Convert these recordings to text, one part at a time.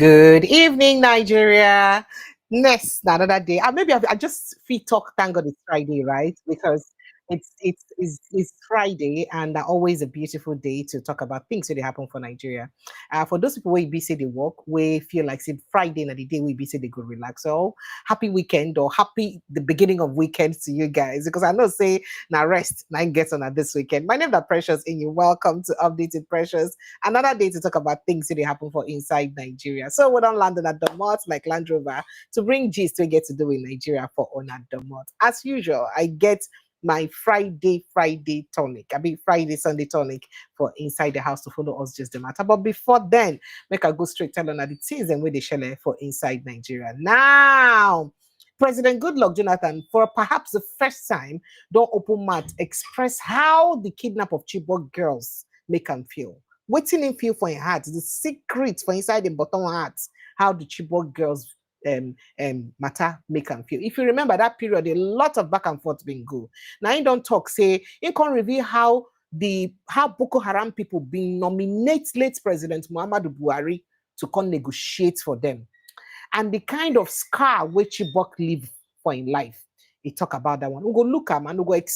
Good evening, Nigeria. Next, another day. Maybe I just feel talk. Thank God it's Friday, right? Because it's Friday and always a beautiful day to talk about things that they happen for Nigeria. For those people where be say they work, we feel like say Friday and the day we be say they go relax. So happy weekend or happy the beginning of weekend to you guys. Because I know say now rest, now get on this weekend. My name is Precious and you welcome to Updated Precious. Another day to talk about things that they happen for inside Nigeria. So we don't land at the mart like Land Rover to bring gist we get to do in Nigeria for on at the mart. As usual, I get my Friday tonic. I mean Friday, Sunday tonic for inside the house to follow us just the matter. But before then, make I go straight tell on the teas and where they share for inside Nigeria. Now, President Goodluck Jonathan, for perhaps the first time, don't open mouth express how the kidnap of Chibok girls make him feel. Waiting him feel for his heart, the secret for inside the bottom heart, how the Chibok girls matter make them feel. If you remember that period, a lot of back and forth been go. Now you don't talk, say you can reveal how Boko Haram people been nominate late President Muhammadu Buhari to come negotiate for them. And the kind of scar which Chibok live for in life. He talk about that one. We'll go look at and we'll go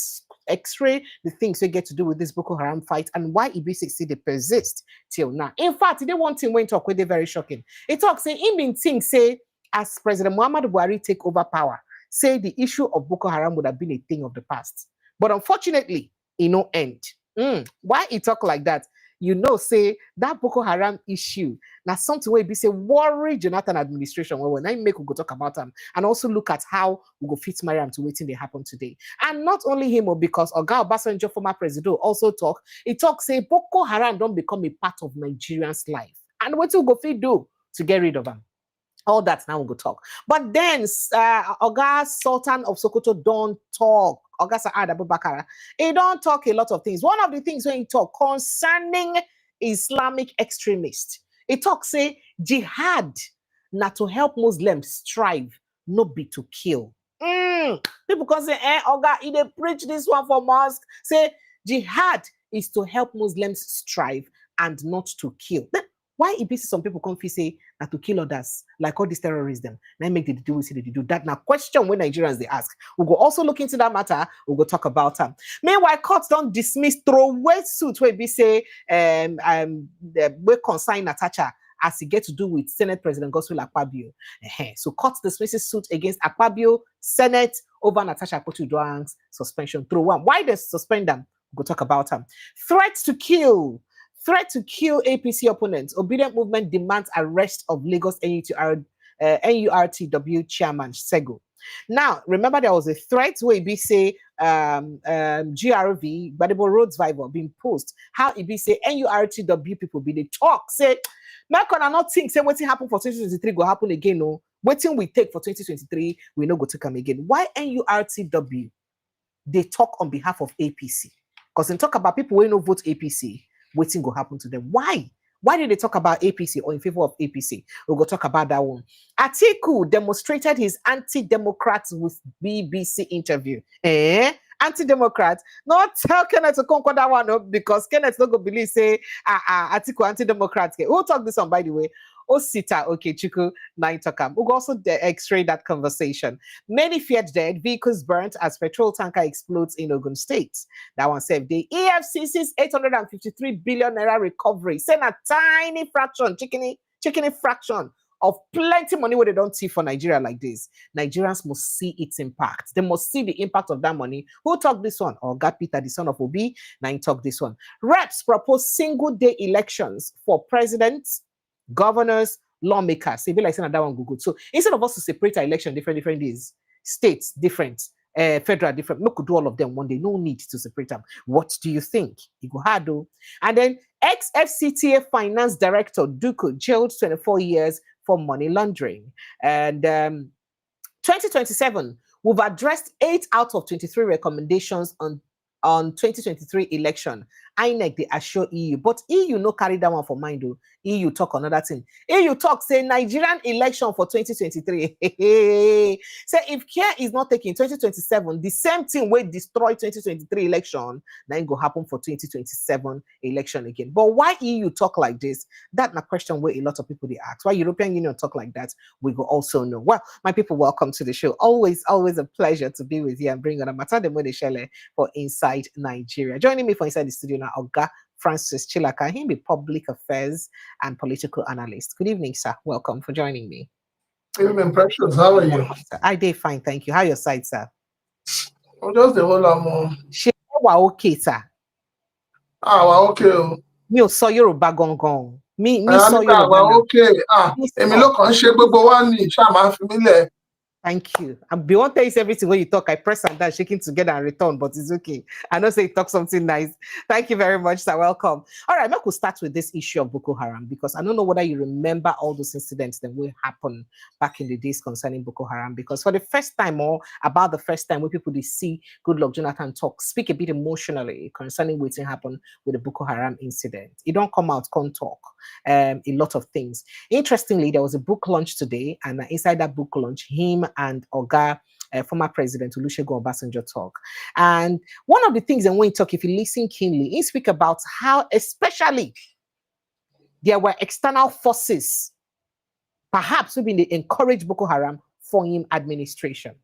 x-ray the things we get to do with this Boko Haram fight and why EB60 they persist till now. In fact, they want him when talk with they very shocking. He talks say him been think say as President Muhammadu Buhari take over power, say the issue of Boko Haram would have been a thing of the past. But unfortunately, it no end. Why he talk like that? You know, say that Boko Haram issue. Now, something where be say worry Jonathan administration. Well, when I make we go talk about them and also look at how we go fit Mariam to waiting they happen today. And not only him, or because Oga Obasanjo, former president, also talk. He talk say Boko Haram don't become a part of Nigerians' life. And what we go fit do to get rid of them? All that now we'll go talk. But then Oga Sultan of Sokoto don't talk. Oga Saad Abubakar, he don't talk a lot of things. One of the things when he talk concerning Islamic extremists, he talk say jihad not to help Muslims strive, not be to kill. People can say, Oga, he dey preach this one for mosque. Say jihad is to help Muslims strive and not to kill. Why it be some people come say that to kill others, like all these terrorists, them, now make they do they do that. Now, question when Nigerians they ask. We'll go also look into that matter. We'll go talk about them. Meanwhile, courts don't dismiss throwaway suit where we say we consign Natacha as it get to do with Senate President Godswill Akpabio. So court dismisses suit against Akpabio, Senate over Natasha Akpoti-Uduaghan's suspension. Throw one. Why they suspend them? We'll go talk about them. Threat to kill APC opponents. Obedient Movement demands arrest of Lagos NURTW chairman Sego. Now, remember there was a threat where it be say GRV, Badebo Roads Vival, being posted. How it be say NURTW people be the talk say, Malcolm I not think say what's happened for 2023 go happen again. No, waiting we take for 2023 we no go to come again. Why NURTW? They talk on behalf of APC because they talk about people who no vote APC. Waiting go happen to them. Why? Why did they talk about APC or in favor of APC? We'll go talk about that one. Atiku demonstrated his anti-democrats with BBC interview. Anti-democrats. Not tell Kenneth to conquer that one up because Kenneth don't go believe say Atiku anti-democrats. Who talk this one by the way? Osita, okay, Chiku, nine Tokam. We'll also x-ray that conversation. Many feared dead, vehicles burnt as petrol tanker explodes in Ogun State. That one said the EFCC's 853 billion naira recovery. Send a tiny fraction, chickeny fraction of plenty money where they don't see for Nigeria like this. Nigerians must see its impact. They must see the impact of that money. Who talk this one? Or God Peter, the son of Obi, nine talk this one. Reps propose single-day elections for presidents, governors, lawmakers. Say, be like saying that one go good. So instead of us to separate our election different days, states different, federal different, we could do all of them one day. No need to separate them. What do you think? You go hard though. And then ex-FCTA finance director Duku jailed 24 years for money laundering. And 2027, we've addressed 8 out of 23 recommendations on on 2023 election, INEC they assure EU, but EU no carry that one for mind though. EU talk another thing. EU talk say Nigerian election for 2023. Say if care is not taken 2027, the same thing will destroy 2023 election, then go happen for 2027 election again. But why EU talk like this? That's a question where a lot of people they ask. Why European Union talk like that? We go also know. Well, my people, welcome to the show. Always a pleasure to be with you and bring on a matter the money share for Inside Nigeria. Joining me for Inside the Studio now, Oga Francis Chilaka. He be public affairs and political analyst. Good evening, sir. Welcome for joining me. Good evening, Precious. How are you? I did fine, thank you. How your side, sir? Oh, just the whole okay, sir. We're okay. Me saw Yoruba gong. Me saw Yoruba. Okay. Èmi ló kàn ṣe gbogbo wa ni ṣá máa fi mí lẹ̀. Thank you. And beyond is everything when you talk, I press and down, shaking together and return, but it's okay. I know say talk something nice. Thank you very much, sir. Welcome. All right, I could start with this issue of Boko Haram because I don't know whether you remember all those incidents that will happen back in the days concerning Boko Haram. Because for the first time, or about the first time when people they see Goodluck Jonathan speak a bit emotionally concerning what happened with the Boko Haram incident. It don't come out, can't talk a lot of things. Interestingly, there was a book launch today, and inside that book launch, him and Oga, former President Olusegun Obasanjo talk. And one of the things that when he talk, if you listen keenly, he speak about how especially there were external forces, perhaps maybe they encourage Boko Haram for him administration.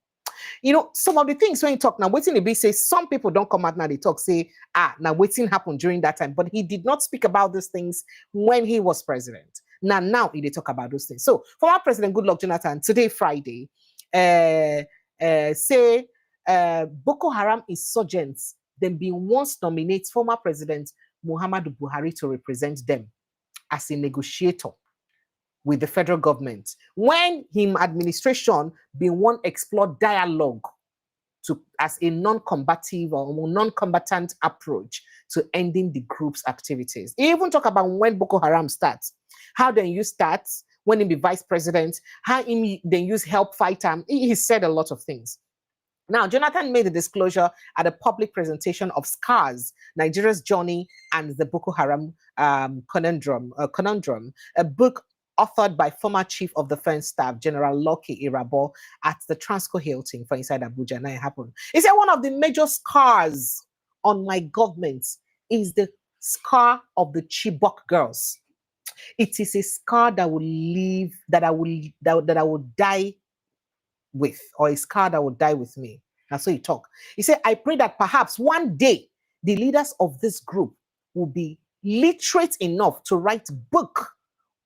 You know, some of the things when he talk now, waiting to be say some people don't come out now, they talk, say, now waiting happened during that time. But he did not speak about those things when he was president. Now he they talk about those things. So former President Goodluck Jonathan, today, Friday, say Boko Haram insurgents then be once nominate former President Muhammadu Buhari to represent them as a negotiator with the federal government when him administration be one explore dialogue to as a non-combative or non-combatant approach to ending the group's activities. He even talk about when Boko Haram starts, how then you start, when he be vice president, how he then use help fight him. He said a lot of things. Now, Jonathan made a disclosure at a public presentation of Scars, Nigeria's Journey and the Boko Haram Conundrum, a book authored by former Chief of Defense Staff, General Lucky Irabo, at the Transco Hilton for Inside Abuja. Now it happened. He said one of the major scars on my government is the scar of the Chibok Girls. It is a scar that will leave, that I will die with, or a scar that will die with me. That's so he talk. He said, I pray that perhaps one day the leaders of this group will be literate enough to write book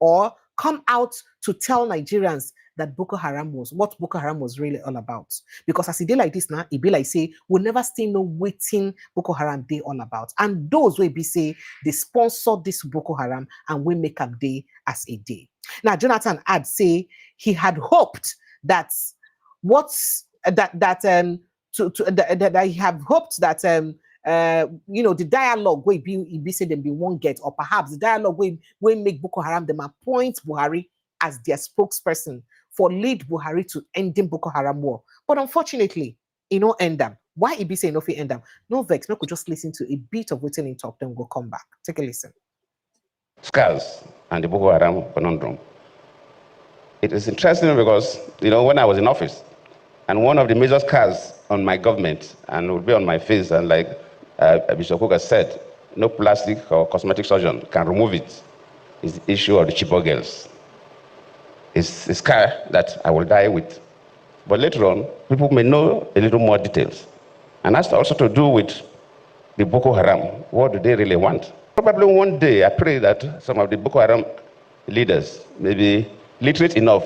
or come out to tell Nigerians that Boko Haram what Boko Haram was really all about. Because as he did like this now, it be like say, we'll never still know waiting Boko Haram day all about. And those will be say, they sponsor this Boko Haram and we make a day as a day. Now, Jonathan had say he had hoped that that he have hoped that the dialogue will be said them be won't get, or perhaps the dialogue will make Boko Haram them appoint Buhari as their spokesperson for lead Buhari to ending Boko Haram war. But unfortunately, end them. Why it be saying no fit end them? No vex, no could just listen to a bit of what's in talk, then go come back. Take a listen. Scars and the Boko Haram conundrum. It is interesting because, when I was in office, and one of the major scars on my government, and it would be on my face, and like Bishop Kuka said, no plastic or cosmetic surgeon can remove it, is the issue of the Chibok Girls. It's a scar that I will die with. But later on, people may know a little more details. And that's also to do with the Boko Haram. What do they really want? Probably one day, I pray that some of the Boko Haram leaders may be literate enough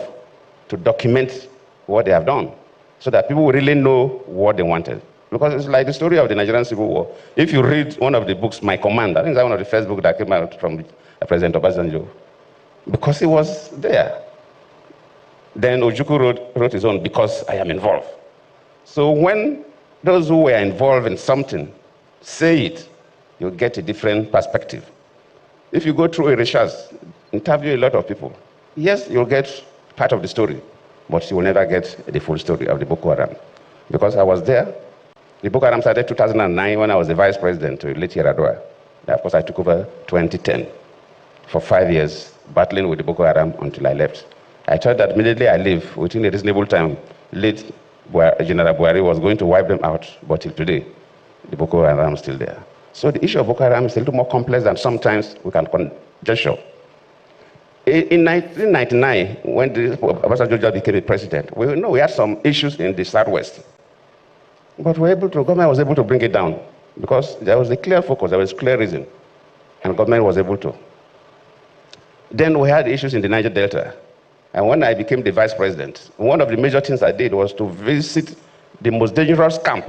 to document what they have done, so that people will really know what they wanted. Because it's like the story of the Nigerian Civil War. If you read one of the books, My Command, I think that's one of the first books that came out from President Obasanjo, because he was there. Then Ojukwu wrote his own, Because I Am Involved. So when those who were involved in something say it, you get a different perspective. If you go through a research, interview a lot of people, yes, you'll get part of the story, but you will never get the full story of the Boko Haram. Because I was there, The Boko Haram started 2009 when I was the vice president to late Yaradua. Of course, I took over 2010 for 5 years, battling with the Boko Haram until I left. I thought that immediately I leave, within a reasonable time, late General Buhari was going to wipe them out, but till today, the Boko Haram is still there. So the issue of Boko Haram is a little more complex than sometimes we can conjecture. In 1999, when Obasanjo became a president, we know we had some issues in the Southwest. But government was able to bring it down because there was a clear focus, there was a clear reason, and government was able to. Then we had issues in the Niger Delta. And when I became the vice president, one of the major things I did was to visit the most dangerous camp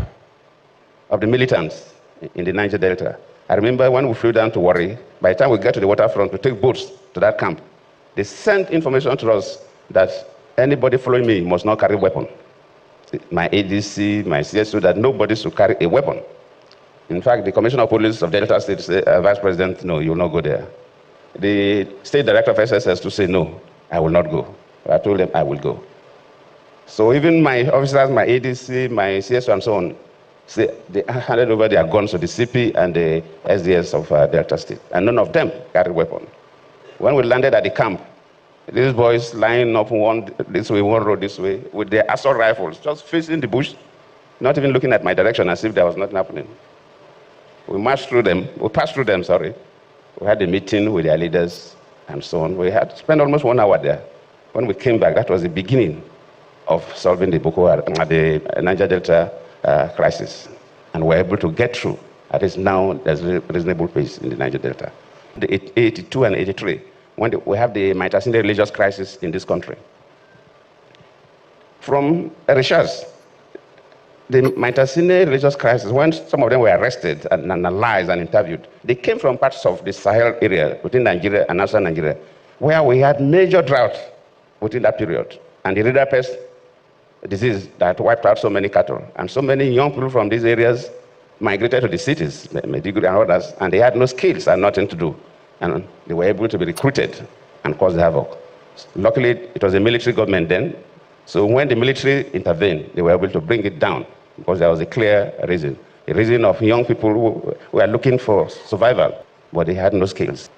of the militants in the Niger Delta. I remember when we flew down to Warri, by the time we got to the waterfront to take boats to that camp, they sent information to us that anybody following me must not carry a weapon. My ADC, my CSO, that nobody should carry a weapon. In fact, the Commissioner of Police of Delta State said, Vice President, no, you will not go there. The State Director of SSS to say, no, I will not go. I told them I will go. So even my officers, my ADC, my CSO, and so on, they handed over their guns to the CP and the SDS of Delta State, and none of them carried a weapon. When we landed at the camp, these boys lining up one this way, one road this way, with their assault rifles, just facing the bush, not even looking at my direction as if there was nothing happening. We passed through them, sorry. We had a meeting with their leaders and so on. We had spent almost 1 hour there. When we came back, that was the beginning of solving the Boko Haram, the Niger Delta crisis. And we're able to get through. At least now, there's a reasonable pace in the Niger Delta. The 82 and 83, when we have the Maitasine religious crisis in this country. From research, the Maitasine religious crisis, when some of them were arrested and analyzed and interviewed, they came from parts of the Sahel area within Nigeria and outside Nigeria, where we had major drought within that period. And the river pest disease that wiped out so many cattle. And so many young people from these areas migrated to the cities, Maiduguri and others, and they had no skills and nothing to do. And they were able to be recruited and cause havoc. Luckily, it was a military government then. So when the military intervened, they were able to bring it down because there was a clear reason. A reason of young people who were looking for survival, but they had no skills.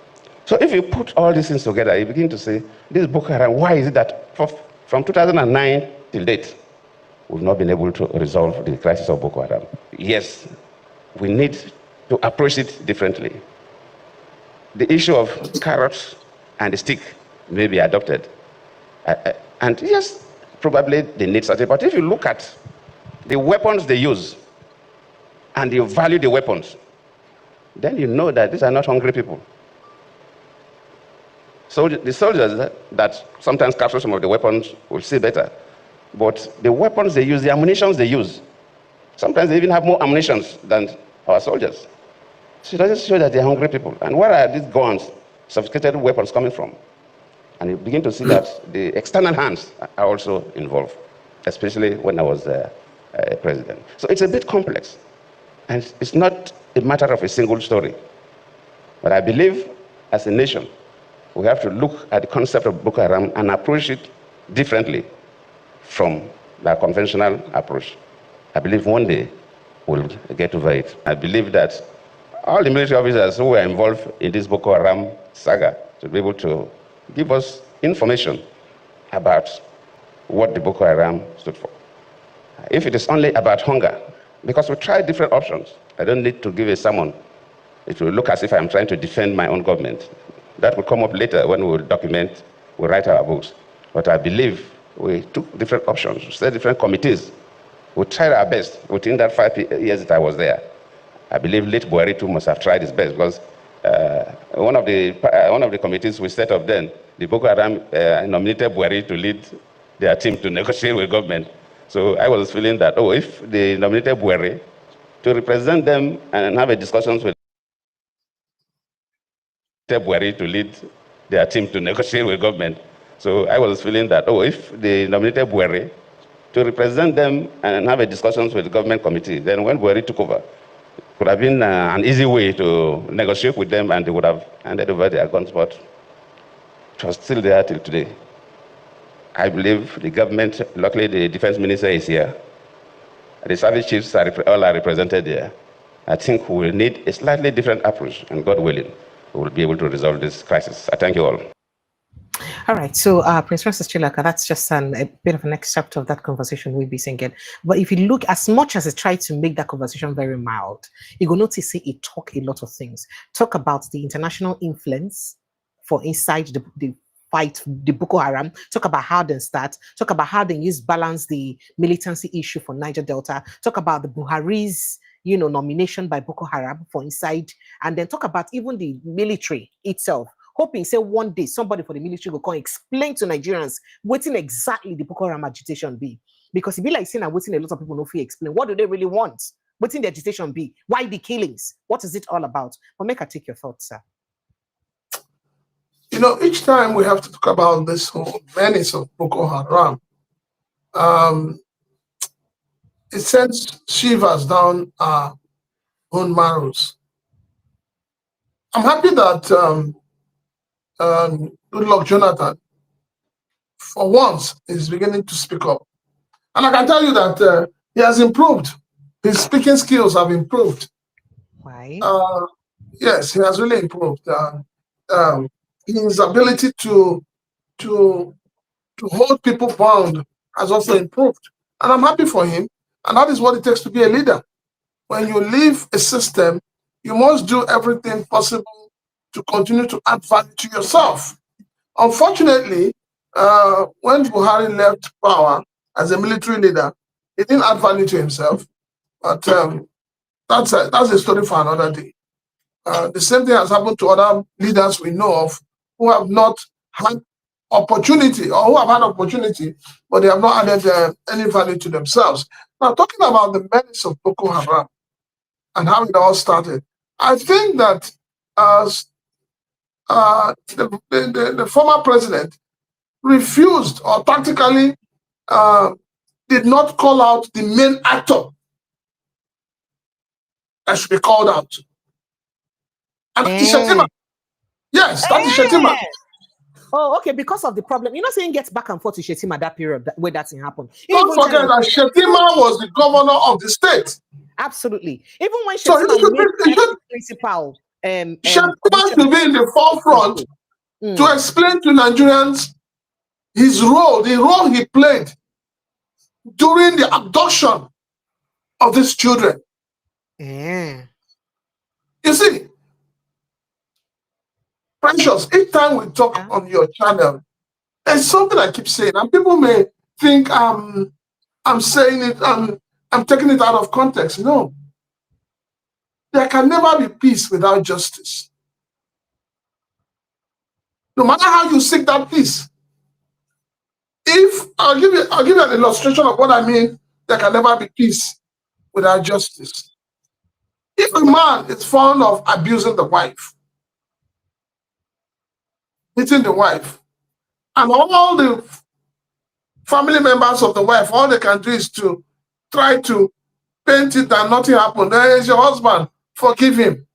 So if you put all these things together, you begin to say, this Boko Haram, why is it that from 2009 till date, we've not been able to resolve the crisis of Boko Haram? Yes, we need to approach it differently. The issue of carrots and the stick may be adopted. And yes, probably they need something. But if you look at the weapons they use and you value the weapons, then you know that these are not hungry people. So the soldiers that sometimes capture some of the weapons will see better. But the weapons they use, the ammunitions they use, sometimes they even have more ammunition than our soldiers. So it doesn't show that they're hungry people. And where are these guns, sophisticated weapons coming from? And you begin to see that the external hands are also involved, especially when I was president. So it's a bit complex. And it's not a matter of a single story. But I believe as a nation, we have to look at the concept of Boko Haram and approach it differently from the conventional approach. I believe one day we'll get over it. I believe that all the military officers who were involved in this Boko Haram saga should be able to give us information about what the Boko Haram stood for. If it is only about hunger, because we tried different options, I don't need to give a sermon. It will look as if I'm trying to defend my own government. That will come up later when we will document, we write our books. But I believe we took different options, set different committees. We tried our best within that 5 years that I was there. I believe late Buhari too must have tried his best because one of the committees we set up then, the Boko Haram nominated Buhari to lead their team to negotiate with government. So I was feeling that, if they nominated Buhari to represent them and have a discussions with Buhari to lead their team to negotiate with government. So I was feeling that, if they nominated Buhari to represent them and have a discussions with the government committee, then when Buhari took over, it could have been an easy way to negotiate with them and they would have handed over their guns, but it was still there till today. I believe the government, luckily the defense minister is here. The service chiefs are all are represented there. I think we will need a slightly different approach, and God willing, we will be able to resolve this crisis. I thank you all. All right, so Prince Francis Chilaka, that's just a bit of an excerpt of that conversation we'll be singing. But if you look, as much as I try to make that conversation very mild, you will notice it talk a lot of things. Talk about the international influence for inside the fight, the Boko Haram. Talk about how they start. Talk about how they balance the militancy issue for Niger Delta. Talk about the Buhari's nomination by Boko Haram for inside, and then talk about even the military itself. Hoping say one day somebody for the military will come explain to Nigerians what exactly the Boko Haram agitation be. Because it be like saying I'm waiting a lot of people no fear explain. What do they really want? What's in the agitation be? Why the killings? What is it all about? But make I take your thoughts, sir. Each time we have to talk about this whole menace of Boko Haram, it sends shivers down our own marrows. I'm happy that Goodluck Jonathan, for once, is beginning to speak up. And I can tell you that he has improved. His speaking skills have improved. Why? Yes, he has really improved. His ability to hold people bound has also improved. And I'm happy for him. And that is what it takes to be a leader. When you leave a system, you must do everything possible to continue to add value to yourself. Unfortunately, when Buhari left power as a military leader, he didn't add value to himself. But that's a story for another day. The same thing has happened to other leaders we know of who have not had opportunity, or who have had opportunity, but they have not added any value to themselves. Now, talking about the menace of Boko Haram and how it all started, I think that the former president refused or tactically did not call out the main actor that should be called out. And that is Shetima. Yes, that is Shetima. Oh, okay, because of the problem. You're not saying gets back and forth to Shetima that period where that thing happened. Don't forget that Shetima was the governor of the state. Absolutely. Even when Shetima principal, Shetima should be in the forefront to explain to Nigerians his role, the role he played during the abduction of these children. Yeah. You see, Precious, each time we talk on your channel, there's something I keep saying, and people may think I'm saying it, I'm taking it out of context. No. There can never be peace without justice. No matter how you seek that peace. If I'll give you an illustration of what I mean, there can never be peace without justice. If a man is fond of abusing the wife, hitting the wife, and all the family members of the wife, all they can do is to try to paint it that nothing happened. There is your husband, forgive him.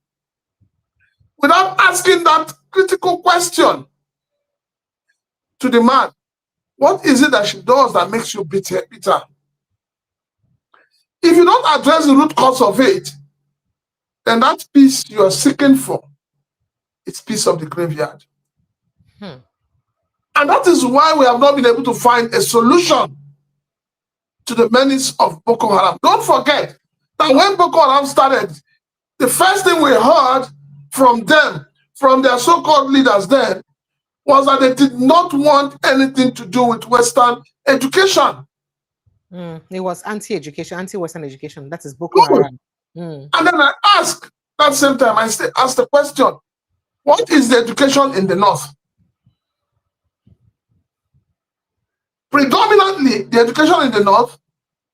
Without asking that critical question to the man, what is it that she does that makes you bitter? If you don't address the root cause of it, then that peace you are seeking for, it's peace of the graveyard. And that is why we have not been able to find a solution to the menace of Boko Haram. Don't forget that when Boko Haram started, the first thing we heard from them, from their so-called leaders then, was that they did not want anything to do with Western education. It was anti-education, anti-Western education. That is Boko Haram. And then I asked, that same time, I asked the question, what is the education in the North? Predominantly, the education in the North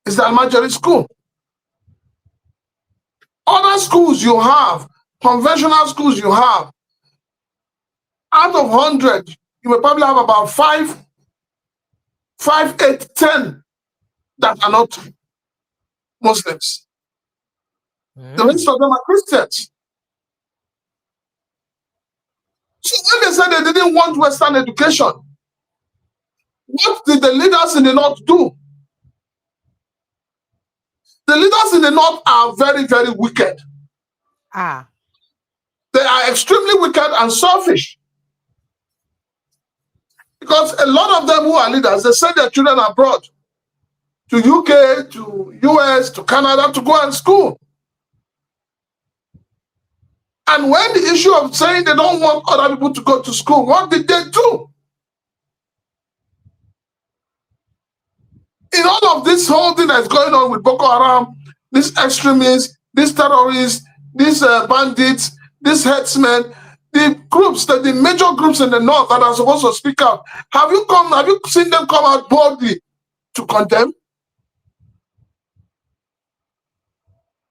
is the Almajiri school. Other schools you have, conventional schools you have, out of 100, you will probably have about 5, 8, 10 that are not Muslims. The rest of them are Christians. So when they said they didn't want Western education, what did the leaders in the North do? The The leaders in the north are very, very wicked. Ah. They are extremely wicked and selfish. Because a lot of them who are leaders, they send their children abroad to UK, to US, to Canada to go and school. And when the issue of saying they don't want other people to go to school, what did they do? In all of this whole thing that's going on with Boko Haram, these extremists, these terrorists, these bandits, these headsmen, the groups, the major groups in the north that are supposed to speak out, have you seen them come out boldly to condemn?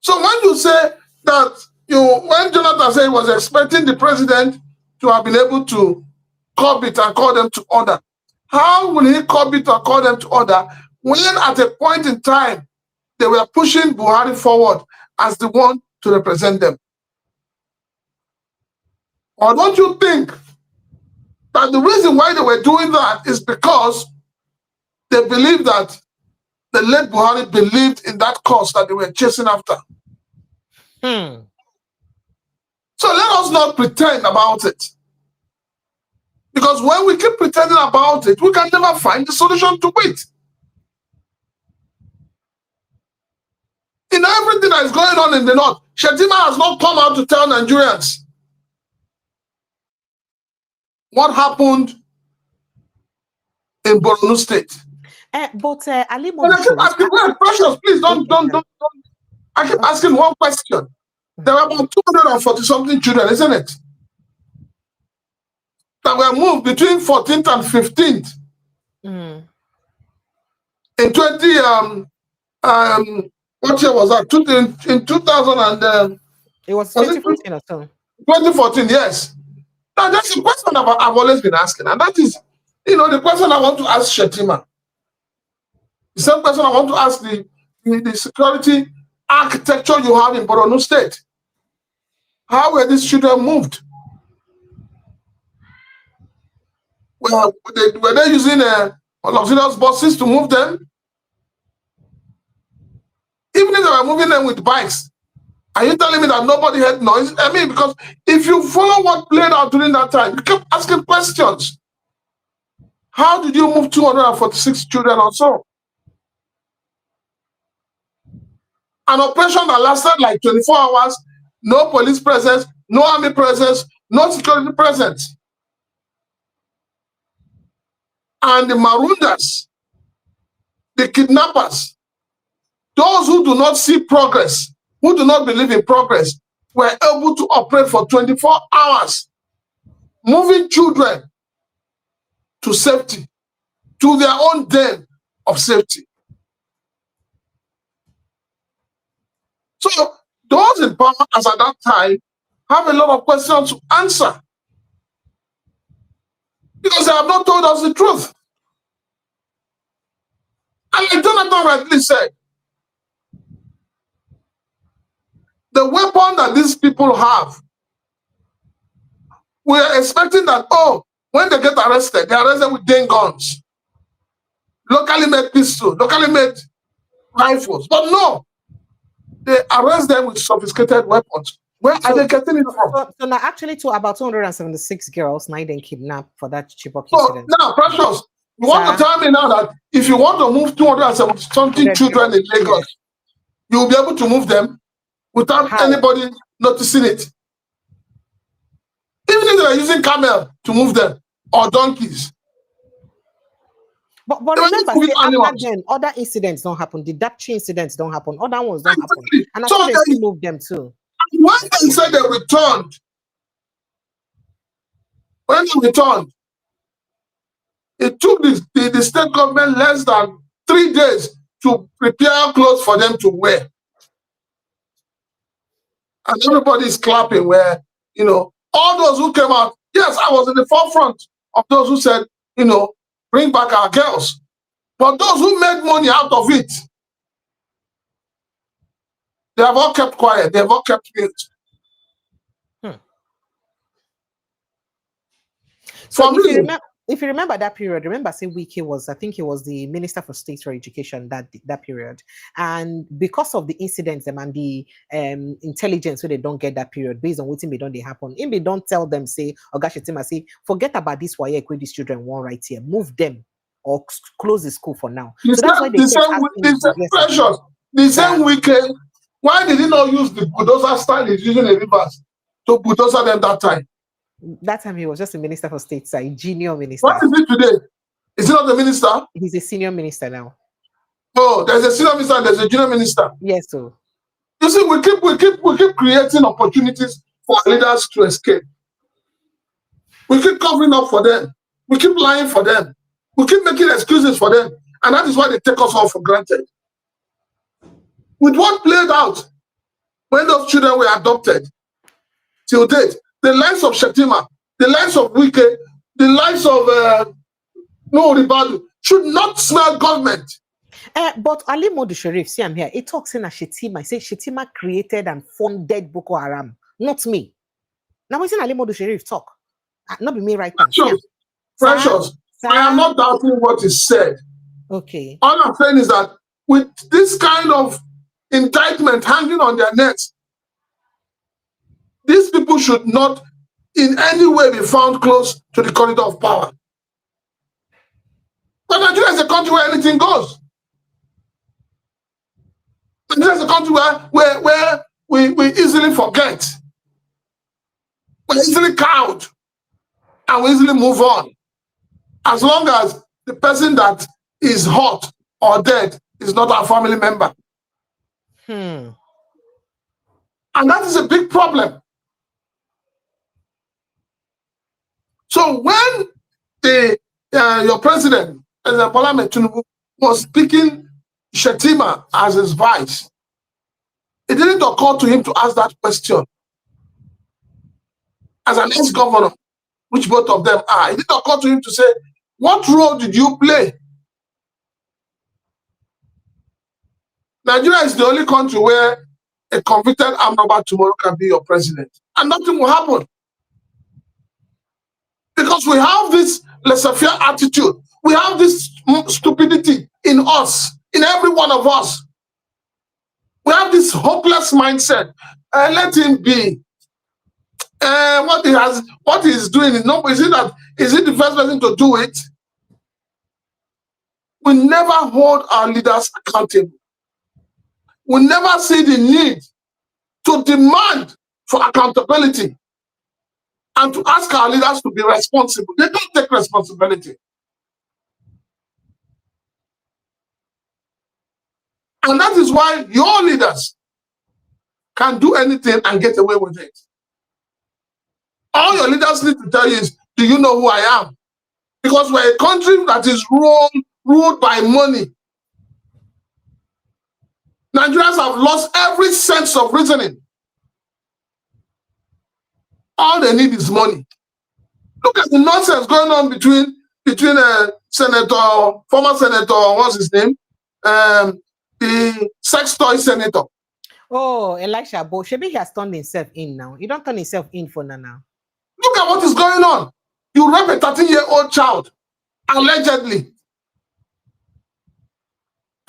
So when you say that when Jonathan said he was expecting the president to have been able to curb it and call them to order, how will he curb it and call them to order when at a point in time they were pushing Buhari forward as the one to represent them? Or don't you think that the reason why they were doing that is because they believed that the late Buhari believed in that cause that they were chasing after? So let us not pretend about it. Because when we keep pretending about it, we can never find the solution to it. In everything that is going on in the north, Shetima has not come out to tell Nigerians what happened in Borno State. But Ali But I keep asking, well, Precious, please don't. I keep asking one question. There were about 240-something children, isn't it? That were moved between 14th and 15th. In 20, what year was that? In 2000 and... it was 2014 or so. 2014, yes. Now, that's a question I've always been asking. And that is, the question I want to ask Shetima. The same question I want to ask the security architecture you have in Borno State. How were these children moved? Well, were they using luxurious buses to move them? Even if they were moving them with bikes, are you telling me that nobody heard noise? I mean, because if you follow what played out during that time, you kept asking questions. How did you move 246 children or so? An operation that lasted like 24 hours, no police presence, no army presence, no security presence. And the Marundas, the kidnappers, those who do not see progress, who do not believe in progress, were able to operate for 24 hours, moving children to safety, to their own den of safety. So those in power as at that time have a lot of questions to answer because they have not told us the truth. And like Jonathan rightly said, the weapon that these people have, we are expecting that, when they get arrested, they are arrested with Dane guns, locally made pistols, locally made rifles. But no, they arrest them with sophisticated weapons. Where are they getting it from? So now actually to about 276 girls, now they kidnapped for that Chibok incident. Now, Precious, you want to tell me now that if you want to move 270-something children in Lagos, you'll be able to move them without anybody noticing it? Even if they're using camel to move them or donkeys. But remember, after then, other incidents don't happen. The Dapchi incidents don't happen. Other ones don't happen. And so they still move them too. When they said they returned, it took the state government less than 3 days to prepare clothes for them to wear. And everybody is clapping where, all those who came out, yes, I was in the forefront of those who said, bring back our girls. But those who made money out of it, they have all kept quiet. They have all kept mute. So if you remember that period, remember say Wike was, I think he was the Minister for State for Education that period. And because of the incidents and the intelligence, so they don't get that period based on what they don't they happen. If they don't tell them, say, or Gashetima say, forget about this why these children won't right here, move them or close the school for now. So that's why they precious. The same weekend, why did he not use the bulldozer style he's using the rivers to bulldozer them that time? That time he was just a minister for state side, junior minister. What is he today? Is he not the minister? He's a senior minister now. Oh, there's a senior minister, there's a junior minister. Yes, so you see, we keep creating opportunities for leaders to escape. We keep covering up for them. We keep lying for them. We keep making excuses for them. And that is why they take us all for granted. With what played out when those children were adopted till date, the lives of Shetima, the lives of Wike, the lives of Ribadu should not smell government. But Ali Modu Sharif, see, I'm here. It talks in a Shetima. I say Shetima created and funded Boko Haram, not me. Now we see Ali Modu Sharif talk. Not be me right now. Precious. I am not doubting what is said. Okay. All I'm saying is that with this kind of indictment hanging on their necks, these people should not in any way be found close to the corridor of power. But Nigeria is a country where anything goes. Nigeria is a country where we easily forget. We're easily cowed. And we easily move on. As long as the person that is hot or dead is not our family member. And that is a big problem. So when your president, President Muhammadu, was picking Shetima as his vice, it didn't occur to him to ask that question. As an ex-governor, which both of them are, it didn't occur to him to say, what role did you play? Nigeria is the only country where a convicted armed robber tomorrow can be your president. And nothing will happen. Because we have this laissez-faire attitude. We have this stupidity in us, in every one of us. We have this hopeless mindset. Let him be. What he's doing is he the first person to do it? We never hold our leaders accountable. We never see the need to demand for accountability and to ask our leaders to be responsible. They don't take responsibility. And that is why your leaders can do anything and get away with it. All your leaders need to tell you is, do you know who I am? Because we're a country that is ruled by money. Nigerians have lost every sense of reasoning. All they need is money. Look at the nonsense going on between former senator, what's his name? The sex toy senator. Oh, Elisha Bo. Shebi he has turned himself in now. He don't turn himself in for now. Look at what is going on. You rape a 13-year-old child, allegedly.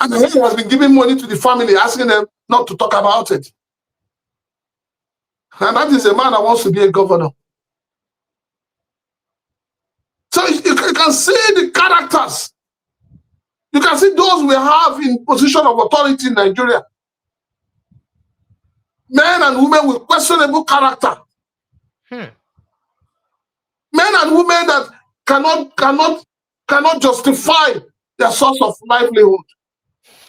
And the lady has been giving money to the family, asking them not to talk about it. And that is a man that wants to be a governor. So you can see the characters. You can see those we have in position of authority in Nigeria. Men and women with questionable character. Men and women that cannot justify their source of livelihood.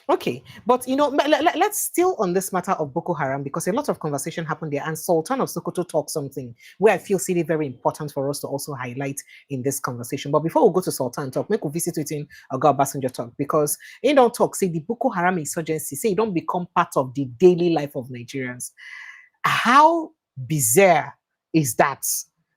Okay, but let's still on this matter of Boko Haram, because a lot of conversation happened there, and Sultan of Sokoto talked something where I feel really very important for us to also highlight in this conversation. But before we go to Sultan talk, make we visit with him Obasanjo talk, because he don't talk, say the Boko Haram insurgency, say it don't become part of the daily life of Nigerians. How bizarre is that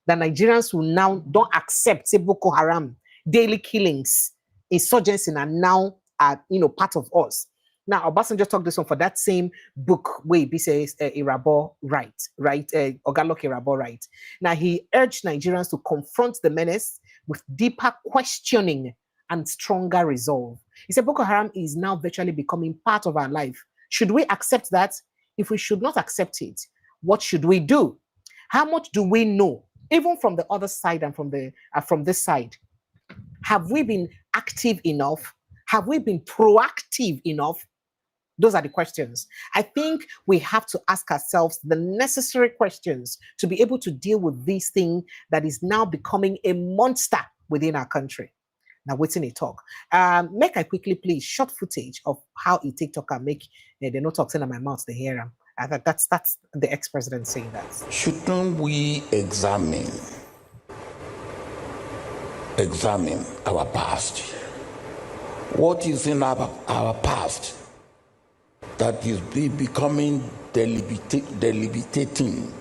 Nigerians will now don't accept, say, Boko Haram daily killings, insurgency, and now are part of us. Now, Obasanjo talked this one for that same book where he says Irabo right, Ogalok Irabo right. Now he urged Nigerians to confront the menace with deeper questioning and stronger resolve. He said Boko Haram is now virtually becoming part of our life. Should we accept that? If we should not accept it, what should we do? How much do we know, even from the other side and from this side? Have we been active enough? Have we been proactive enough? Those are the questions. I think we have to ask ourselves the necessary questions to be able to deal with this thing that is now becoming a monster within our country. Now, waiting a talk. Make I quickly please short footage of how a TikToker make they're not talking in my mouth, they hear them. I thought that's the ex-president saying that. Shouldn't we examine our past? What is in our past that is becoming debilitating,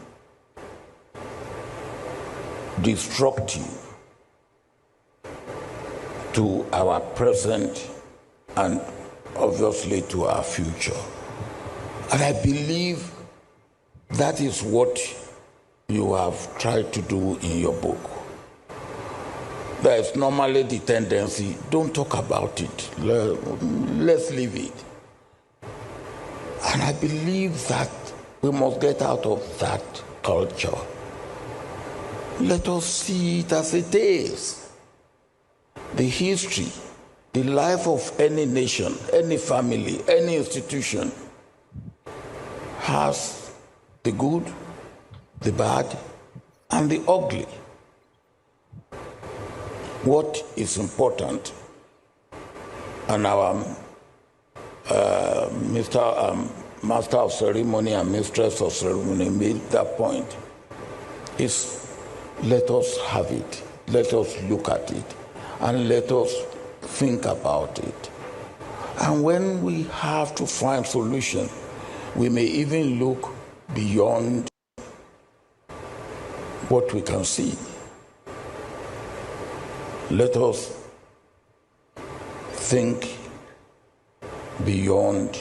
destructive to our present and obviously to our future? And I believe that is what you have tried to do in your book. There is normally the tendency, don't talk about it, let's leave it. And I believe that we must get out of that culture. Let us see it as it is. The history, the life of any nation, any family, any institution has the good, the bad, and the ugly. What is important, and our Master of Ceremony and Mistress of Ceremony made that point, is let us have it, let us look at it, and let us think about it. And when we have to find solution, we may even look beyond what we can see. Let us think beyond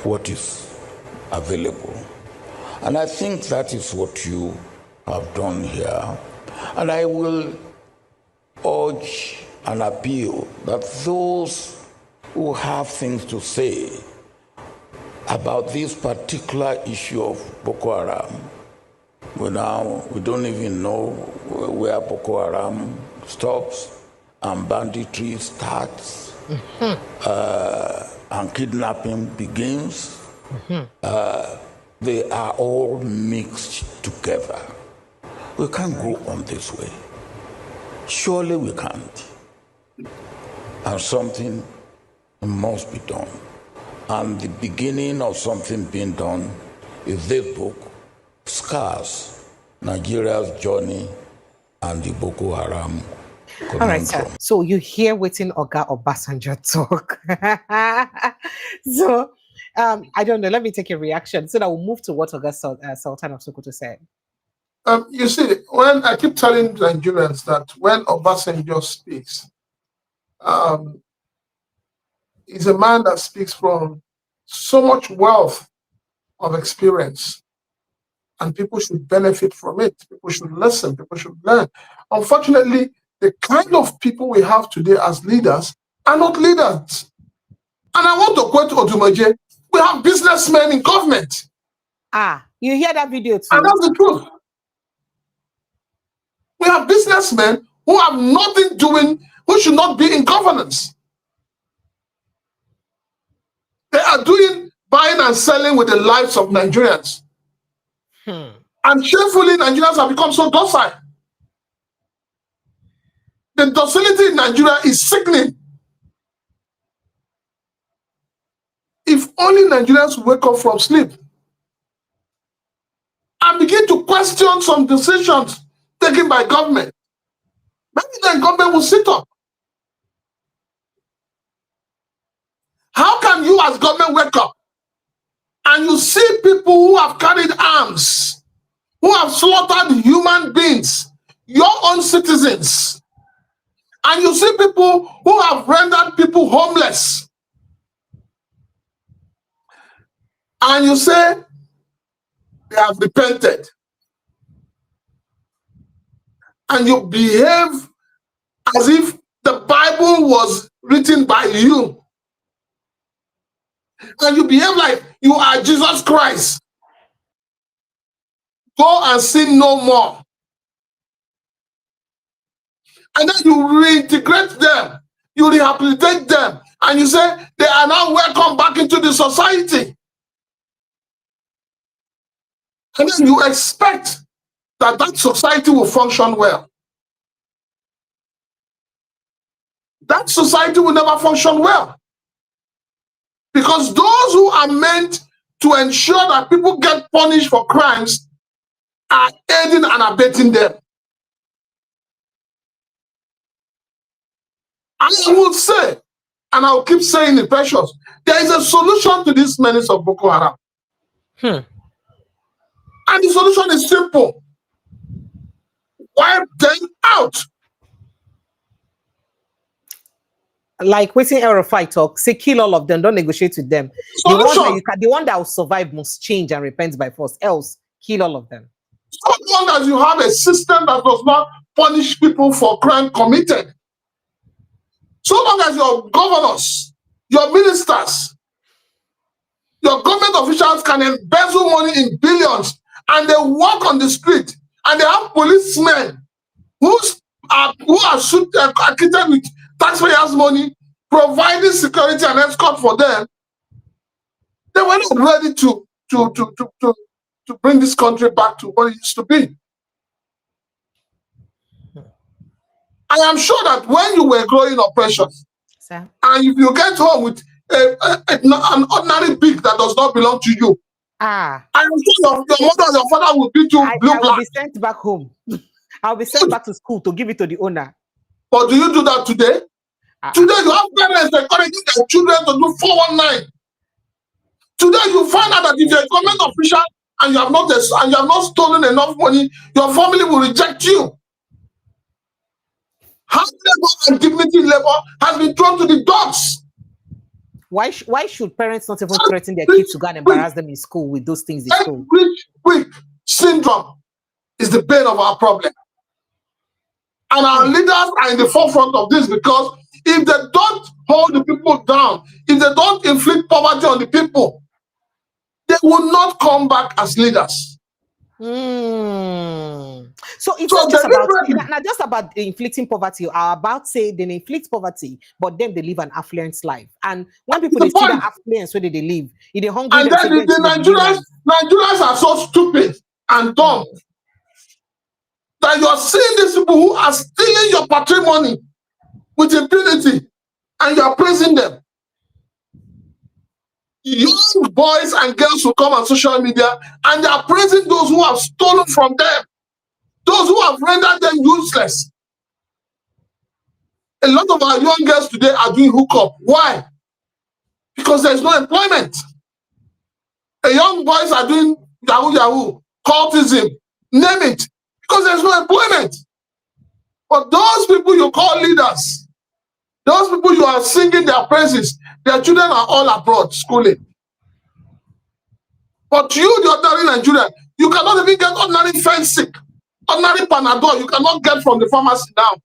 what is available. And I think that is what you have done here. And I will urge and appeal that those who have things to say about this particular issue of Boko Haram, we don't even know where Boko Haram stops and banditry starts, and kidnapping begins. They are all mixed together. We can't go on this way. Surely we can't. And something must be done. And the beginning of something being done is this book, Scars, Nigeria's Journey and the Boko Haram Conundrum. All right, sir. So you hear waiting Oga Obasanjo talk. So I don't know. Let me take a reaction so that we'll move to what Oga Sultan of Sokoto said. You see, when I keep telling Nigerians that when Obasanjo speaks, he's a man that speaks from so much wealth of experience, and people should benefit from it. People should listen. People should learn. Unfortunately, the kind of people we have today as leaders are not leaders. And I want to quote Odumaje, we have businessmen in government. You hear that video too? And that's the truth. We have businessmen who have nothing doing, who should not be in governance. They are doing buying and selling with the lives of Nigerians. And shamefully, Nigerians have become so docile. The docility in Nigeria is sickening. If only Nigerians wake up from sleep and begin to question some decisions taken by government, maybe then government will sit up. How can you as government wake up and you see people who have carried arms, who have slaughtered human beings, your own citizens, and you see people who have rendered people homeless, and you say they have repented? and you behave as if the Bible was written by you, and you behave like you are Jesus Christ, go and sin no more. And then you reintegrate them, you rehabilitate them, and you say they are now welcome back into the society. And then you expect that that society will function well. That society will never function well. Because those who are meant to ensure that people get punished for crimes are aiding and abetting them. I will say, and I'll keep saying it, Precious, there is a solution to this menace of Boko Haram. And the solution is simple. Wipe them out. Like waiting Erofai talk, say kill all of them, don't negotiate with them. The one that will survive must change and repent by force, else kill all of them. So long as you have a system that does not punish people for crime committed, so long as your governors, your ministers, your government officials can embezzle money in billions, and they walk on the street, and they have policemen who are acquitted with taxpayers' money, providing security and escort for them, they were not ready to bring this country back to what it used to be. I am sure that when you were growing up, Precious, sir, and if you get home with an ordinary pig that does not belong to you, I am sure your mother and your father will beat you blue I will black. be sent back home. I'll be sent back to school to give it to the owner. But do you do that today? Today you have parents encouraging their children to do 419. Today you find out that if you're a government official and you have not stolen enough money, your family will reject you. Hard labor and dignity labor has been thrown to the dogs. Why should parents not even threaten their kids to go and embarrass them in school with those things they stole? Quick syndrome is the bane of our problem. And our leaders are in the forefront of this, because if they don't hold the people down, if they don't inflict poverty on the people, they will not come back as leaders. So it's not just about inflicting poverty. Or about say they inflict poverty, but then they live an affluent life. And when people they see that affluence, where they live, if they hungry, and then the Nigerians are so stupid and dumb that you are seeing these people who are stealing your patrimony with impunity, and you are praising them. Young boys and girls will come on social media and they are praising those who have stolen from them, those who have rendered them useless. A lot of our young girls today are doing hookup. Why? Because there is no employment. The young boys are doing yahoo, cultism, name it, because there is no employment. But those people you call leaders, those people you are singing their praises, their children are all abroad schooling. But you, the ordinary Nigerian, you cannot even get ordinary fencing, ordinary Panadol. You cannot get from the pharmacy now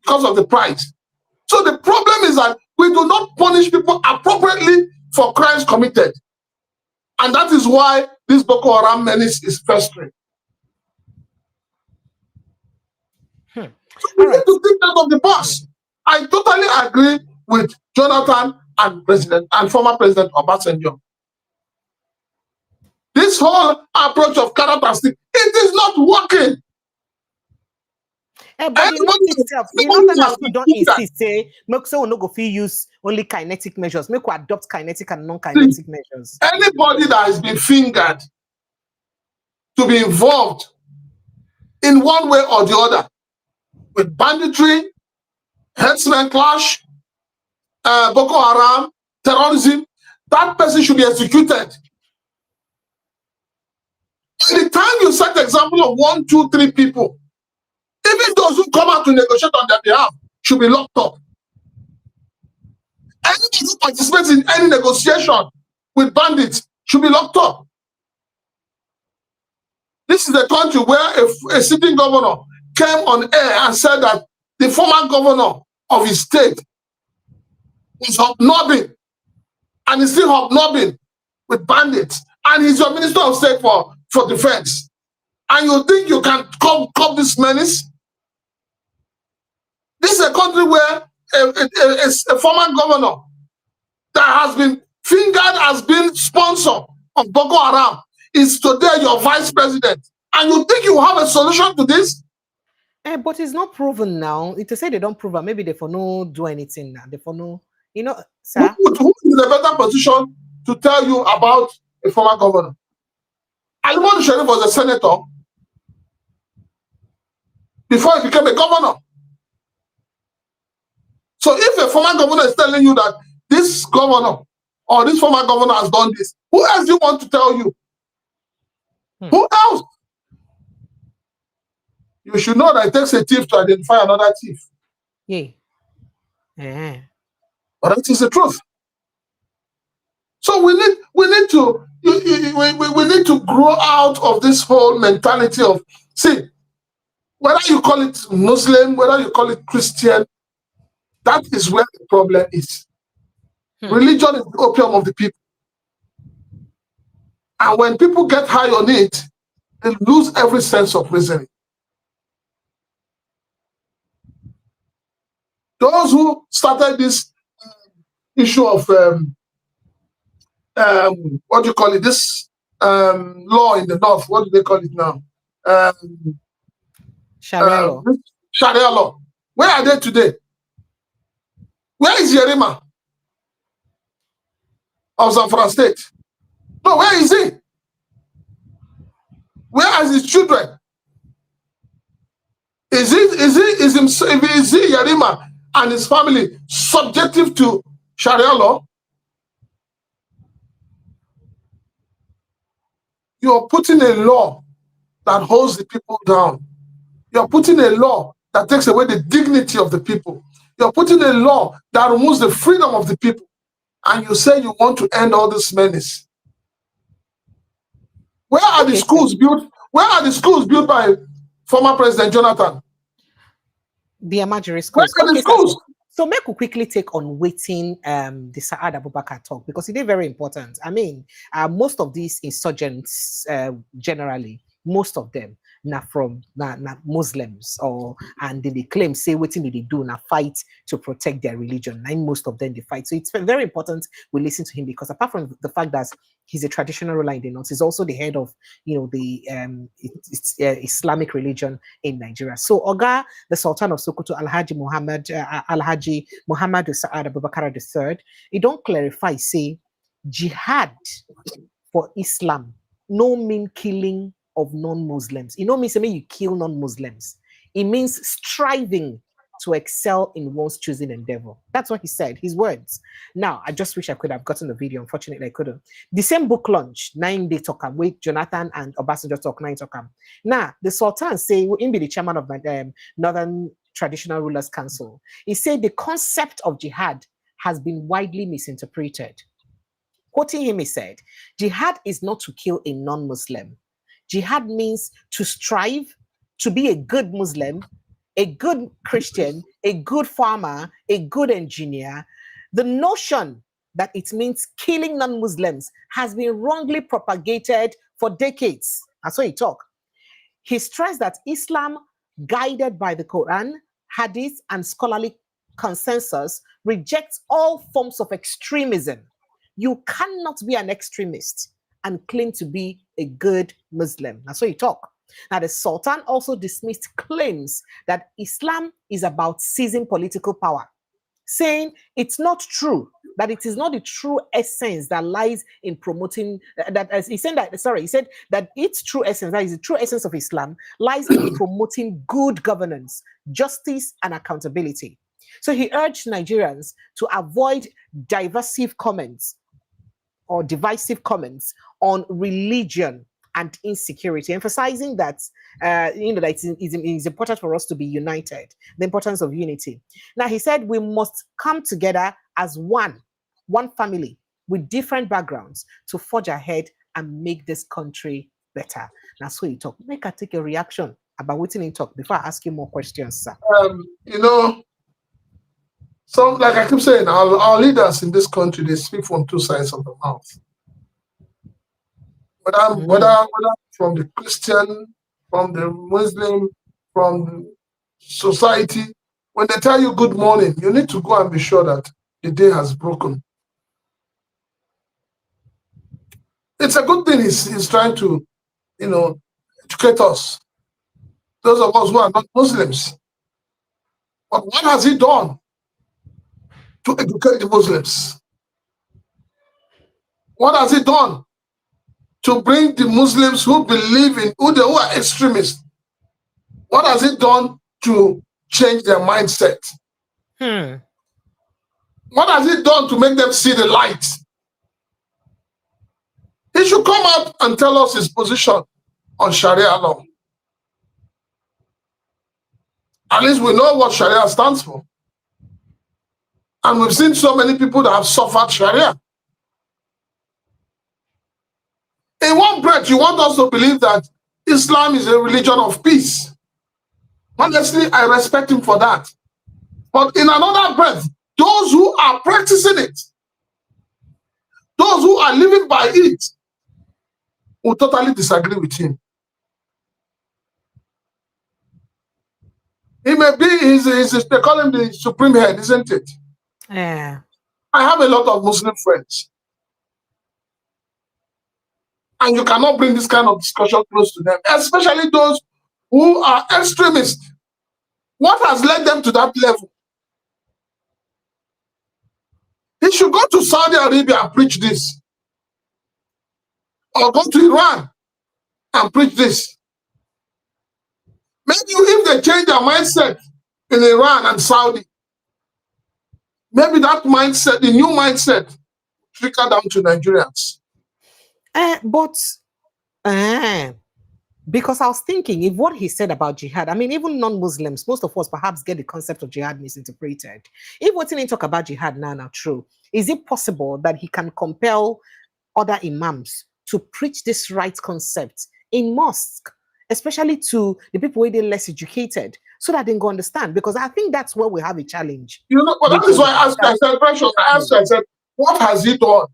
because of the price. So the problem is that we do not punish people appropriately for crimes committed. And that is why this Boko Haram menace is festering. So we need to think out of the box. I totally agree with Jonathan and former President Obasanjo. This whole approach of carrot and stick, it is not working. But the don't insist, say, make so we no go use only kinetic measures. Make we adopt kinetic and non-kinetic measures. Anybody that has been fingered to be involved in one way or the other with banditry, herdsmen clash, Boko Haram, terrorism, that person should be executed. By the time you set the example of 1, 2, 3 people, even those who come out to negotiate on their behalf should be locked up. Anybody who participates in any negotiation with bandits should be locked up. This is a country where a sitting governor came on air and said that the former governor of his state is hobnobbing, and he's still hobnobbing with bandits, and he's your minister of state for defense, and you think you can cop this menace? This is a country where a former governor that has been fingered as being sponsor of Boko Haram is today your vice president, and you think you have a solution to this? But it's not proven now. It to say they don't prove it, maybe they for no do anything now. They for no, you know, sir. Who is in a better position to tell you about a former governor? Alimon Sharif was a senator before he became a governor. So if a former governor is telling you that this governor or this former governor has done this, who else do you want to tell you? Who else? You should know that it takes a thief to identify another thief. Yeah. But that is the truth. So we need to grow out of this whole mentality of, see, whether you call it Muslim, whether you call it Christian, that is where the problem is. Religion is the opium of the people. And when people get high on it, they lose every sense of reasoning. Those who started this issue of what do you call it? This law in the north, what do they call it now? Sharia law. Sharia law. Where are they today? Where is Yerima of Zamfara State? No, where is he? Where are his children? Is he Yerima and his family subjective to Sharia law? You're putting a law that holds the people down. You're putting a law that takes away the dignity of the people. You're putting a law that removes the freedom of the people. And you say you want to end all this menace. Where are the schools built? Where are the schools built by former President Jonathan? The Amajiri schools. Where are the schools? So make we quickly take on waiting the Saad Abubakar talk, because it is very important. I mean, most of these insurgents, generally, most of them now from Muslims, and they claim say what they do now fight to protect their religion. And most of them they fight. So it's very important we listen to him, because apart from the fact that he's a traditional ruler in the north, he's also the head of the Islamic religion in Nigeria. So Oga, the Sultan of Sokoto, Alhaji Muhammadu Saad Abubakar III, he don't clarify say jihad for Islam no mean killing of non-Muslims. It don't mean say you kill non-Muslims. It means striving to excel in one's choosing endeavor. That's what he said, his words. Now, I just wish I could have gotten the video. Unfortunately, I couldn't. The same book launch, 9-day talk with Jonathan and Obasanjo talk, 9 talk. Now, the Sultan say, he'll be the chairman of the Northern Traditional Rulers Council. He said the concept of jihad has been widely misinterpreted. Quoting him, he said, jihad is not to kill a non-Muslim. Jihad means to strive to be a good Muslim, a good Christian, a good farmer, a good engineer. The notion that it means killing non-Muslims has been wrongly propagated for decades. That's what he talked. He stressed that Islam, guided by the Quran, Hadith, and scholarly consensus, rejects all forms of extremism. You cannot be an extremist and claim to be a good Muslim. That's what he talked. Now, the Sultan also dismissed claims that Islam is about seizing political power, saying it's not true, that it is not the true essence that lies in promoting that. As he said that its true essence, that is the true essence of Islam, lies in promoting good governance, justice, and accountability. So he urged Nigerians to avoid divisive comments on religion and insecurity, emphasizing that that it's important for us to be united, the importance of unity. Now, he said we must come together as one family with different backgrounds to forge ahead and make this country better. That's what you talk. Make I take a reaction about what's in talk before I ask you more questions, sir? You know, so like I keep saying, our leaders in this country, they speak from two sides of the mouth. Whether from the Christian, from the Muslim, from society, when they tell you good morning, you need to go and be sure that the day has broken. It's a good thing he's trying to, you know, educate us. Those of us who are not Muslims. But what has he done to educate the Muslims? What has he done to bring the Muslims who believe in, who are extremists? What has he done to change their mindset? What has he done to make them see the light? He should come out and tell us his position on Sharia law. At least we know what Sharia stands for. And we've seen so many people that have suffered Sharia. In one breath, you want us to believe that Islam is a religion of peace. Honestly, I respect him for that. But in another breath, those who are practicing it, those who are living by it, will totally disagree with him. He may be, they call him the supreme head, isn't it? Yeah. I have a lot of Muslim friends. And you cannot bring this kind of discussion close to them, especially those who are extremists. What has led them to that level? He should go to Saudi Arabia and preach this. Or go to Iran and preach this. Maybe if they change their mindset in Iran and Saudi, maybe that mindset, the new mindset, trickle down to Nigerians. Because I was thinking, if what he said about jihad, I mean, even non-Muslims, most of us perhaps get the concept of jihad misinterpreted. If what's in talk about jihad now true, is it possible that he can compel other imams to preach this right concept in mosque, especially to the people who are less educated, so that they can understand? Because I think that's where we have a challenge. You know, but that is why I asked, I said, what has he done?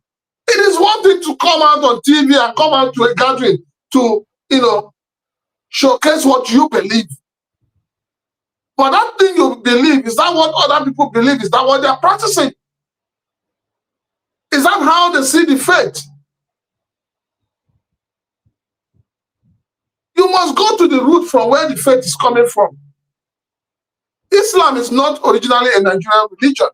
It is one thing to come out on TV and come out to a gathering to, you know, showcase what you believe. But that thing you believe, is that what other people believe? Is that what they are practicing? Is that how they see the faith? You must go to the root from where the faith is coming from. Islam is not originally a Nigerian religion.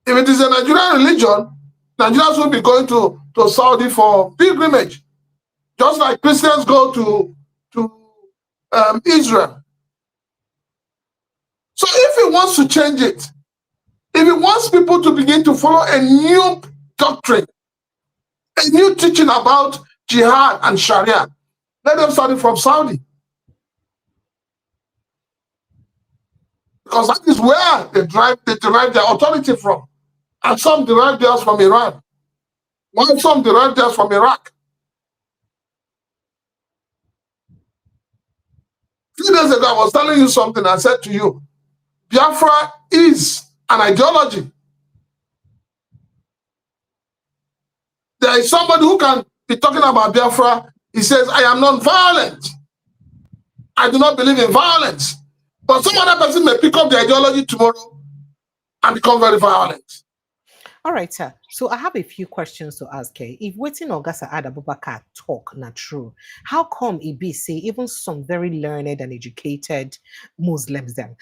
If it is a Nigerian religion, Nigerians will be going to Saudi for pilgrimage, just like Christians go to Israel. So if he wants to change it, if he wants people to begin to follow a new doctrine, a new teaching about jihad and Sharia, let them start it from Saudi. Because that is where they derive their authority from. And some derive theirs from Iran, while some derive theirs from Iraq. 2 days ago, I was telling you something. I said to you, Biafra is an ideology. There is somebody who can be talking about Biafra. He says, I am non-violent. I do not believe in violence. But some other person may pick up the ideology tomorrow and become very violent. All right, sir. So I have a few questions to ask. If waiting Ogasa Ad Abubakar talk not true, how come it be say even some very learned and educated Muslims then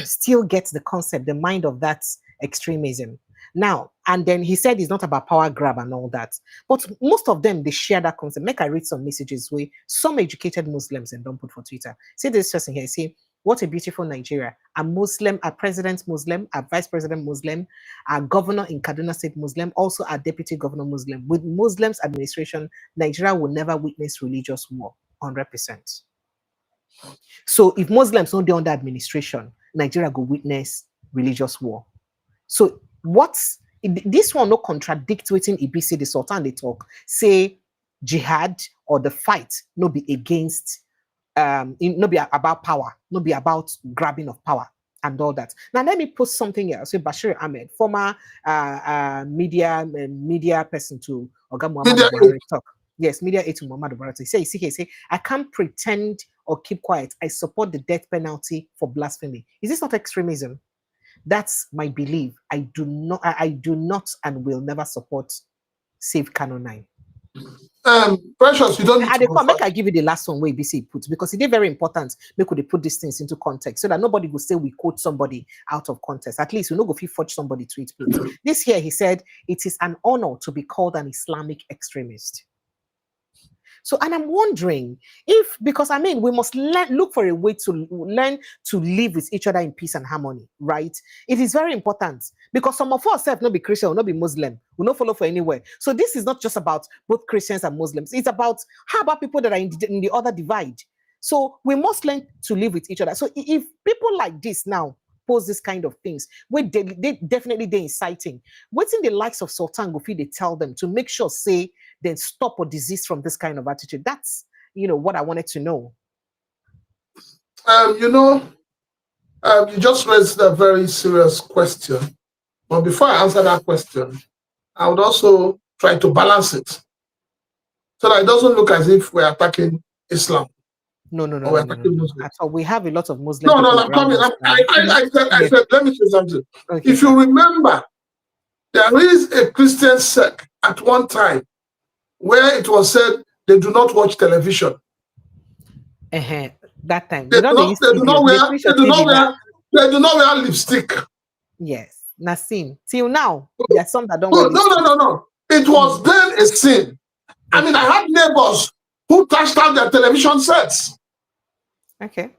still get the concept, the mind of that extremism? Now, and then he said it's not about power grab and all that. But most of them, they share that concept. Make I read some messages where some educated Muslims and don't put for Twitter. See this person here, say, what a beautiful Nigeria. A Muslim, a president Muslim, a vice president Muslim, a governor in Kaduna State Muslim, also a deputy governor Muslim. With Muslims administration, Nigeria will never witness religious war, 100%. So if Muslims don't be under administration, Nigeria will witness religious war. So what's this one no contradict within EBC, the Sultan they talk, say jihad or the fight no be against no be about power, no be about grabbing of power and all that. Now let me post something else. So Bashir Ahmed, former media person to Oga Muhammadu Media Buhari talk. Yes, media aide to Muhammadu Buhari. He say, I can't pretend or keep quiet. I support the death penalty for blasphemy. Is this not extremism? That's my belief. I do not and will never support Save Canon 9. Precious, you don't need to go Make I give you the last one where BC put, because it is very important. We could put these things into context so that nobody will say we quote somebody out of context. At least we know go forge somebody to it. This here, he said, it is an honor to be called an Islamic extremist. So, and I'm wondering if, because I mean, we must look for a way to learn to live with each other in peace and harmony, right? It is very important because some of us not be Christian, will not be Muslim, will not follow for anywhere. So this is not just about both Christians and Muslims. It's about how about people that are in the other divide. So we must learn to live with each other. So if people like this now pose this kind of things, they definitely they're inciting. What's in the likes of Sultan Gofi, they tell them to make sure, say, then stop or desist from this kind of attitude. That's, what I wanted to know. You just raised a very serious question. But before I answer that question, I would also try to balance it so that it doesn't look as if we're attacking Islam. No. At all. We have a lot of Muslims. No, I'm coming. I said, let me say something. Okay. If you remember, there is a Christian sect at one time where it was said they do not watch television. That time. They do not wear lipstick. Yes. Nasim. Till now, there are some that don't wear lipstick. No. It was then a sin. I mean, I had neighbors who trashed out their television sets. Okay. I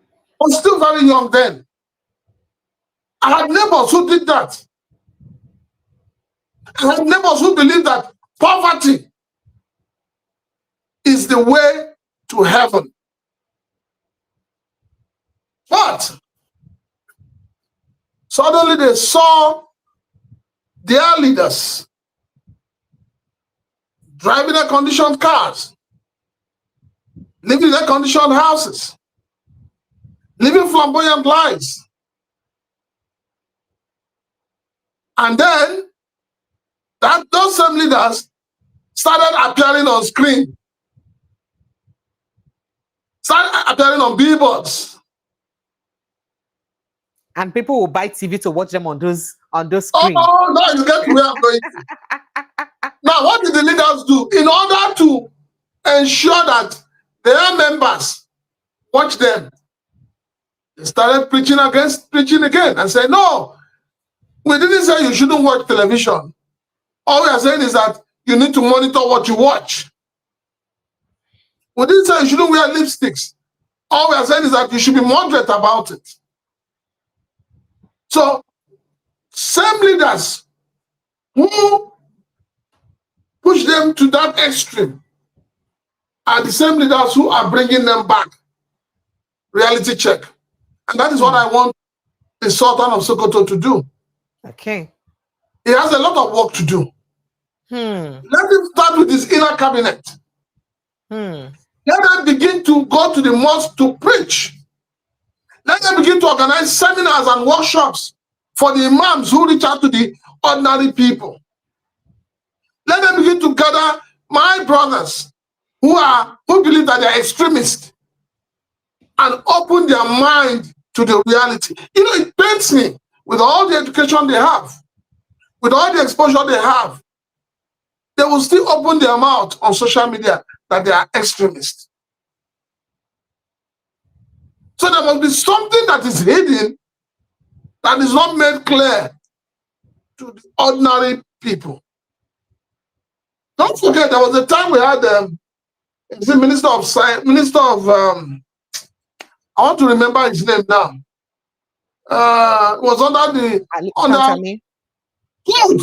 was still very young then. I had neighbors who did that. I had neighbors who believed that poverty is the way to heaven. But suddenly they saw their leaders driving air-conditioned cars, living in air-conditioned houses, living flamboyant lives. And then those same leaders started appearing on screen, started appearing on billboards. And people will buy TV to watch them on those screens. Oh, no, you get where I'm going. Now, what did the leaders do? In order to ensure that their members watch them, they started preaching again and said, no, we didn't say you shouldn't watch television. All we are saying is that you need to monitor what you watch. We didn't say you shouldn't wear lipsticks. All we are saying is that you should be moderate about it. So, same leaders who push them to that extreme are the same leaders who are bringing them back. Reality check. And that is what I want the Sultan of Sokoto to do. Okay. He has a lot of work to do. Let him start with his inner cabinet. Let them begin to go to the mosque to preach. Let them begin to organize seminars and workshops for the imams who reach out to the ordinary people. Let them begin to gather my brothers who believe that they are extremists and open their mind to the reality. It pains me with all the education they have, with all the exposure they have, they will still open their mouth on social media that they are extremists. So there must be something that is hidden that is not made clear to the ordinary people. Don't forget, there was a time we had the Minister of Science, I want to remember his name now. It was under good.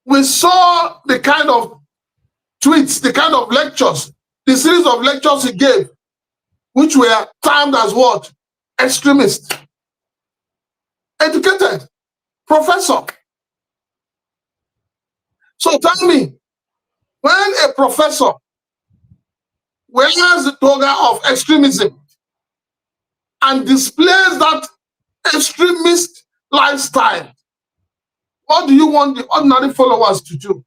We saw the kind of tweets, the kind of lectures, the series of lectures he gave, which were termed as what? Extremist. Educated. Professor. So tell me, When a professor wears the toga of extremism and displays that extremist lifestyle, what do you want the ordinary followers to do?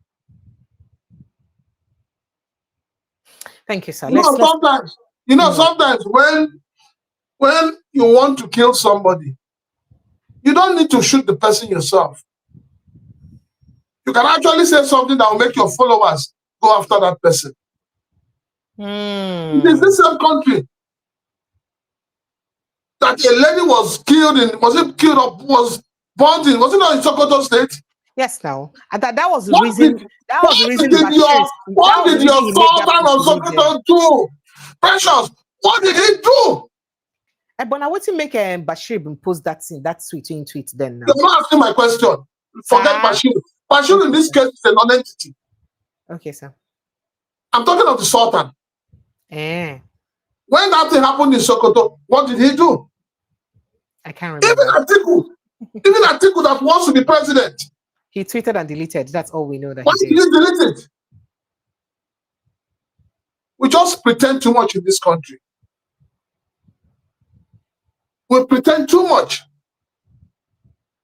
Thank you, sir. Sometimes, sometimes when you want to kill somebody, you don't need to shoot the person yourself. You can actually say something that will make your followers go after that person. It is this same country that a lady was killed in, was born in, was it not in Sokoto State? Yes, now. And that was the reason. What did your sultan of Sokoto do? Precious, what did he do? But now, what to make Bashir post that tweet then now? You're not asking my question. Forget Bashir. Bashir in this case is a non-entity. Okay, sir. I'm talking of the sultan. When that thing happened in Sokoto, what did he do? I can't remember. Even Atiku that wants to be president. He tweeted and deleted. That's all we know that Why he did he delete it? We just pretend too much in this country. We pretend too much.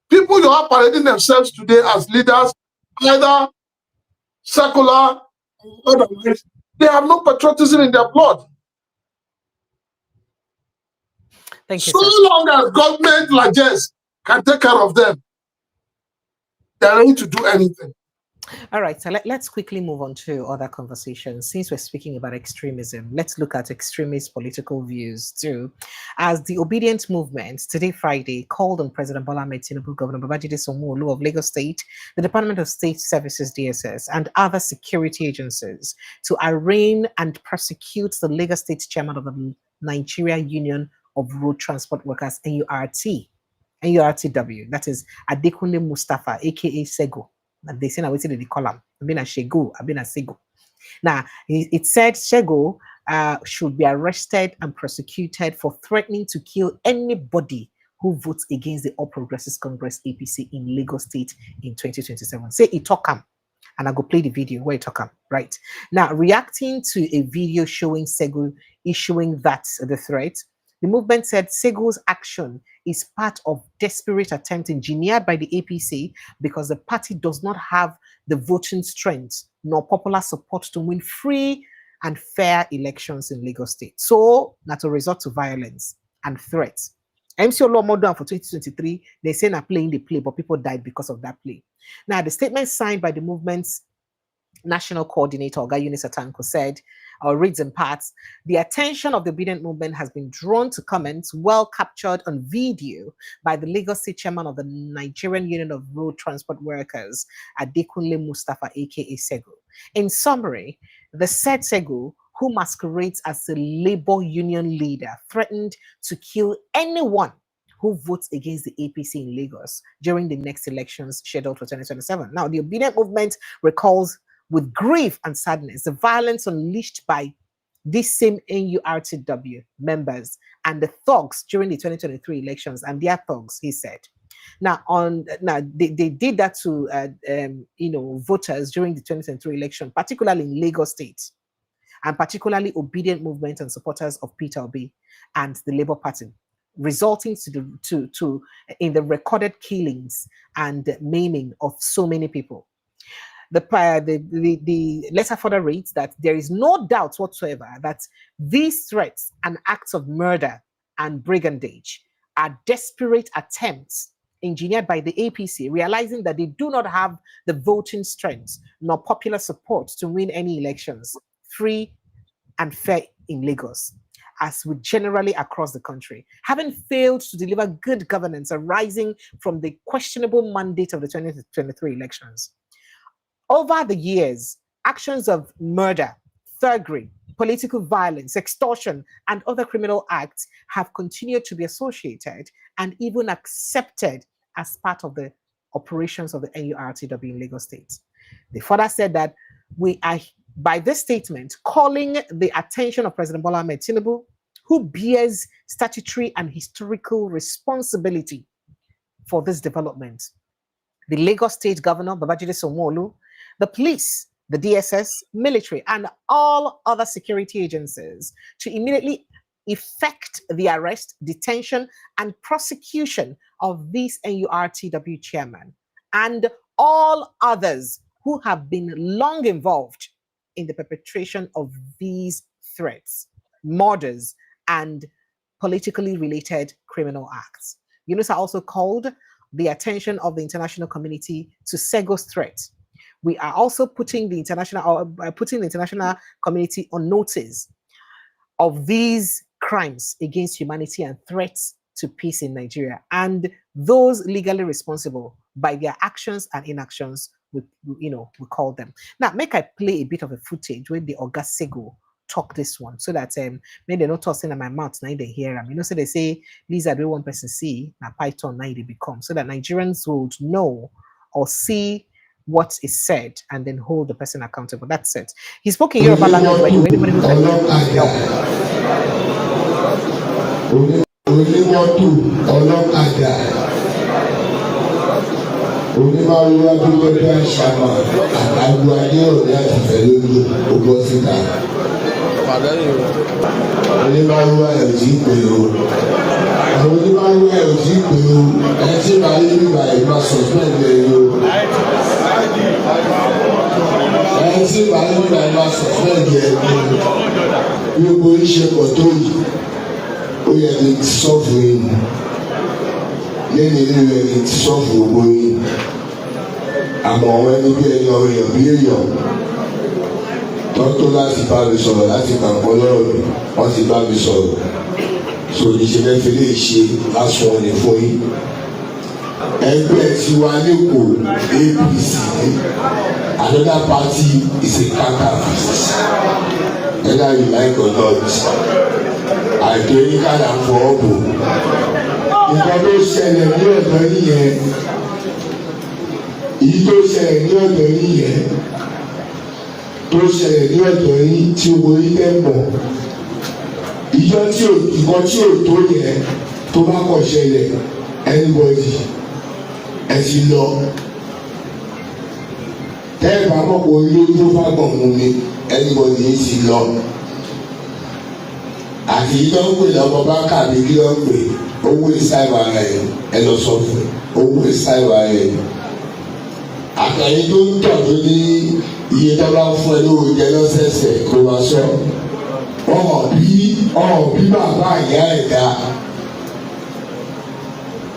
People you are parading themselves today as leaders, either secular or otherwise, they have no patriotism in their blood. Thank you, so sir. long as government like this can take care of them, they're ready to do anything. All right, so let's quickly move on to other conversations. Since we're speaking about extremism, let's look at extremist political views too. As the Obedient Movement, today Friday, called on President Bola Ahmed Tinubu, Governor Babajide Sanwo-Olu of Lagos State, the Department of State Services (DSS), and other security agencies to arraign and prosecute the Lagos State Chairman of the Nigeria Union of Road Transport Workers (NURTW), that is Adekunle Mustafa, aka Sego. They say now waiting in the column. I've been a Shego, I've been a Sego. Now it said Shego should be arrested and prosecuted for threatening to kill anybody who votes against the All Progressives Congress (APC) in Lagos State in 2027. Say it talk him, and I go play the video where it talk him. Right now, reacting to a video showing Sego issuing the threat, the movement said Sego's action is part of desperate attempt engineered by the APC because the party does not have the voting strength nor popular support to win free and fair elections in Lagos State. So, not to resort to violence and threats. MC Olomodan for 2023, they say not playing the play, but people died because of that play. Now, the statement signed by the movement's national coordinator, Oga Eunice Atanko, said, or reads in parts, the attention of the Obedient Movement has been drawn to comments well captured on video by the Lagos State Chairman of the Nigerian Union of Road Transport Workers, Adekunle Mustafa, aka Sego. In summary, the said Sego, who masquerades as a labor union leader, threatened to kill anyone who votes against the APC in Lagos during the next elections scheduled for 2027. Now, the Obedient Movement recalls with grief and sadness the violence unleashed by these same NURTW members and the thugs during the 2023 elections, and their thugs, he said. Now, they did that to voters during the 2023 election, particularly in Lagos State, and particularly Obedient Movement and supporters of Peter Obi and the Labour Party, resulting in the recorded killings and maiming of so many people. The letter further reads that there is no doubt whatsoever that these threats and acts of murder and brigandage are desperate attempts engineered by the APC, realizing that they do not have the voting strength nor popular support to win any elections free and fair in Lagos, as with generally across the country, having failed to deliver good governance arising from the questionable mandate of the 2023 elections. Over the years, actions of murder, thuggery, political violence, extortion, and other criminal acts have continued to be associated and even accepted as part of the operations of the NURTW in Lagos State. They further said that we are, by this statement, calling the attention of President Bola Ahmed Tinubu, who bears statutory and historical responsibility for this development, the Lagos State Governor, Babajide Sanwo-Olu, the police, the DSS, military, and all other security agencies to immediately effect the arrest, detention, and prosecution of this NURTW chairman and all others who have been long involved in the perpetration of these threats, murders, and politically related criminal acts. UNISA also called the attention of the international community to Sego's threat. We are also putting the international community on notice of these crimes against humanity and threats to peace in Nigeria, and those legally responsible by their actions and inactions, we call them. Now, make I play a bit of a footage where the Oga Sego talk this one, so that maybe they're not tossing in my mouth, now they hear them. So they say, these are the one person see, now Python, now they become, so that Nigerians would know or see what is said and then hold the person accountable. That's it. He spoke in Yoruba language, by the way. Anybody who's tọ́tọ́ láti bá mi sọ̀rọ̀ láti kàǹkọ́ lọ́rọ̀ wọ́n ti bá mi sọ̀rọ̀ so níṣẹ́ fẹ́ lè ṣe lásán ní fún yín. Ẹgbẹ́ tiwa lẹ́kọ̀ọ́ APC another party is a counterfeit whether you like or not. Àìtó yín kàdà fọ́ ọ̀bù. Nǹkan tó ṣẹlẹ̀ ní ọ̀dọ́ nìyẹn. Èyí tó ṣẹlẹ̀ ní ọ̀dọ́ nìyẹn. Tó ṣẹlẹ̀ ní ọ̀dọ̀ yín tí owó yín tẹ̀ pọ̀ ìjọ tí ìkan tí ò tó yẹn tó bá kọ̀ ṣẹlẹ̀ anybody ẹ ti lọ tẹ́ẹ̀ bá mọ̀ pé orí tó bá gbọ̀n mú mi anybody yín ti lọ àti ìjọ ń pè lọ́mọ bá kàbí kí ló ń pè owó ìsáìwà rẹ̀ ẹ lọ sọ fún owó ìsáìwà rẹ̀ àtẹ̀yìn tó ń tọ̀ tó ní iye tó bá fún ẹ lówó jẹ lọ́sẹ̀ẹ̀sẹ̀ kó wá sọ ọ̀hún bí bàbá ìyá ẹ̀ dá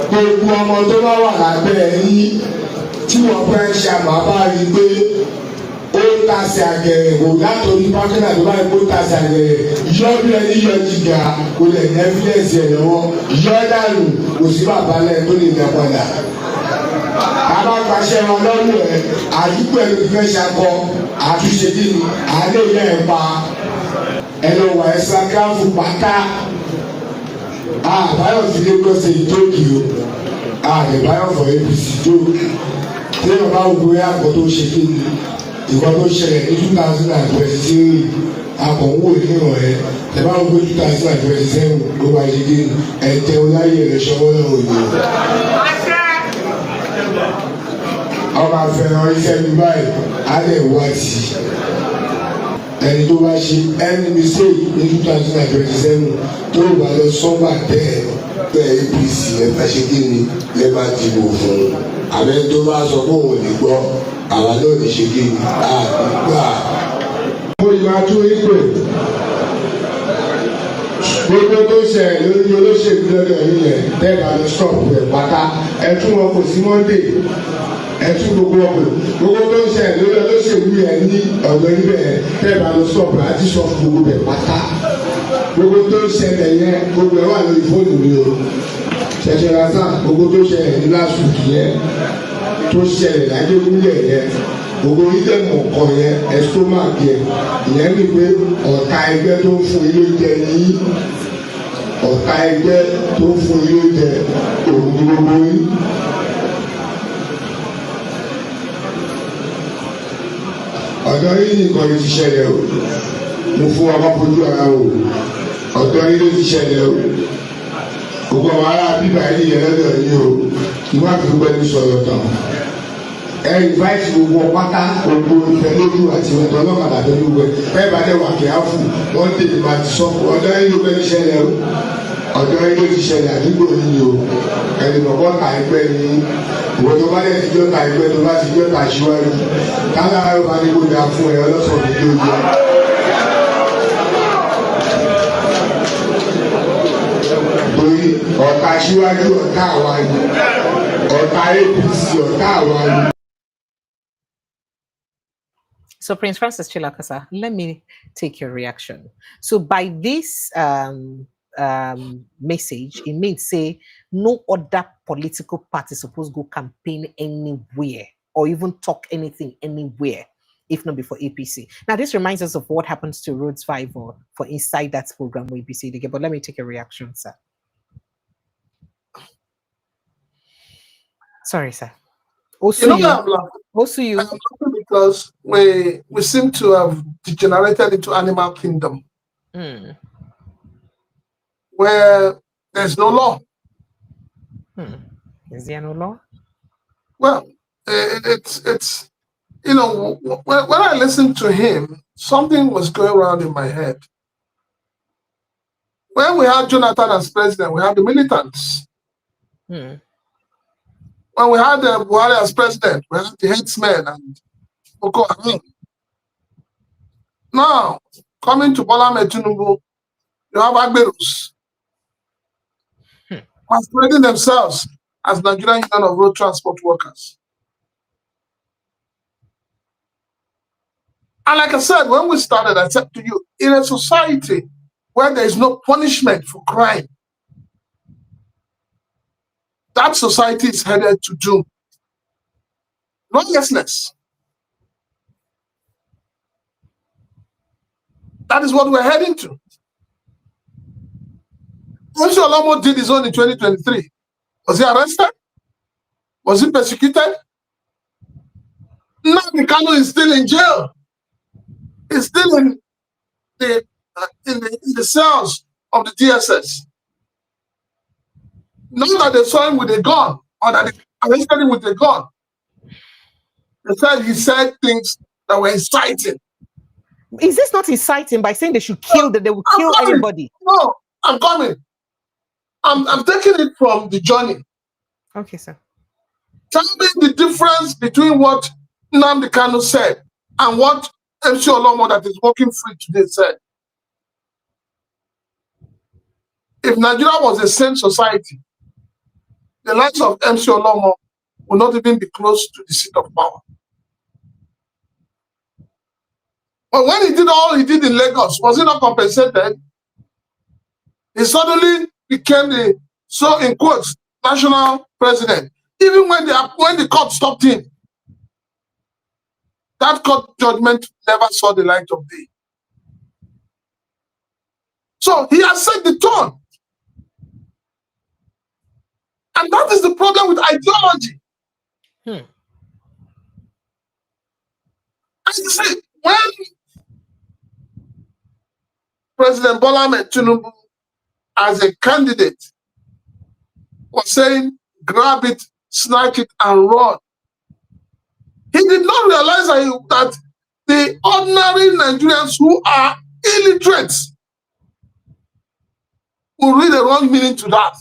gbogbo ọmọ tó bá wà lábẹ́ yín tí wọ́n fẹ́ ṣe àmàbá rí i pé ó tàsí àgẹ̀rẹ̀ kò látòrí pákínà tó bá yẹ kó tàsí àgẹ̀rẹ̀ yọ bí ẹni yọ jìgà kò lè ní ẹ́fídẹ́ǹsì ẹ̀ lọ́wọ́ yọ dànù kò sí bàbá lẹ́yìn tó lè ní ọ̀padà. Àbá pàṣẹ wọn lọ́rùn ẹ̀ àdúgbò ẹ̀ ló ti fẹ́ ṣakọ àtúnṣe kí ni àlẹ́ ìyá ẹ̀ pa ẹ lọ wà ẹ sàkáfù pátá. Àbáyọ̀ fi lé gbọ́sẹ̀ ìtókì o àdèbáyọ̀ fọ APC tó tí wọ́n bá wù ẹ́ àpò tó ṣe kí ni ìwọ́n tó ṣẹlẹ̀ ní 2023 akọ̀wé ìhìnrán ẹ̀ ẹ bá wù pé 2027 ló wá ṣe kí ni ẹ̀tẹ̀ ọláyé rẹ̀ ṣọwọ́ náà ò ní. Ọmọ àfẹ́ràn iṣẹ́ ní báyìí á lè wá sí ẹni tó bá ṣe ẹni mistake ní 2027 tó bá lọ sọ́gbà tẹ́ ẹ APC ẹ̀fẹ́ ṣe kí ni lè má dìbò fún un àbẹ́ tó bá sọ pé òun ò ní gbọ́ àwa náà lè ṣe kí ni àgbà. Mo yìí máa tún ìpè gbogbo tó ṣe lórí olóṣèlú lọ́dọ̀ yìí yẹn tẹ́ẹ̀bà ló stop rẹ̀ pátá ẹ tún wọn kò sí Monday ẹ tún gbogbo ọkọ̀ gbogbo tó ń ṣe lórí olóṣèlú yẹn ní ọ̀dọ̀ níbẹ̀ tẹ́ẹ̀bà ló stop rẹ̀ àti sọ fún gbogbo rẹ̀ pátá gbogbo tó ń ṣẹlẹ̀ yẹn gbogbo ẹ̀ wà lórí fóònù mi o ṣẹ̀ṣẹ̀ rásán gbogbo tó ṣẹlẹ̀ ní last week yẹn tó ṣẹlẹ̀ lájẹ́gúnlẹ̀ yẹn gbogbo ilé mọ̀ọ́kọ̀ yẹn estomach yẹn ìyẹn ní pé ọ̀tá ẹgbẹ́ tó ń fún ilé jẹ ní ọ̀tá ẹgbẹ́ tó ń fún ilé jẹ òun ní gbogbo yìí. ọ̀dọ́ yìí nìkan ló ti ṣẹlẹ̀ o mo fún ọmọ fojú ara o ọ̀dọ́ yìí ló ti ṣẹlẹ̀ o gbogbo àwọn ará bíbá yìí yẹn lọ́dọ̀ yìí o ìwádìí gbogbo ẹni sọ̀rọ̀ tán invite gbogbo pátá gbogbo ìfẹ́lódù àti ọ̀dọ́ ọlọ́kadà pẹ̀lú ẹ̀ bẹ́ẹ̀ bá dẹ̀ wà kí á fún wọ́n tètè máa ti sọ ọ̀dọ́ yín ló fẹ́ ṣẹlẹ̀ o ọ̀dọ́ yín ló ti ṣẹlẹ̀ àdúgbò yìí o ẹni lọ́kọ́ ta ẹgbẹ́ ni ìwọ́n tó bá dẹ̀ ti jọ́ta ẹgbẹ́ tó bá ti jọ́ta síwájú kálá bá ní kó dáa fún ẹ ọlọ́sọ̀rọ̀ tó yẹ. torí ọ̀tá síwájú ọ̀tá àwa ni ọ̀tá APC ọ̀tá àwa ni. So Prince Francis Chilakasa, let me take your reaction. So by this message, it means say no other political party supposed to go campaign anywhere or even talk anything anywhere, if not before APC. Now this reminds us of what happens to Rhodes 5 or for inside that program where APC they get. But let me take a reaction, sir. Sorry, sir. Also, I'm laughing because we seem to have degenerated into animal kingdom, where there's no law. Is there no law? Well, it's you know, when I listened to him, something was going around in my head. When we had Jonathan as president, we had the militants. When we had Buhari as president, we had the headsmen and Boko Haram. Now, coming to Bola Tinubu, you have Agberos masquerading themselves as Nigerian Union of Road Transport Workers. And like I said, when we started, I said to you, in a society where there is no punishment for crime, that society is headed to doom. Lawlessness. That is what we're heading to. Once Olomo did his own in 2023, was he arrested? Was he persecuted? Nnamdi Kanu is still in jail. He's still in the cells of the DSS. Not that they saw him with a gun or that they arrested him with a gun. They said he said things that were inciting. Is this not inciting by saying they should kill, that they will kill anybody? No, I'm coming. I'm taking it from the journey. Okay, sir. Tell me the difference between what Nnamdi Kanu said and what MC Olomo that is walking free today said. If Nigeria was a sane society, the likes of MC Olomo will not even be close to the seat of power. But when he did all he did in Lagos, was he not compensated? He suddenly became the, so in quotes, national president. Even when the court stopped him, that court judgment never saw the light of day. So he has set the tone. And that is the problem with ideology. And you see, when President Bola Tinubu, as a candidate, was saying, grab it, snatch it, and run, he did not realize that the ordinary Nigerians who are illiterate will read the wrong meaning to that.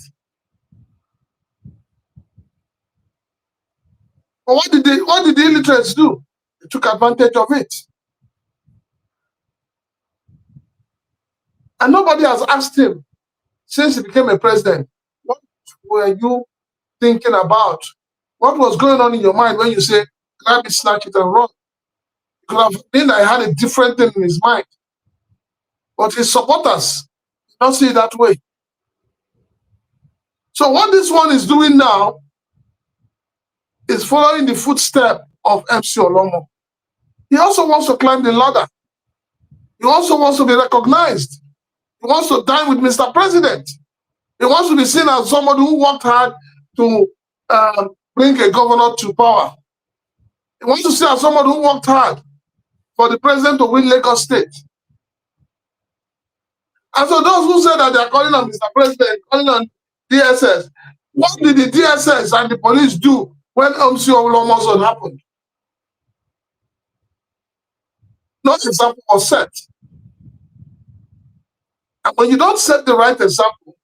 But what did the illiterates do? They took advantage of it. And nobody has asked him, since he became a president, what were you thinking about? What was going on in your mind when you say, grab it, snatch it, and run? It could have been that he had a different thing in his mind. But his supporters did not see it that way. So what this one is doing now is following the footstep of MC Olomo. He also wants to climb the ladder. He also wants to be recognized. He wants to dine with Mr. President. He wants to be seen as somebody who worked hard to bring a governor to power. He wants to see as somebody who worked hard for the president to win Lagos State. And so those who say that they are calling on Mr. President, calling on DSS, what did the DSS and the police do when MC Olomo's happened? no example was set. And when you don't set the right example,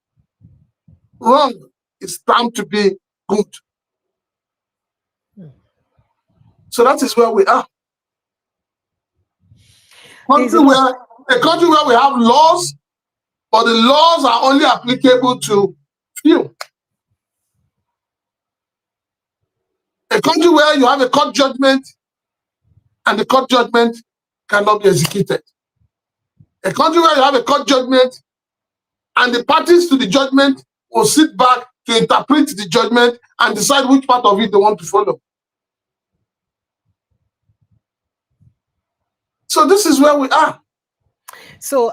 wrong is time to be good. So that is where we are. A country where we have laws, but the laws are only applicable to few. A country where you have a court judgment and the court judgment cannot be executed. A country where you have a court judgment and the parties to the judgment will sit back to interpret the judgment and decide which part of it they want to follow. So this is where we are. So,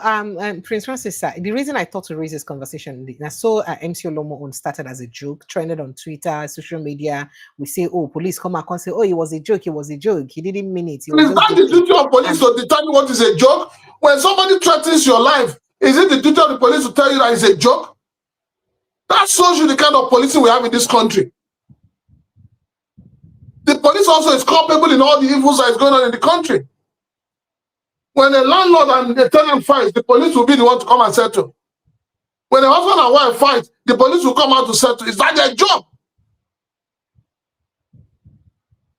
Prince Francis, the reason I thought to raise this conversation, I saw MC Olomo started as a joke, trended on Twitter, social media. We say, oh, police come out and say, oh, it was a joke, it was a joke. He didn't mean it. Is that the duty of police to determine what is a joke? When somebody threatens your life, is it the duty of the police to tell you that it's a joke? That shows you the kind of policing we have in this country. The police also is culpable in all the evils that is going on in the country. When a landlord and a tenant fight, the police will be the one to come and settle. When a husband and wife fight, the police will come out to settle. Is that their job?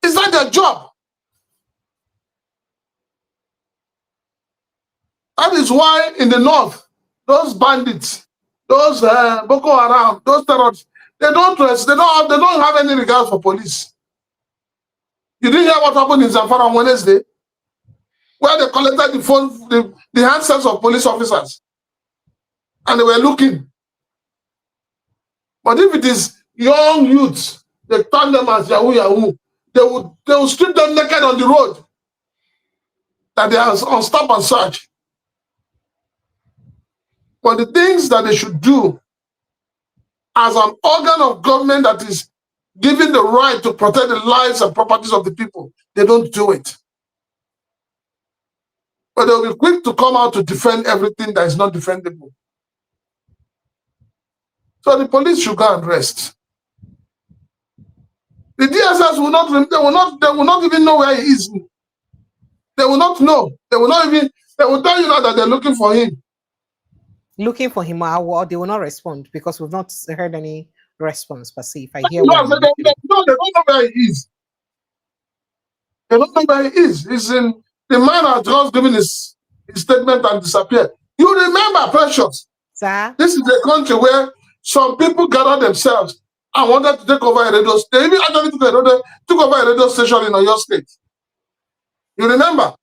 Is that their job? That is why in the north, those bandits, those Boko Haram, those terrorists, they don't have any regard for police. You didn't hear what happened in Zamfara on Wednesday, where they collected the phone, the handsets of police officers, and they were looking. But if it is young youths, they turn them as Yahoo Yahoo. They will strip them naked on the road. That they are on stop and search. But the things that they should do as an organ of government that is given the right to protect the lives and properties of the people, they don't do it. But they'll be quick to come out to defend everything that is not defendable. So the police should go and rest. The DSS will not even know where he is. They will not know. They will tell you now that they're looking for him. Looking for him, or they will not respond because we've not heard any response per se. If I hear they don't know where he is. They don't know where he is. He's in the man has just given his statement and disappeared. You remember, Precious? Sir? This is a country where some people gathered themselves and wanted to take over a radio station. They even actually took over a radio station in Oyo State. You remember?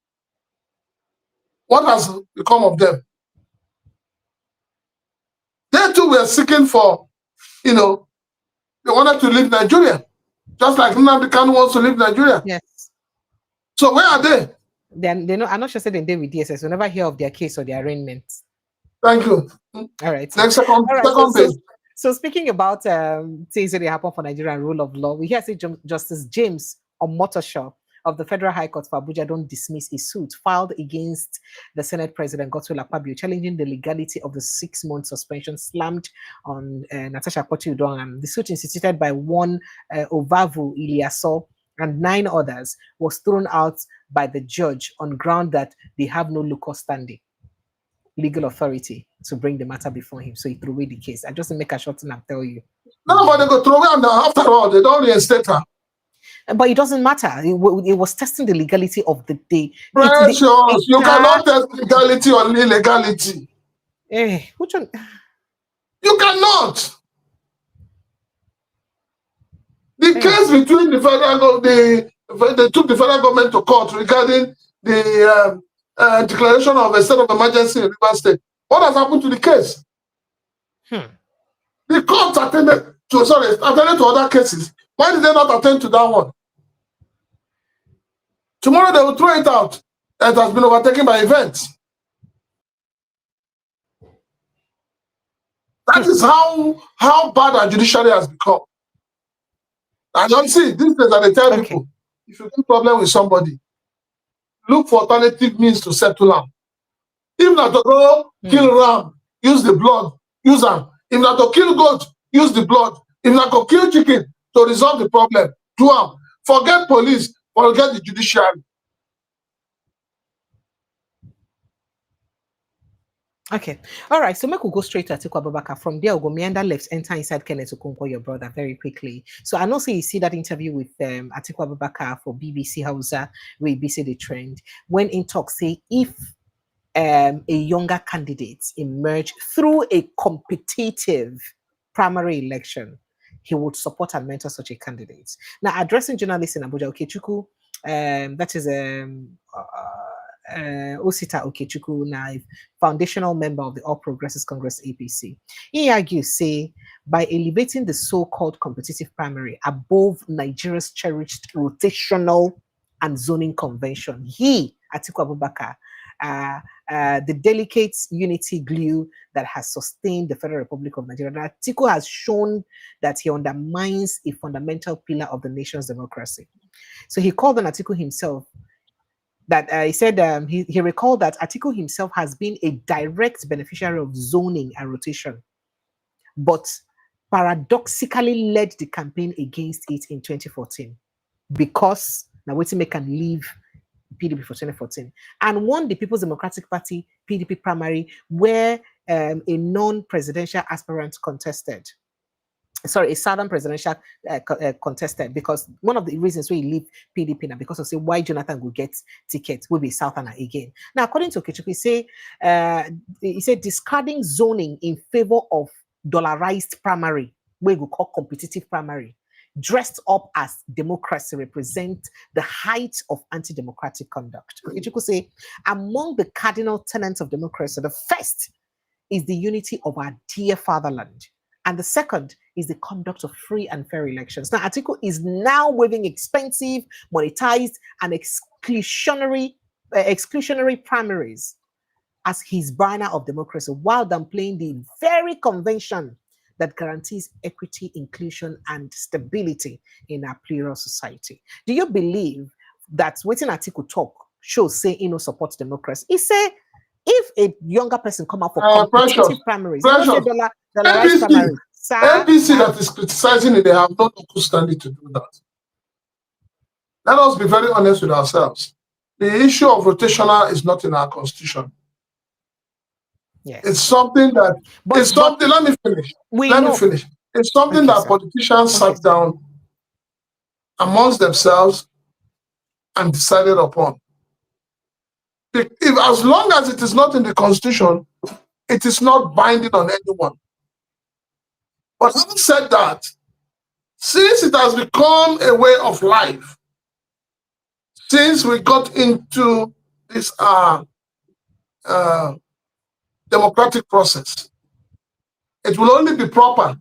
What has become of them? They too were seeking for, they wanted to leave Nigeria. Just like Nnamdi Kanu wants to leave Nigeria. Yes. So where are they? I'm not sure they're with DSS. We never hear of their case or their arraignments. Thank you. All right. Next second page. So speaking about things that happen for Nigeria and rule of law, we hear Justice James Omotosho of the Federal High Court for Abuja don't dismiss a suit filed against the Senate President Goodluck Ebele challenging the legality of the 6-month suspension slammed on Natasha Akpoti-Uduaghan. The suit instituted by one Ovavu Iliaso and 9 others was thrown out by the judge on ground that they have no legal authority to bring the matter before him. So he threw away the case. I just make a short and tell you. No, but they go throw away and after all, they don't reinstate her. But it doesn't matter. It was testing the legality of the day. Precious, you cannot test legality or illegality. Which one? You cannot. The case between the federal government, they took the federal government to court regarding the declaration of a state of emergency in Rivers State. What has happened to the case? The court attended to other cases. Why did they not attend to that one? Tomorrow they will throw it out. It has been overtaken by events. That is how bad our judiciary has become. And you see, these days that they tell people, if you have a problem with somebody, look for alternative means to settle them. If not to go kill ram, use the blood, use them. If not to kill goat, use the blood. If not to kill chicken to resolve the problem, do them. Forget police, forget the judiciary. Okay. All right. So make we go straight to Atiku Abubakar. From there, we'll go meander left, enter inside Kenneth Okonkwo, your brother, very quickly. So I know say you see that interview with Atiku Abubakar for BBC Hausa, where BBC the trend. When in talk say if a younger candidate emerge through a competitive primary election, he would support and mentor such a candidate. Now, addressing journalists in Abuja, Okechukwu, that is Osita Okechukwu, now foundational member of the All Progressives Congress APC. He argues, say, by elevating the so-called competitive primary above Nigeria's cherished rotational and zoning convention, he, Atiku Abubakar, the delicate unity glue that has sustained the Federal Republic of Nigeria. That Atiku has shown that he undermines a fundamental pillar of the nation's democracy. So he called on Atiku himself. That he said he recalled that Atiku himself has been a direct beneficiary of zoning and rotation, but paradoxically led the campaign against it in 2014 because now waiting make can leave PDP for 2014 and won the People's Democratic Party PDP primary where a non-presidential aspirant contested. Sorry, a southern presidential contested because one of the reasons why he leave PDP now because of say why Jonathan will get tickets will be southerner again. Now, according to Okechukwu, he said discarding zoning in favor of dollarized primary, where we call competitive primary, dressed up as democracy represent the height of anti-democratic conduct. Okechukwu say among the cardinal tenets of democracy, the first is the unity of our dear fatherland. And the second is the conduct of free and fair elections. Now, Atiku is now waiving expensive, monetized, and exclusionary primaries as his banner of democracy, while downplaying the very convention that guarantees equity, inclusion, and stability in our plural society. Do you believe that waiting Atiku talk shows say he no support democracy? He say if a younger person come out for competitive primaries, APC, primaries, APC that is criticizing it, they have no local standing to do that. Let us be very honest with ourselves. The issue of rotational is not in our constitution. Yes. It's something that let me finish. It's something that politicians sat down amongst themselves and decided upon. If as long as it is not in the constitution, it is not binding on anyone. But having said that, since it has become a way of life, since we got into this democratic process, it will only be proper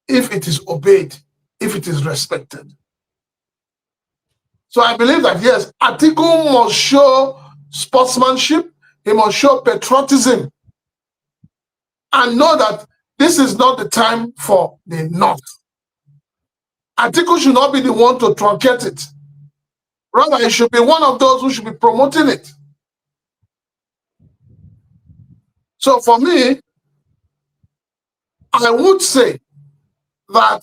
if it is obeyed, if it is respected. So I believe that, yes, Atiku must show sportsmanship, he must show patriotism, and know that this is not the time for the North. Atiku should not be the one to truncate it. Rather, he should be one of those who should be promoting it. So for me, I would say that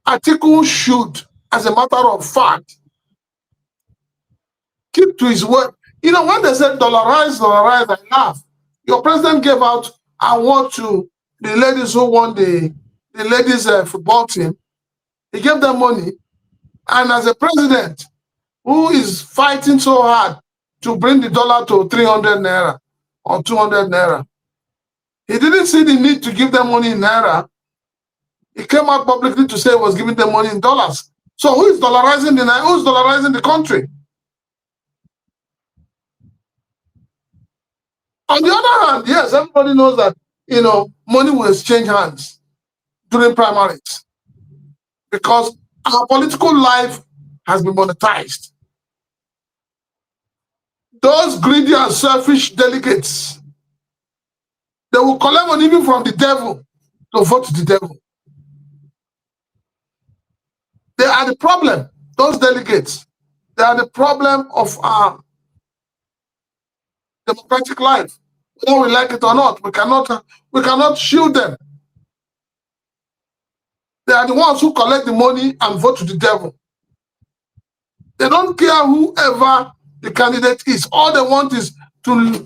Atiku should, as a matter of fact, keep to his word. You know, when they said dollarize, I laugh. Your president gave out award to the ladies who won the ladies football team. He gave them money. And as a president who is fighting so hard to bring the dollar to 300 naira or 200 naira, he didn't see the need to give them money in naira. He came out publicly to say he was giving them money in dollars. So who is dollarizing the country? On the other hand, yes, everybody knows that, you know, money will exchange hands during primaries because our political life has been monetized. Those greedy and selfish delegates, they will collect money even from the devil to vote to the devil. They are the problem, those delegates. They are the problem of our democratic life. Whether we like it or not, we cannot shield them. They are the ones who collect the money and vote to the devil. They don't care whoever the candidate is. All they want is to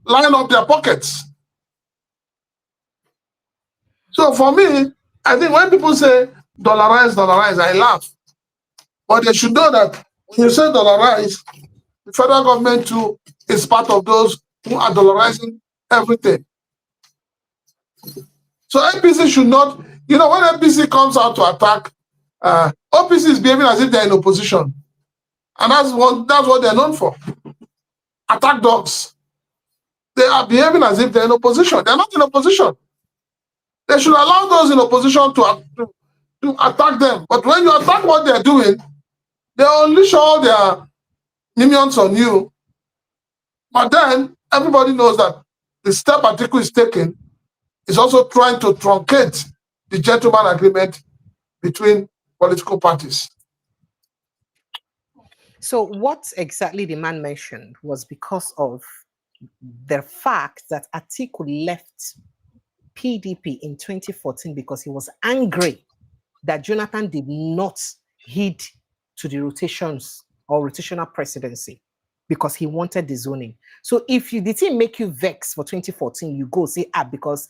line up their pockets. So for me, I think when people say dollarize, I laugh. But they should know that when you say dollarize, the federal government too is part of those who are dollarizing everything. So APC should not, when APC comes out to attack, OPC is behaving as if they're in opposition. And that's what they're known for. Attack dogs. They are behaving as if they're in opposition. They're not in opposition. They should allow those in opposition to attack them. But when you attack what they're doing, they unleash all their minions on you. But then everybody knows that the step Atiku is taking is also trying to truncate the gentleman agreement between political parties. So what exactly the man mentioned was because of the fact that Atiku left PDP in 2014 because he was angry that Jonathan did not heed to the rotations or rotational presidency because he wanted the zoning. So if the team make you vex for 2014, you go say, because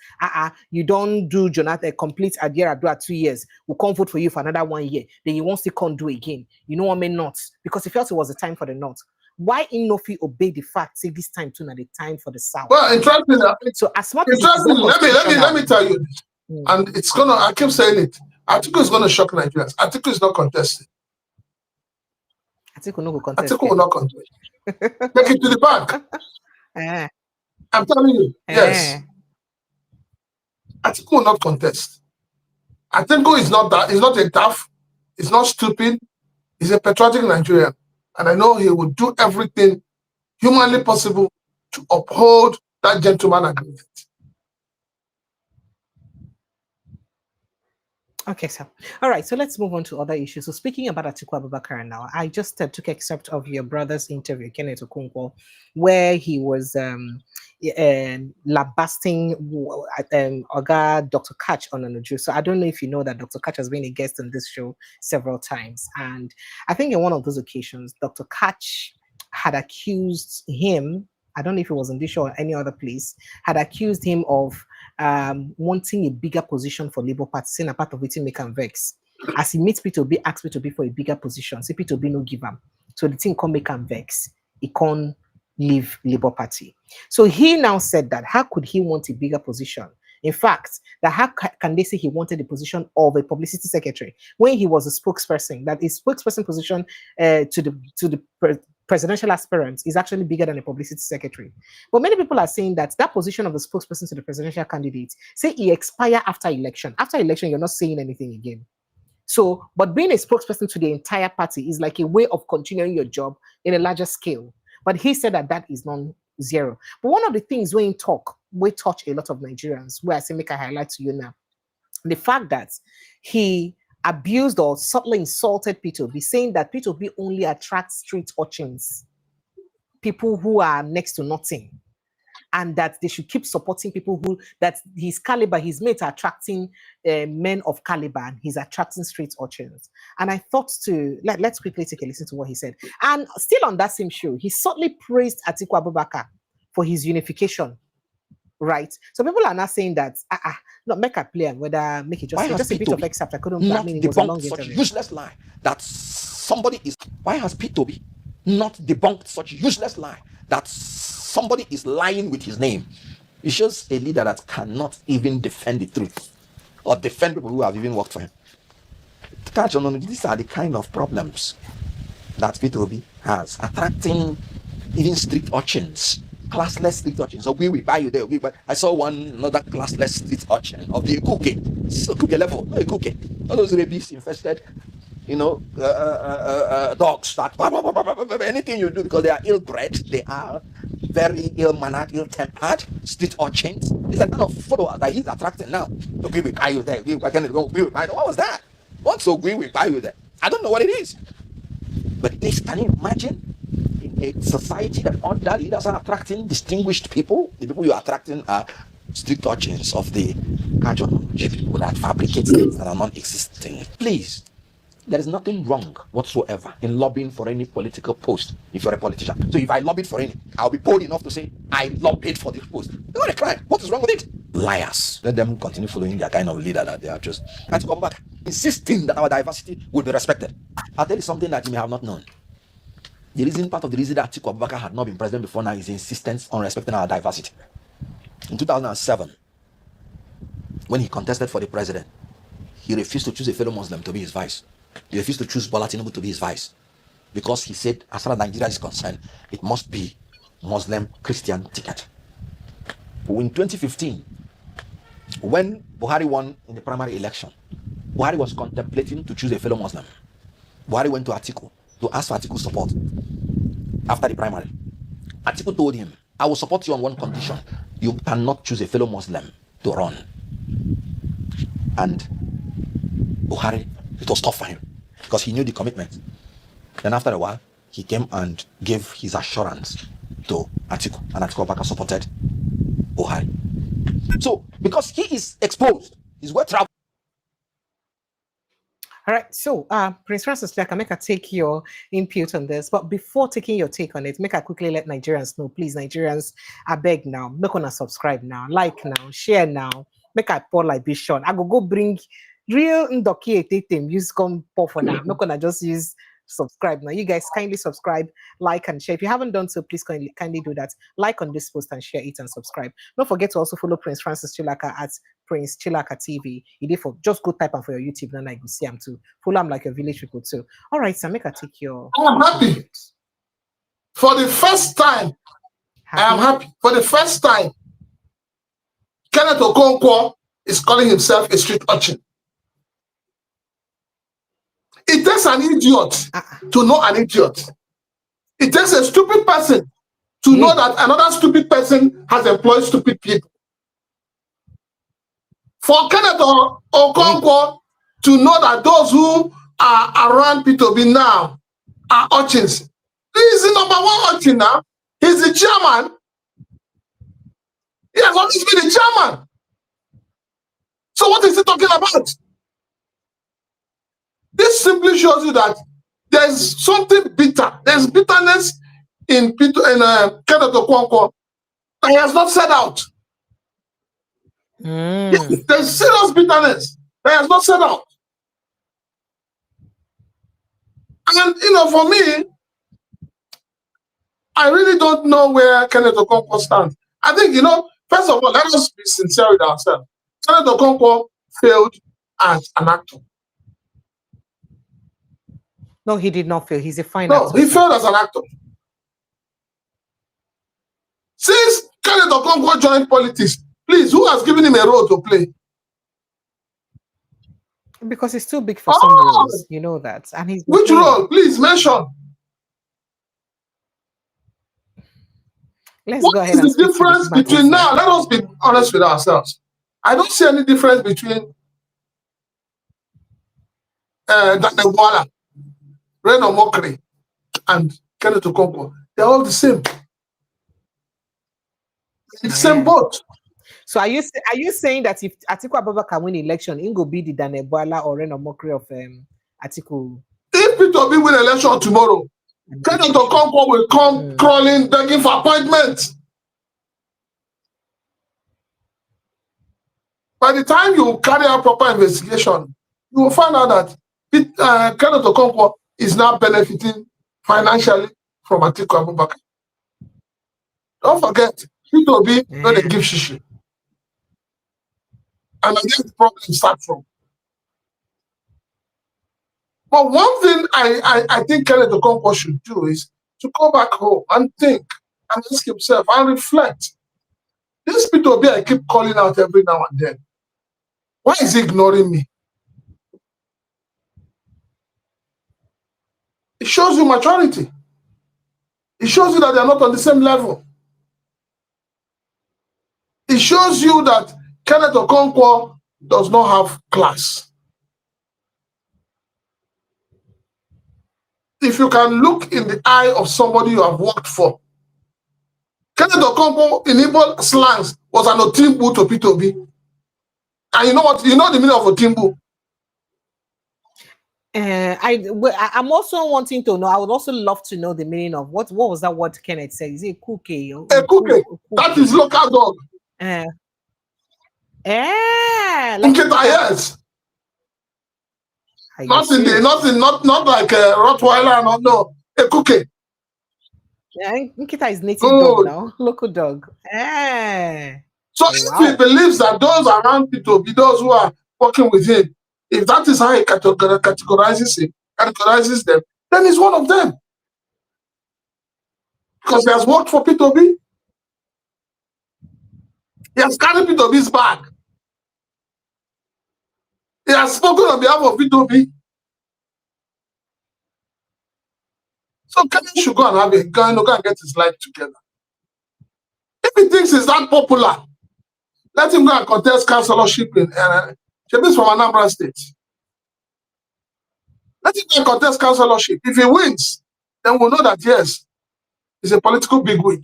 you don't do Jonathan complete Adira Adua 2 years, we'll come vote for you for another 1 year. Then you won't can't do again. You know what I mean? Not because he felt it was the time for the North. Why Inofi obey the fact say this time too not the time for the South? Well, interesting. So as much let me tell you this. And it's gonna, I keep saying it. Atiku is gonna shock Nigerians. Atiku is not contesting. Atiku no go contest. Atiku will not contest. Take it to the bank. I'm telling you, yes. Atiku will not contest. Atiku is not that. He's not a tough. He's not stupid. He's a patriotic Nigerian, and I know he will do everything humanly possible to uphold that gentleman agreement. Okay, sir. All right, so let's move on to other issues. So speaking about Atiku Abubakar now, I just took excerpt of your brother's interview, Kenneth Okonkwo, where he was lambasting Oga Dr. Catch on Onuju. So I don't know if you know that Dr. Catch has been a guest on this show several times. And I think in one of those occasions, Dr. Catch had accused him, I don't know if it was in this show or any other place, had accused him of wanting a bigger position for Labour Party, saying a part of it make him vex. As he meets Peter Obi, asks Peter Obi for a bigger position. Say Peter Obi no give him. So the thing can't make him vex. He can't leave Labour Party. So he now said that how could he want a bigger position? In fact, that how can they say he wanted the position of a publicity secretary when he was a spokesperson? That his spokesperson position to the presidential aspirants is actually bigger than a publicity secretary. But many people are saying that that position of the spokesperson to the presidential candidate, say he expire after election. After election, you're not saying anything again. So, but being a spokesperson to the entire party is like a way of continuing your job in a larger scale. But he said that that is non-zero. But one of the things we touch a lot of Nigerians, where I say make a highlight to you now, the fact that he abused or subtly insulted Peter Obi, saying that Peter Obi only attracts street urchins, people who are next to nothing, and that they should keep supporting people who, that his caliber, his mates are attracting men of caliber, and he's attracting street urchins. And I thought let's quickly take a listen to what he said. And still on that same show, he subtly praised Atiku Abubakar for his unification. Right, so people are not saying that not make a play and whether make it just a bit of excerpt. I couldn't. Not I mean, it was a long debunked such interview. useless lie that somebody is. Why has Peter Obi not debunked such useless lie that somebody is lying with his name? It shows a leader that cannot even defend the truth or defend people who have even worked for him. These are the kind of problems that Peter Obi has, attracting even street urchins. Classless street urchins. So we buy you there. I saw another classless street urchin of the cookie. So cookie level, not a cookie. All those rabies infested, dogs that anything you do because they are ill-bred, they are very ill-mannered, ill-tempered street urchins. It's a kind of photo that he's attracting now. Okay, we buy you there. What was that? What's so we buy you there? I don't know what it is. But please, can you imagine? In a society that other leaders are attracting distinguished people, the people you are attracting are street urchins of the people that fabricate things that are non-existing. Please, there is nothing wrong whatsoever in lobbying for any political post if you're a politician. So if I lobbied for any, I'll be bold enough to say I lobbied for this post. They want to cry. What is wrong with it? Liars. Let them continue following their kind of leader that they are just. Atiku Abubakar insisting that our diversity will be respected. I'll tell you something that you may have not known. The reason, part of the reason that Atiku Abubakar had not been president before now is the insistence on respecting our diversity. In 2007, when he contested for the president, he refused to choose a fellow Muslim to be his vice. He refused to choose Bola Tinubu to be his vice. Because he said, as far as Nigeria is concerned, it must be Muslim Christian ticket. But in 2015, when Buhari won in the primary election, Buhari was contemplating to choose a fellow Muslim. Buhari went to Atiku to ask for Atiku's support after the primary. Atiku told him, I will support you on one condition. You cannot choose a fellow Muslim to run. And Buhari, it was tough for him because he knew the commitment. Then after a while, he came and gave his assurance to Atiku, and Atiku Abubakar supported Buhari. So, because he is exposed, he's well traveled. All right, so Prince Francis, I can make a take your input on this, but before taking your take on it, make a quickly let Nigerians know, please, Nigerians, I beg now, make on a subscribe now, like now, share now, make a pour libation. I go bring real ndoki them use come pour for now. I'm not gonna just use subscribe now. You guys kindly subscribe, like, and share. If you haven't done so, please kindly do that. Like on this post and share it and subscribe. Don't forget to also follow Prince Francis Chilaka at Prince Chilaka TV. You did for just go type and for your YouTube, then I go see him too. Follow him like your village people too. All right, so make a take your. I'm happy. For the first time, I am happy. For the first time, Kenneth Okonkwo is calling himself a street urchin. It takes an idiot to know an idiot. It takes a stupid person to know that another stupid person has employed stupid people. For Kenneth Okonkwo to know that those who are around Peter Obi now are urchins. He is the number one urchin now. He's the chairman. He has always been the chairman. So what is he talking about? This simply shows you that there's something bitter. There's bitterness in Kenneth Okonkwo that he has not said out. Yes, there's serious bitterness that he has not said out. And, for me, I really don't know where Kenneth Okonkwo stands. I think, first of all, let us be sincere with ourselves. Kenneth Okonkwo failed as an actor. No, he did not fail. He's a fine actor. No, he failed as an actor. Since Kenneth Okonkwo joined politics, please, who has given him a role to play? Because he's too big for some roles, you know that. And he's which role? Please mention. Let's go ahead. What is the difference between now? Let us be honest with ourselves. I don't see any difference between Daniel Wala, Reno Mokri, and Kenneth Okonkwo. They're all the same. It's the same boat. So are you saying that if Atiku Abubakar win election, it will be the Daniel Wala or Reno Mokri of Atiku? If Peter Obi win election tomorrow, Kenneth Okonkwo will come crawling, begging for appointment. By the time you carry out proper investigation, you will find out that Kenneth Okonkwo is now benefiting financially from Atiku Abubakar. Don't forget, Peter Obi when they give shishi. And again, the problem starts from. But one thing I think Kenneth Okonkwo should do is to go back home and think and ask himself and reflect. This Peter Obi I keep calling out every now and then. Why is he ignoring me? It shows you maturity. It shows you that they are not on the same level. It shows you that Kenneth Okonkwo does not have class. If you can look in the eye of somebody you have worked for, Kenneth Okonkwo in Igbo slangs was an Otimbu to Peter Obi. And you know what? You know the meaning of Otimbu? I'm also wanting to know. I would also love to know the meaning of what was that word Kenneth said. Is it cookie? A cookie. That is local dog. Like yes. Not like a Rottweiler. No, a cookie. Yeah, Nkita is native dog now, local dog. So if he believes that those around Peter Obi, those who are working with him, if that is how he categorizes them, then he's one of them. Because he has worked for Peter Obi. He has carried Peter Obi's bag. He has spoken on behalf of Peter Obi. So Kevin should go and have a go and get his life together. If he thinks he's that popular, let him go and contest councillorship in Shebi's from Anambra State. Let him go and contest councillorship. If he wins, then we'll know that yes, he's a political bigwig.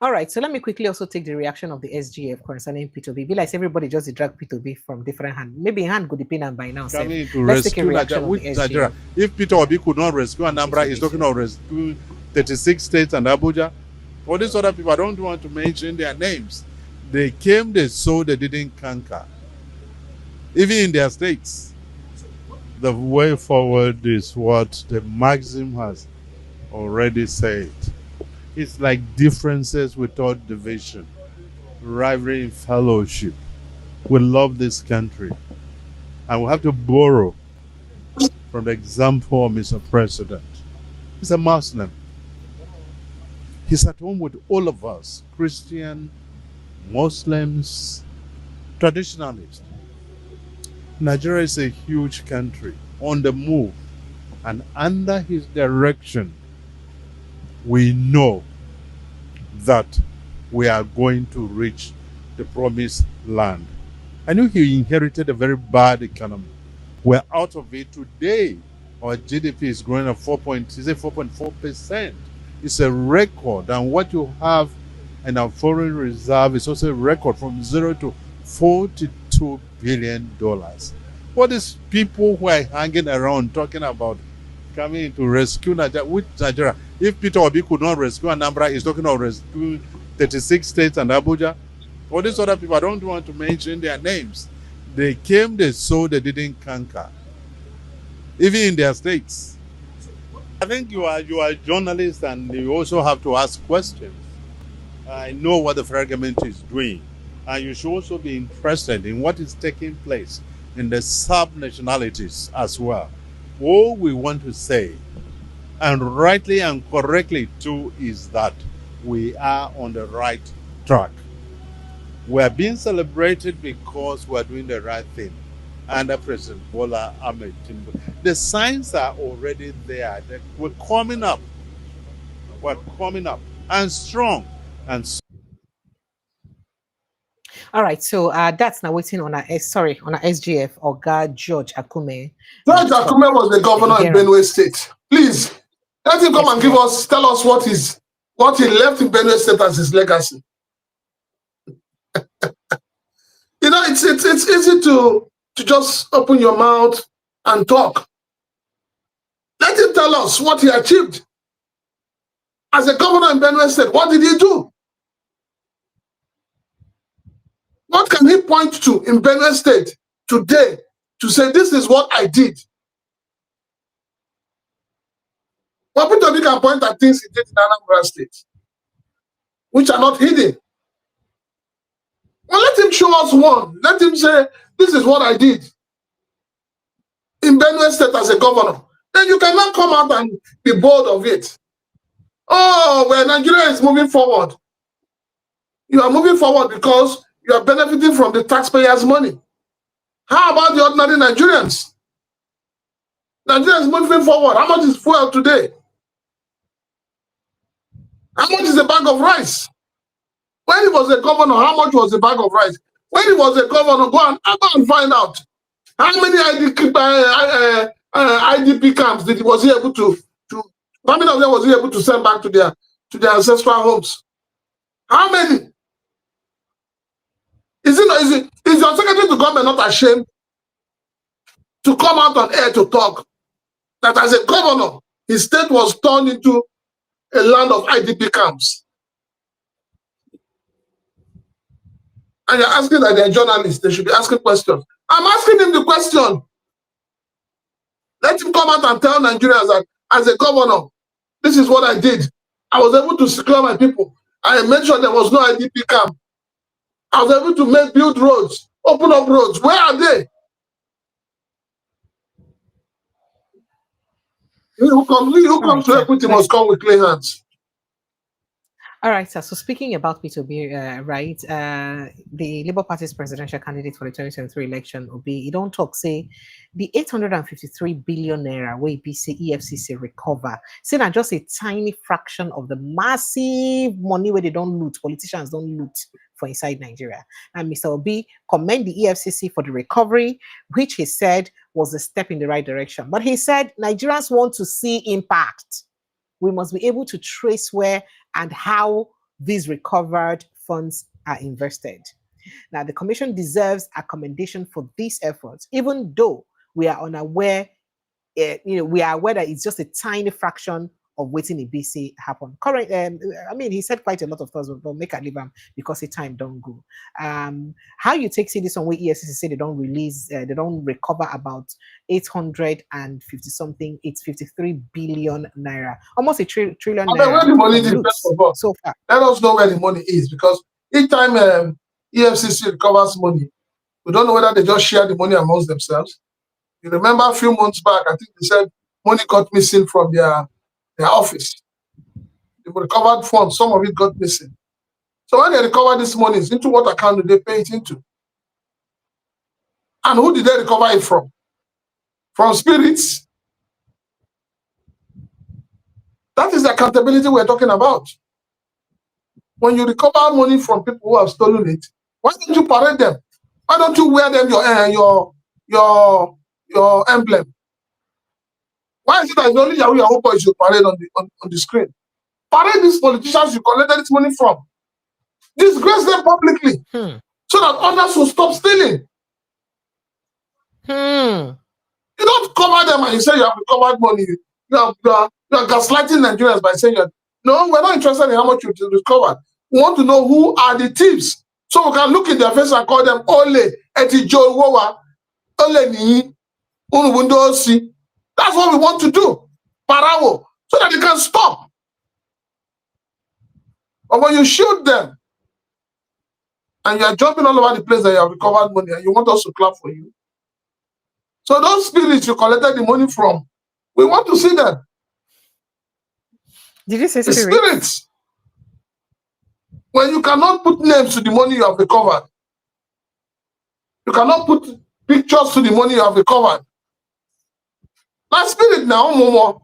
All right, so let me quickly also take the reaction of the SGF concerning Peter Obi. Be like everybody just drag Peter Obi from different hand. Maybe hand could depend on by now. Let's take a reaction of the SGF. If Peter Obi could not rescue Anambra, he's talking of rescue 36 states and Abuja. All these other people, I don't want to mention their names. They came, they saw, they didn't conquer. Even in their states. The way forward is what the Maxim has already said. It's like differences without division, rivalry in fellowship. We love this country. And we have to borrow from the example of Mr. President. He's a Muslim. He's at home with all of us, Christian, Muslims, traditionalists. Nigeria is a huge country on the move. And under his direction, we know that we are going to reach the promised land. I knew he inherited a very bad economy. We're out of it today. Our GDP is growing at 4.4%. It's a record. And what you have in our foreign reserve is also a record from 0 to $42 billion. What is people who are hanging around talking about coming to rescue Nigeria? Which Nigeria? If Peter Obi could not rescue Anambra, he's talking of rescue 36 states and Abuja. All these other people, I don't want to mention their names. They came, they saw, they didn't conquer. Even in their states. I think you are a journalist and you also have to ask questions. I know what the federal government is doing. And you should also be interested in what is taking place in the sub-nationalities as well. All we want to say, and rightly and correctly too, is that we are on the right track. We are being celebrated because we are doing the right thing under President Bola Ahmed Tinubu. The signs are already there. We're coming up. We're coming up and strong and. All right, so that's now waiting on our SGF Oga George Akume. George Akume was the governor in Benue State. Please let him come and tell us what he left in Benue State as his legacy. You know, it's easy to just open your mouth and talk. Let him tell us what he achieved as a governor in Benue State. What did he do? What can he point to in Benue State today to say this is what I did? Well, Peter Obi can point at things he did in Anambra State, which are not hidden. Well, let him show us one. Let him say, this is what I did in Benue State as a governor. Then you cannot come out and be bold of it. Oh, well, Nigeria is moving forward. You are moving forward because you are benefiting from the taxpayers' money. How about the ordinary Nigerians? Nigeria is moving forward. How much is fuel today? How much is a bag of rice? When he was a governor, how much was a bag of rice? When he was a governor, go and find out. How many IDP camps was he able to how many of them was he able to send back to their ancestral homes? How many? Is your secretary to government not ashamed to come out on air to talk that as a governor, his state was turned into a land of IDP camps. And you're asking that they're journalists, they should be asking questions. I'm asking him the question. Let him come out and tell Nigerians that as a governor, this is what I did. I was able to secure my people. I made sure there was no IDP camp. I was able to build roads, open up roads. Where are they? He who comes to equity must come with clean hands. All right, sir. So speaking about Peter Obi, right, the Labour Party's presidential candidate for the 2023 election, Obi, he don't talk, say, the 853 billion naira where BC EFCC recover, say that just a tiny fraction of the massive money where they don't loot, politicians don't loot for inside Nigeria. And Mr. Obi commend the EFCC for the recovery, which he said was a step in the right direction. But he said Nigerians want to see impact. We must be able to trace where and how these recovered funds are invested. Now, the Commission deserves a commendation for these efforts, even though we are unaware, we are aware that it's just a tiny fraction of waiting in BC happen. Current, I mean, he said quite a lot of things, but make a leave him because the time don't go. How you see this one where EFCC say they don't release, they don't recover about 850 something, it's 53 billion naira, almost a trillion naira. Where the money is, first of all, so far. Let us know where the money is, because each time EFCC recovers money, we don't know whether they just share the money amongst themselves. You remember a few months back, I think they said money got missing from their office. They recovered funds, some of it got missing. So when they recover this money, into what account do they pay it into? And who did they recover it from? From spirits? That is the accountability we're talking about. When you recover money from people who have stolen it, why don't you parade them? Why don't you wear them your emblem? Why is it that only Yahoo boys you parade on the screen? Parade these politicians you collected this money from. Disgrace them publicly so that others will stop stealing. You don't cover them and you say you have recovered money. You are gaslighting Nigerians by saying, no, we're not interested in how much you recovered. We want to know who are the thieves. So we can look in their face and call them Ole, Eti Joe Wowa, Ole Ni, Unubundosi. That's what we want to do. Parawo. So that they can stop. But when you shoot them and you are jumping all over the place that you have recovered money and you want us to clap for you. So those spirits you collected the money from, we want to see them. Did you say spirits? The spirits. When you cannot put names to the money you have recovered, you cannot put pictures to the money you have recovered. That spirit now, Momo.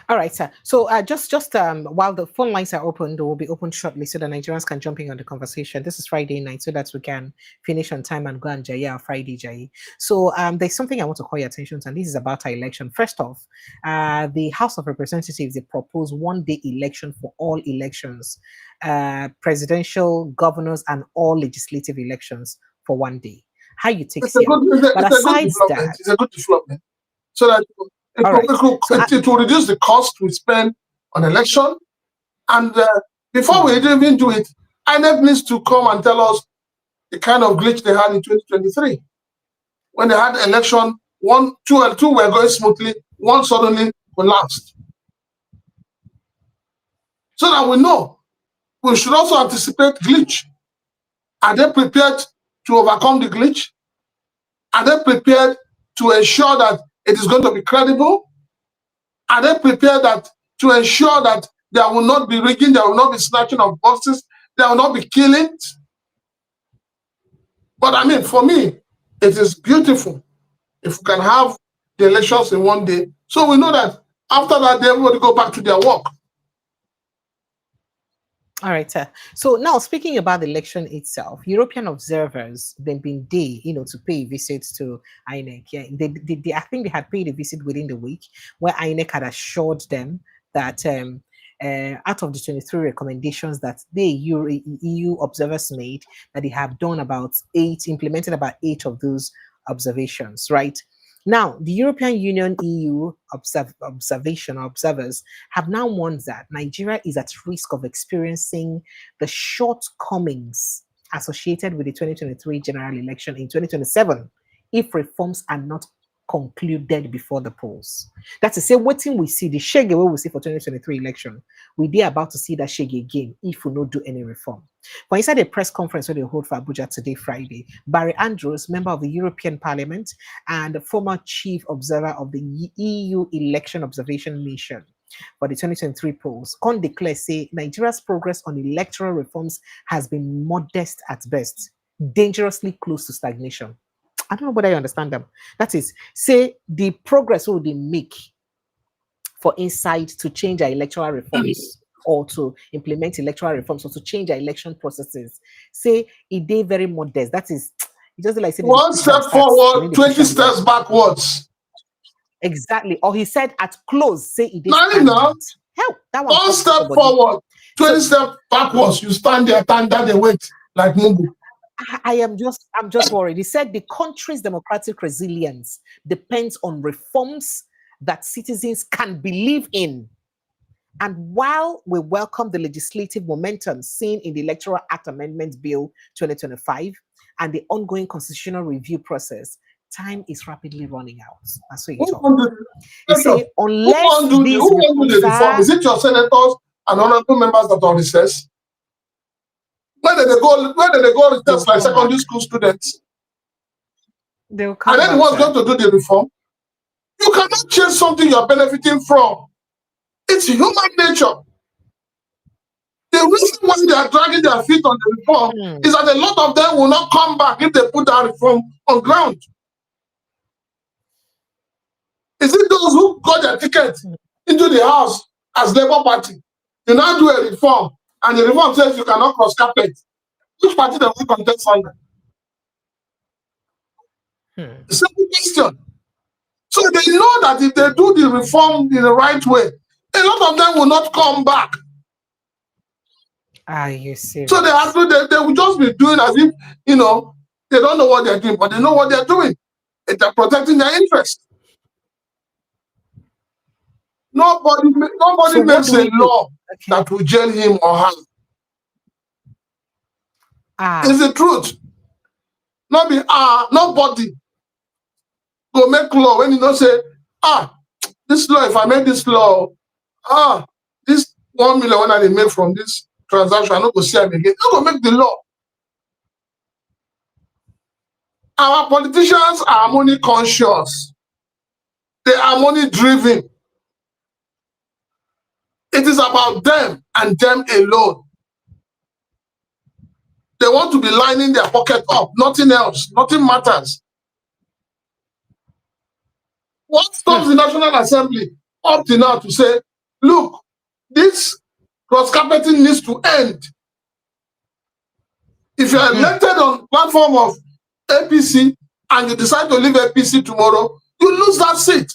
All right, sir. So just while the phone lines are open, they will be open shortly so the Nigerians can jump in on the conversation. This is Friday night, so that we can finish on time and go and Jaya Friday Jai. So there's something I want to call your attention to, and this is about our election. First off, the House of Representatives, they propose one-day election for all elections, presidential, governors, and all legislative elections for one day. How you take it? But aside that, it's a good development. So that it will reduce the cost we spend on election. And before we even do it, INEC needs to come and tell us the kind of glitch they had in 2023. When they had election, two were going smoothly, one suddenly collapsed. So that we know, we should also anticipate glitch. Are they prepared to overcome the glitch? Are they prepared to ensure that it is going to be credible? Are they prepared to ensure that there will not be rigging, there will not be snatching of boxes, there will not be killings? But I mean, for me, it is beautiful if we can have the elections in one day. So we know that after that, everybody go back to their work. All right, sir. So now speaking about the election itself, European observers, they've been to pay visits to INEC. Yeah, they I think they had paid a visit within the week where INEC had assured them that out of the 23 recommendations that the EU observers made, that they have done implemented about 8 of those observations, right? Now, the European Union EU observers have now warned that Nigeria is at risk of experiencing the shortcomings associated with the 2023 general election in 2027 if reforms are not concluded before the polls. That's to say, waiting we see the shege we see for 2023 election, we be about to see that shege again if we don't do any reform. But inside a press conference where they hold for Abuja today, Friday, Barry Andrews, member of the European Parliament and former chief observer of the EU Election Observation Mission for the 2023 polls, can declare, say, Nigeria's progress on electoral reforms has been modest at best, dangerously close to stagnation. I don't know whether you understand them. That is, say, the progress will they make for inside to change our electoral reforms or to implement electoral reforms or to change our election processes. Say, it they very modest. That is, it just like saying one step forward, 20 steps backwards. Exactly. Or he said at close, say it is. Hell, that one step forward, 20 steps backwards. You stand there, stand there, they wait like Mugu. I'm just worried. He said the country's democratic resilience depends on reforms that citizens can believe in. And while we welcome the legislative momentum seen in the Electoral Act Amendment Bill 2025 and the ongoing constitutional review process, time is rapidly running out. That's what you say, unless who will do the reform? Is it your senators and honorable members that are recess? Where did they go recess like secondary school students? They'll come and then what's going to do the reform? You cannot change something you're benefiting from. It's human nature. The reason why they are dragging their feet on the reform is that a lot of them will not come back if they put that reform on ground. Is it those who got their ticket into the house as Labour Party? You now do a reform, and the reform says you cannot cross carpet. Which party does we contest under? Simple question. So they know that if they do the reform in the right way, a lot of them will not come back. Are you serious? So they will just be doing as if, they don't know what they're doing, but they know what they're doing. They're protecting their interest. Nobody so makes a law that will jail him or her. It's the truth. Nobody go make law when you don't say, this law, if I make this law, this 1 million when I make from this transaction, I'm not going to see them again. I'm going to make the law. Our politicians are money conscious. They are money driven. It is about them and them alone. They want to be lining their pocket up, nothing else, nothing matters. What stops the National Assembly up to now to say, look, this cross-carpeting needs to end. If you are elected on platform of APC and you decide to leave APC tomorrow, you lose that seat.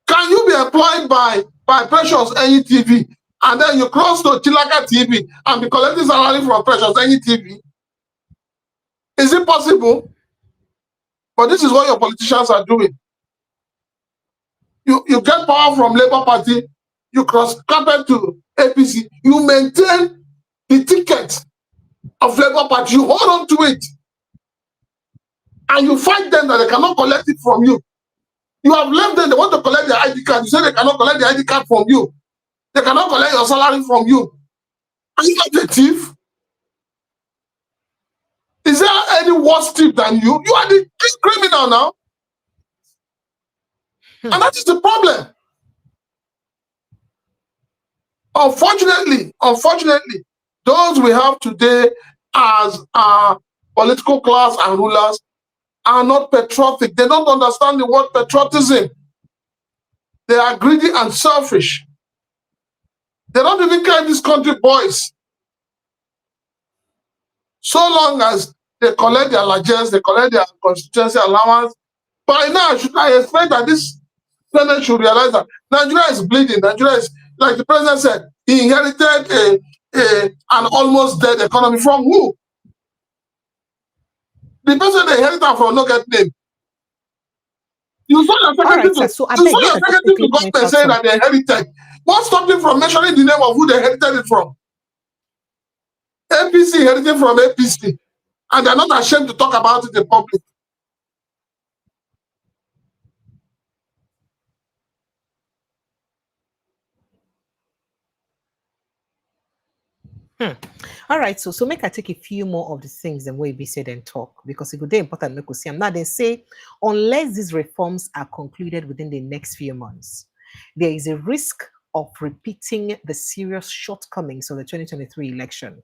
Can you be employed by Precious NETV and then you cross to Chilaka TV and be collecting salary from Precious NETV? Is it possible? But this is what your politicians are doing. You get power from Labour Party, you cross carpet to APC, you maintain the ticket of Labour Party, you hold on to it, and you fight them that they cannot collect it from you. You have left them, they want to collect their ID card. You say they cannot collect the ID card from you. They cannot collect your salary from you. Are you not a thief? Is there any worse thief than you? You are the criminal now. And that is the problem. Unfortunately, those we have today as our political class and rulers are not patriotic. They don't understand the word patriotism. They are greedy and selfish. They don't even care these country boys. So long as they collect their largesse, they collect their constituency allowance. By now, I expect that this Senate should realize that Nigeria is bleeding. Nigeria is, like the president said, he inherited an almost dead economy from who? The person they inherit from no get name. You saw your All right, secretary sir. to So I you beg saw you your to just secretary to quickly point government out saying some. that they inherited. What stopped him from mentioning the name of who they inherited it from? APC inherited from APC, and they're not ashamed to talk about it in public. All right, so make I take a few more of the things and way we said and talk because it would be important make we see. Now they say unless these reforms are concluded within the next few months, there is a risk of repeating the serious shortcomings of the 2023 election.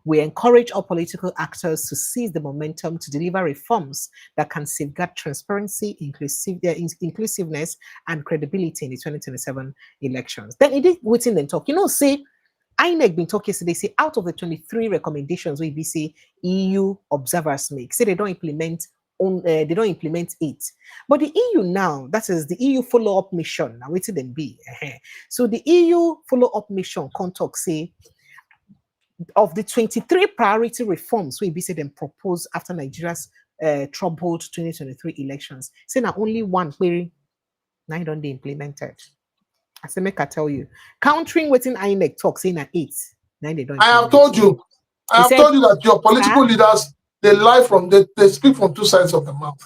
We encourage all political actors to seize the momentum to deliver reforms that can safeguard transparency, inclusiveness, and credibility in the 2027 elections. Then it is within them talk. Say INEC been talking yesterday, say out of the 23 recommendations we say EU observers make, say they don't implement they don't implement it. But the EU now, that is the EU follow-up mission, now waiting them be. So the EU follow-up mission contact say of the 23 priority reforms we say them propose after Nigeria's troubled 2023 elections, say now only one query now don't they implemented. I say make I tell you, countering within INEC talk saying at 8. Now they don't. I have told you that your political leaders they lie from they speak from two sides of the mouth.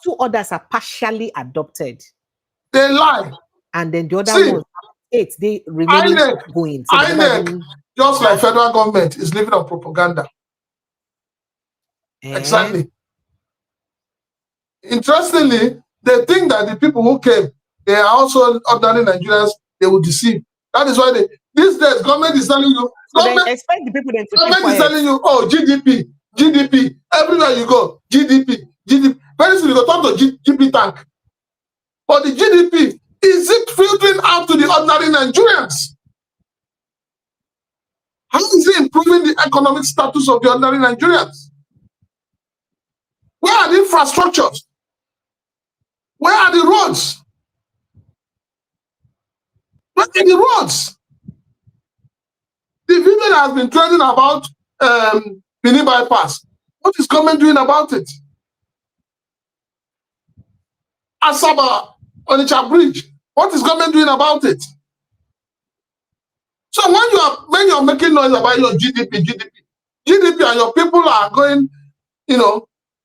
Two others are partially adopted. They lie. And then the other ones, 8, they remain going. So INEC, just like federal government, is living on propaganda. Exactly. Interestingly, they think that the people who came, they are also ordinary Nigerians, they will deceive. That is why these days, government is telling you, government is telling you, oh, GDP, everywhere you go, GDP. Very soon you go talk to GDP tank. But the GDP, is it filtering out to the ordinary Nigerians? How is it improving the economic status of the ordinary Nigerians? Where are the infrastructures? Where are the roads? Where are the roads? The video that has been trending about Benin bypass, what is government doing about it? Asaba Onitsha Bridge, what is government doing about it? So when you're making noise about your GDP, and your people are going,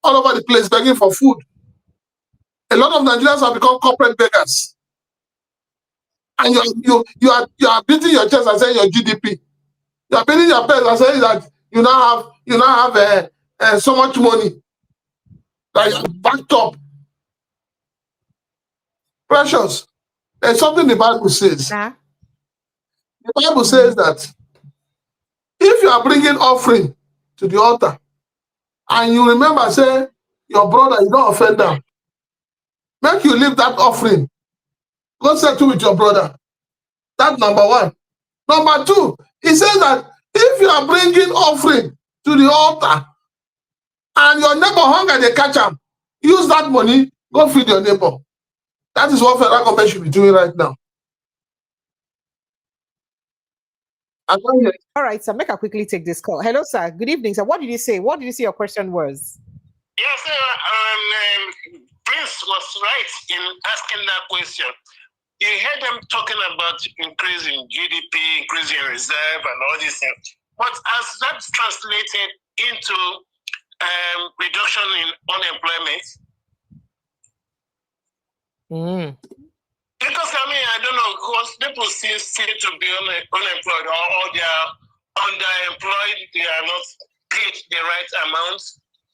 all over the place begging for food. A lot of Nigerians have become corporate beggars. And you are beating your chest and saying your GDP. You are beating your chest and saying that you now have so much money that you are backed up. Precious. There's something the Bible says. The Bible says that if you are bringing offering to the altar and you remember, say, your brother, you don't offend them, make you leave that offering. Go settle with your brother. That's number one. Number two, he says that if you are bringing offering to the altar and your neighbor hunger, they catch him, use that money, go feed your neighbor. That is what federal government should be doing right now. All right, sir, make I quickly take this call. Hello, sir. Good evening, sir. What did you say? What did you say your question was? Yes, sir. Prince was right in asking that question. You heard them talking about increasing GDP, increasing reserve, and all these things. But as that's translated into reduction in unemployment? Because I don't know, because people seem to be unemployed or they are underemployed, they are not paid the right amount.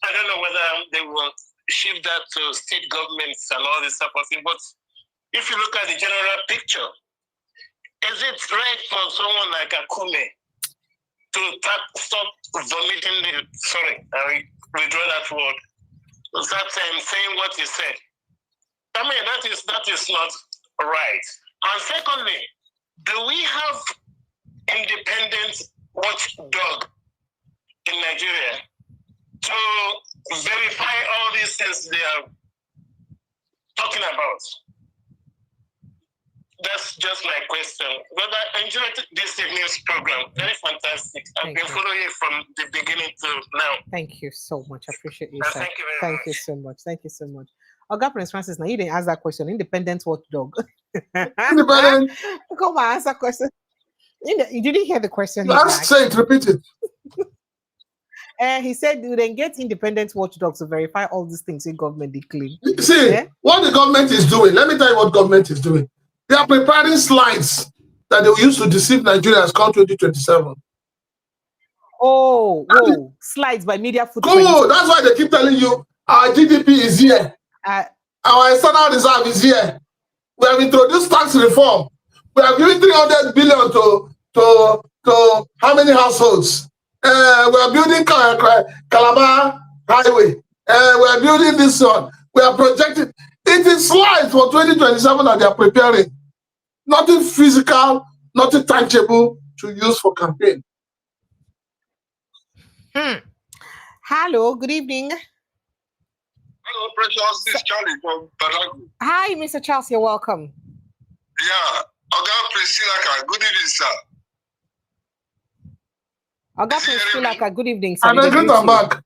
I don't know whether they will shift that to state governments and all this type of thing. But if you look at the general picture, is it right for someone like Akume to stop vomiting sorry, I withdraw that word. That saying what he said. That is not right. And secondly, do we have independent watchdog in Nigeria to verify all these things they are talking about? that's just my question. But I enjoyed this evening's program. Very fantastic. I've been following it from the beginning to now. Thank you so much. I appreciate you, sir. Thank you very much. Thank you so much. Thank you so much. Oga Prince Francis, now you didn't ask that question. Independent watchdog. Independent. Come on, answer question. You didn't hear the question. Say it, repeat it. He said you then get independent watchdogs to verify all these things in government they claim. See, what the government is doing, let me tell you what government is doing. They are preparing slides that they will use to deceive Nigerians come 2027. Oh, whoa, slides by media footprint. Cool, that's why they keep telling you our GDP is here. Our external reserve is here. We have introduced tax reform. We have given 300 billion to how many households? We are building Calabar Highway. We are building this one. We are projecting. It is slides for 2027 that they are preparing. Nothing physical, nothing tangible to use for campaign. Hello, good evening. Hello, Precious. This is Charlie from Badagu. Hi, Mr. Charles. You're welcome. Yeah. Oga Priscilla, good evening, sir. Oga Priscilla, good evening, sir. And I greet her back.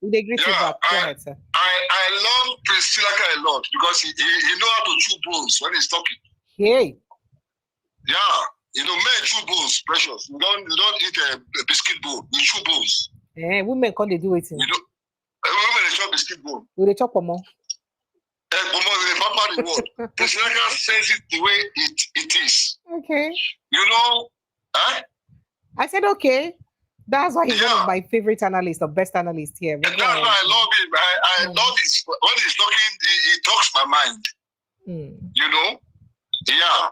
They greet you back. Go ahead, sir. I love Priscilla a lot because he know how to chew bones when he's talking. Hey. Yeah. You know, men chew bones, Precious. You don't eat a biscuit bone. You chew bones. Women can't do it. You know, women they chop biscuit bone. Will they chop more? The word. Priscilla says it the way it is. Okay. You know, huh? I said okay. That's why he's one of my favorite analysts, the best analyst here. That's why I love him. I love his when he's talking, he talks my mind. You know? Yeah.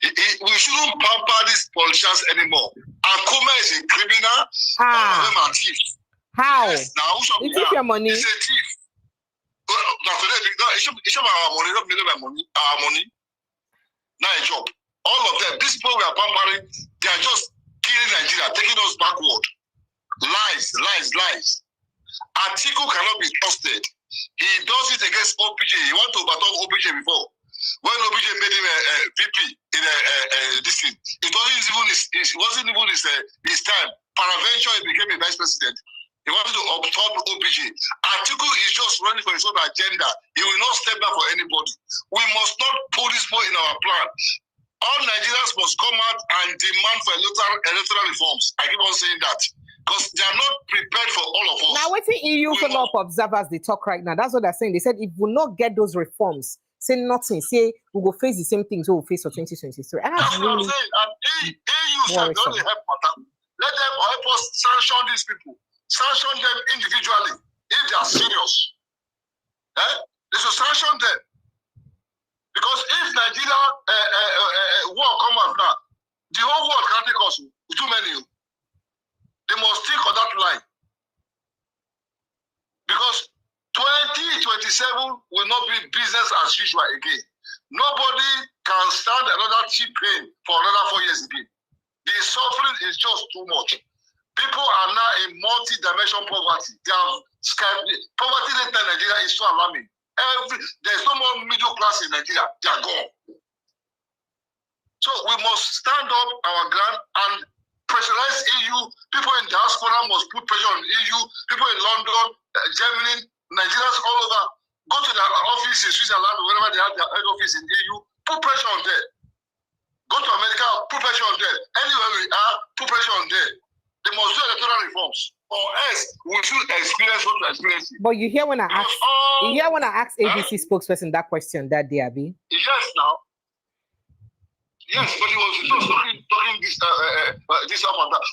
We shouldn't pamper these politicians anymore. Akuma is a criminal. All of them are thieves. How? Yes, now who you take your money. He's a thief. It's about our money, not my money. Our money. Not a job. All of them, these people we are pampering, they are just killing Nigeria, taking us backward. Lies. Atiku cannot be trusted. He does it against OBJ. He wanted to overturn OBJ before. When OBJ made him a VP in this thing, it wasn't even his time. Paraventure, he became a vice president. He wanted to overturn OBJ. Atiku is just running for his own agenda. He will not step down for anybody. We must not put this point in our plan. All Nigerians must come out and demand for electoral reforms. I keep on saying that. Because they are not prepared for all of us. Now, what's the EU follow-up observers they talk right now? That's what they're saying. They said if we not get those reforms, say nothing, say we will face the same things we will face for 2023. And that's really what I'm saying. And EU said they only help them. Let them help us sanction these people. Sanction them individually if they are serious. They should sanction them. Because if Nigeria war come out now, the whole world can't take us too many. They must think on that line. Because 2027 will not be business as usual again. Nobody can stand another cheap pain for another 4 years again. The suffering is just too much. People are now in multi-dimensional poverty. Poverty rate in Nigeria is so alarming. There's no more middle class in Nigeria. They are gone. So we must stand up our ground and pressurize EU. People in diaspora must put pressure on EU. People in London, Germany, Nigerians all over. Go to their office in Switzerland or wherever they have their head office in EU. Put pressure on them. Go to America, put pressure on them. Anywhere we are, put pressure on them. They must do electoral reforms. Or else we should experience what to experience. But you hear when I asked ABC spokesperson that question that day, Abi? Yes, now. Yes, but he was just talking this up and that.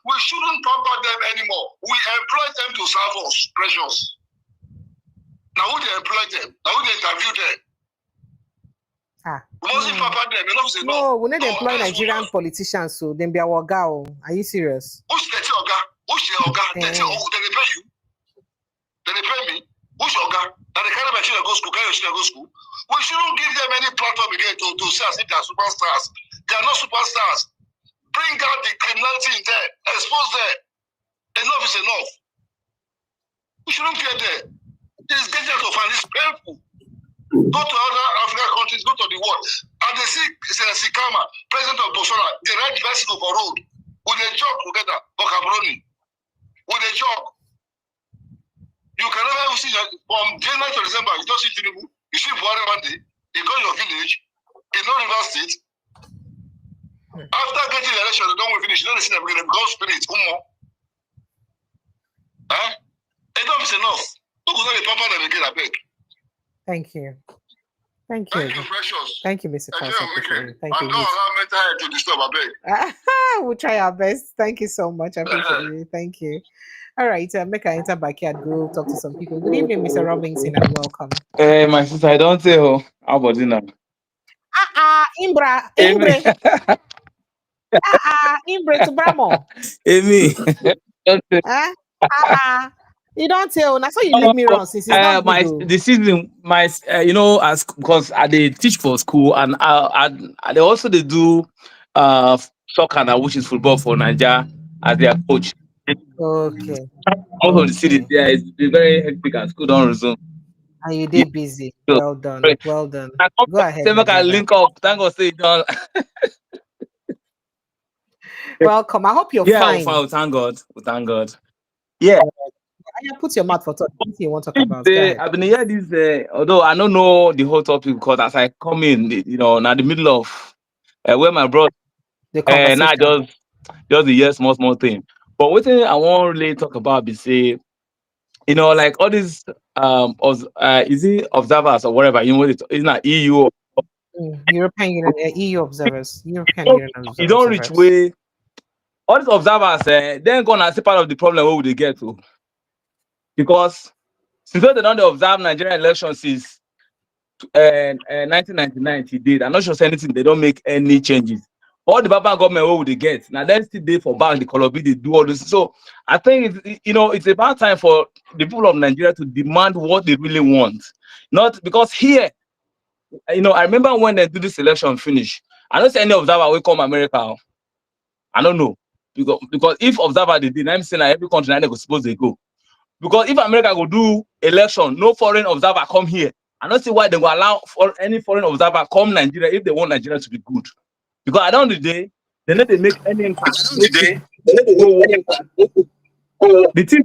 We shouldn't pamper them anymore. We employ them to serve us, Precious. Now we employ them. Now we interview them. We mustn't pamper them. No, we need to employ Nigerian politicians, so then be our girl. Are you serious? Who's the Oga? Who's the Oga? Then they pay you. Then they pay me. Who's your Oga? Now they carry my children go school, carry your children go school. We shouldn't give them any platform again to say as if they are superstars. They are not superstars. Bring out the criminality in there. Expose them. Enough is enough. We shouldn't care there. It's getting out of hand. It's painful. Go to other African countries, go to the world. And they see Sikama, president of Botswana, they ride bicycle for road. With a job together, for Cabroni. With a job. You can never see that from January to December, you don't see Tinubu. You see Buhari one day, he go to your village, in no River State. After getting the election, they don't finish. You don't see them again, God's spirit, Enough is enough. Who could not be pampered them again, I beg? Thank you. Thank you. Thank you, precious. Thank you, Mr. Carson. Thank you. And don't allow mental health to disturb, I beg. We'll try our best. Thank you so much. I appreciate you. Thank you. All right, make I enter backyard, go talk to some people. Good evening, Mr. Robinson, and welcome. Hey, my sister, I don't say how about dinner. Imbre to Bramo. Amy. You don't tell. That's why you leave me wrong since it's not good. The season, as because they teach for school and they also they do soccer now, which is football for Nigeria as their coach. Okay. Most of the cities there is very hectic and school don't resume. And you did busy. Well done. Well done. Go ahead. Link up. Thank God, say done. Welcome. I hope you're fine. Yeah, thank God. Thank God. Yeah. Put your mouth for talk. What you want to talk about? I've been here this, although I don't know the whole topic because as I come in, now the middle of where my brother, now just the yes, small thing. But what thing I want really talk about is say, like all these is it observers or whatever, it's not EU. European Union, EU observers. European Union observers. You don't reach way. All these observers, they're gonna see part of the problem where would they get to. Because since they don't observe Nigerian elections since 1999, he did. I'm not sure anything. They don't make any changes. All the Baba government, what would they get? Now they're still there for bank, the Colobi, they do all this. So I think it's about time for the people of Nigeria to demand what they really want. Not because here, I remember when they do this election finish. I don't see any observer will come America. I don't know because if observer they did, I'm saying that every country they go suppose they go. Because if America go do election, no foreign observer come here. I don't see why they will allow for any foreign observer come Nigeria if they want Nigeria to be good. Because at the end of the day, they need to make any impact. The thing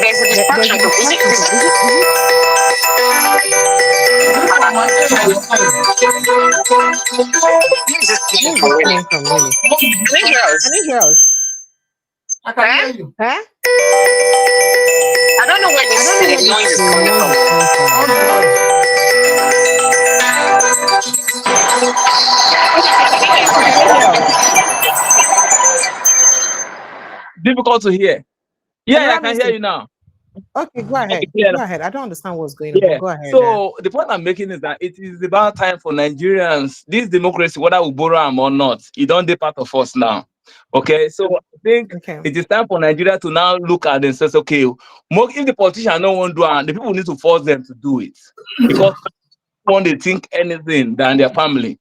There's a distraction. I can hear you. I don't know where this noise is coming from. Difficult to hear. Yeah, I can hear you now. Okay, go ahead. Go ahead. I don't understand what's going on. Go ahead. So the point I'm making is that it is about time for Nigerians, this democracy, whether we borrow them or not, it don't be part of us now. Okay, so I think it is time for Nigeria to now look at and say, okay, if the politicians don't want to do it, the people need to force them to do it. Because they don't want to think anything than their family.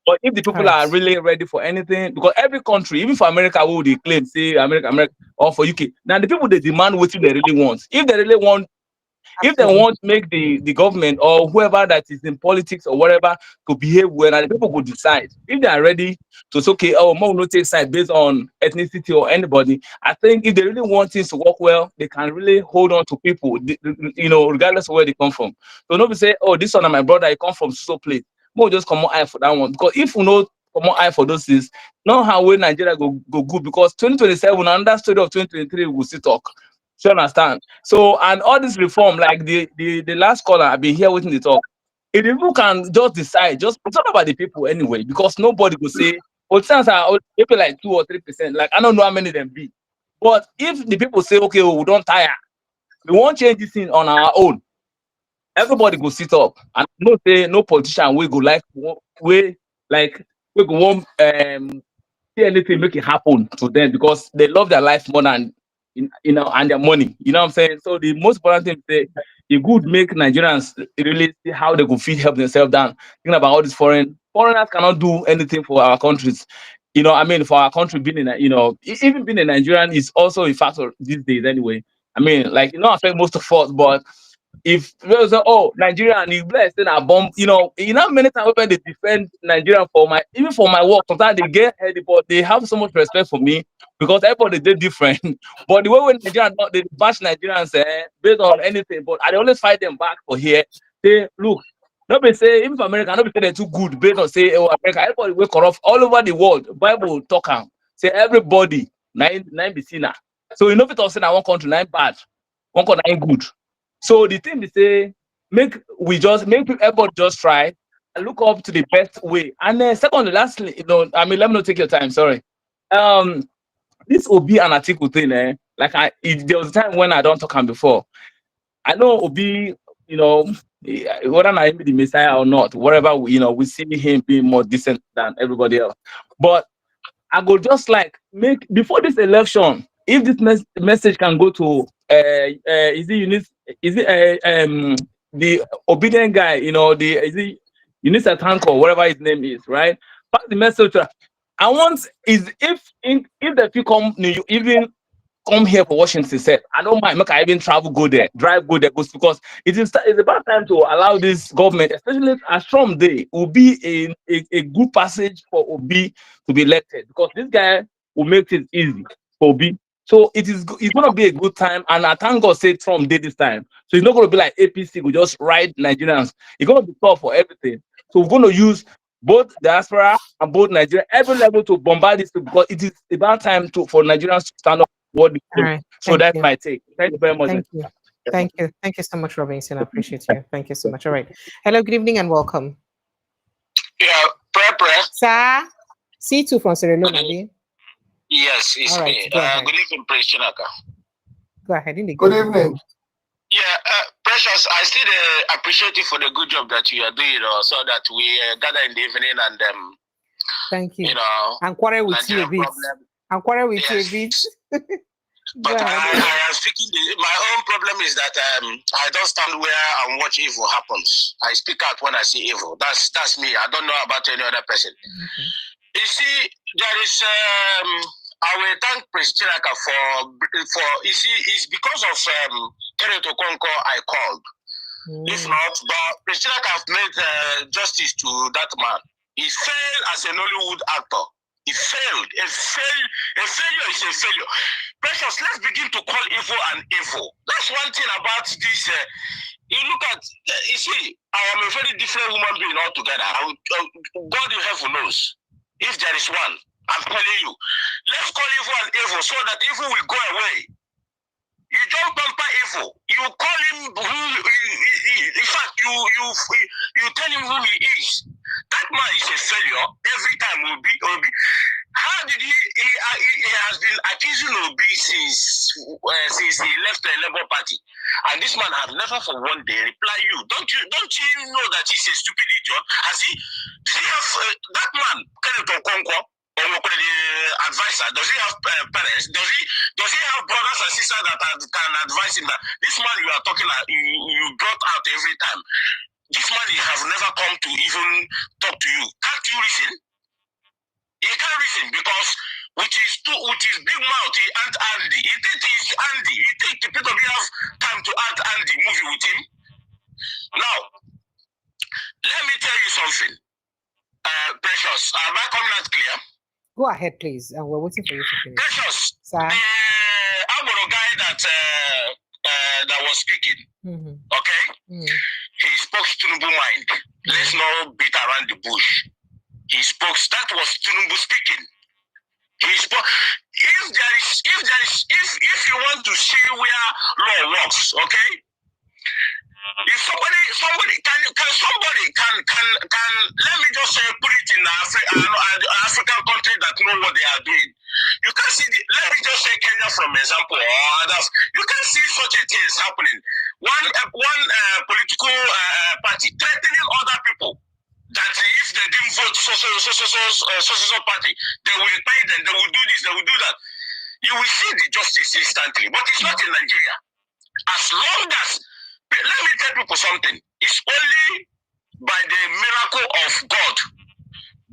But if the people are really ready for anything, because every country, even for America, who they claim, say America, or for UK, now the people they demand what they really want. If they really want, if they want to make the government or whoever that is in politics or whatever to behave well, and the people could decide. If they are ready to say, okay, more will not take side based on ethnicity or anybody. I think if they really want things to work well, they can really hold on to people, regardless of where they come from. So nobody say, oh, this one is my brother, I come from so place. More just come on eye for that one. Because if we know come on eye for those things, not how will Nigeria go good. Because 2027, another story of 2023, we'll still talk. You understand? So, and all this reform, like the last caller, I've been here waiting to talk. If the people can just decide, it's not about the people anyway, because nobody will say, politicians are maybe like 2 or 3%. Like, I don't know how many them be. But if the people say, okay, we don't tire, we won't change this thing on our own. Everybody go sit up, and no politician will go we go want see anything make it happen to them because they love their life more than and their money. You know what I'm saying? So the most important thing is it would make Nigerians really see how they could help themselves down. Thinking about all these foreigners cannot do anything for our countries. I mean, for our country being in, even being a Nigerian is also a factor these days anyway. I mean, like, affect most of us, but if you say, oh, Nigeria and you blessed in a bomb, many times when they defend Nigeria for my work, sometimes they get heady, but they have so much respect for me because everybody did different. But the way when Nigerians they bash Nigerians based on anything, but I always fight them back for here. Say, look, nobody say even for America, nobody say they're too good based on say, oh, America, everybody will corrupt all over the world. Bible talk say everybody nine be sinner. So if it say that one country nine bad, one country nine good. So the thing is say make everybody just try and look up to the best way. And then secondly, lastly, let me not take your time. Sorry. This Obi and article thing, there was a time when I don't talk him before. I know Obi, whether I am the Messiah or not, whatever we see him being more decent than everybody else. But I go just make before this election, if this message can go to the obedient guy, Eunice Tanko, or whatever his name is, right? Pass the message. I want is if the people even come here for Washington State, I don't mind. Make I even travel, drive, go there, because it's about time to allow this government, especially as Trump Day, will be a good passage for Obi to be elected, because this guy will make it easy for Obi. So it's going to be a good time, and I thank God say Trump did this time. So it's not going to be like APC, we just ride Nigerians. It's going to be tough for everything. So we're going to use both diaspora and both Nigeria, every level to bombard this, because it is about time for Nigerians to stand up. Right. So that's my take. Thank you very much. Thank you so much, Robinson. I appreciate you. Thank you so much. All right. Hello, good evening and welcome. Yeah, prayer. Sir, C2 from Sierra Leone. Yes, it's right, me. Good evening, President Chinaka. Go ahead. Good evening. Yeah, Precious, I still appreciate you for the good job that you are doing, so that we gather in the evening and thank you. And quarrel with you a bit. And quarrel with you a bit. But I am speaking. My own problem is that I don't stand where and watch evil happens. I speak out when I see evil. That's me. I don't know about any other person. Okay. You see, there is. I will thank President for. You see, it's because of Kenneth Okonkwo I called. If not, but President have made justice to that man. He failed as a Nollywood actor. He failed. A failure is a failure. Precious, let's begin to call evil an evil. That's one thing about this. You look at, you see, I am a very different human being altogether. God in heaven knows. If there is one, I'm telling you. Let's call evil an evil so that evil will go away. You don't bumper evil. You call him in fact, you tell him who he is. That man is a failure. Every time will be. How did he has been accusing Obi since he left the Labour Party, and this man has never for one day replied you. Don't you know that he's a stupid idiot? Did he have that man Kenneth Okonkwo? The advisor, does he have parents? Does he have brothers and sisters that can advise him? That this man you are talking about, you brought out every time. This man has never come to even talk to you. Can't you reason? He can't reason because with his big mouth, he aunt Andy. He think he's Andy. He think the people have time to aunt Andy movie with him. Now, let me tell you something, Precious. Am I coming out clear? Go ahead, please. We're waiting for you to finish. Precious, sir. The Agoro guy that was speaking, okay? He spoke Tinubu mind. Let's not beat around the bush. He spoke. That was Tinubu speaking. He spoke. If you want to see where law works, okay? If somebody can let me just say put it in African country that know what they are doing. You can see let me just say Kenya from example or others. You can see such a thing happening. One political party threatening other people that if they didn't vote so party, they will pay them, they will do this, they will do that. You will see the justice instantly, but it's not in Nigeria. As long as let me tell people something. It's only by the miracle of God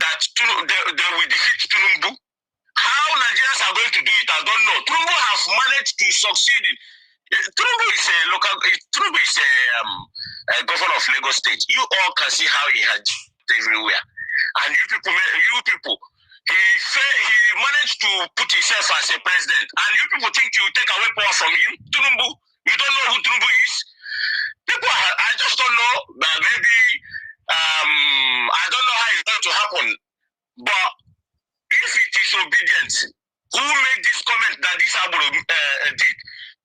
that they will defeat Tinubu. How Nigerians are going to do it, I don't know. Tinubu has managed to succeed. Tinubu is a governor of Lagos State. You all can see how he had everywhere. And you people, he managed to put himself as a president. And you people think you take away power from him? Tinubu, you don't know who Tinubu is? People, I just don't know that maybe, I don't know how it's going to happen. But if it is obedient, who made this comment that this Abu did?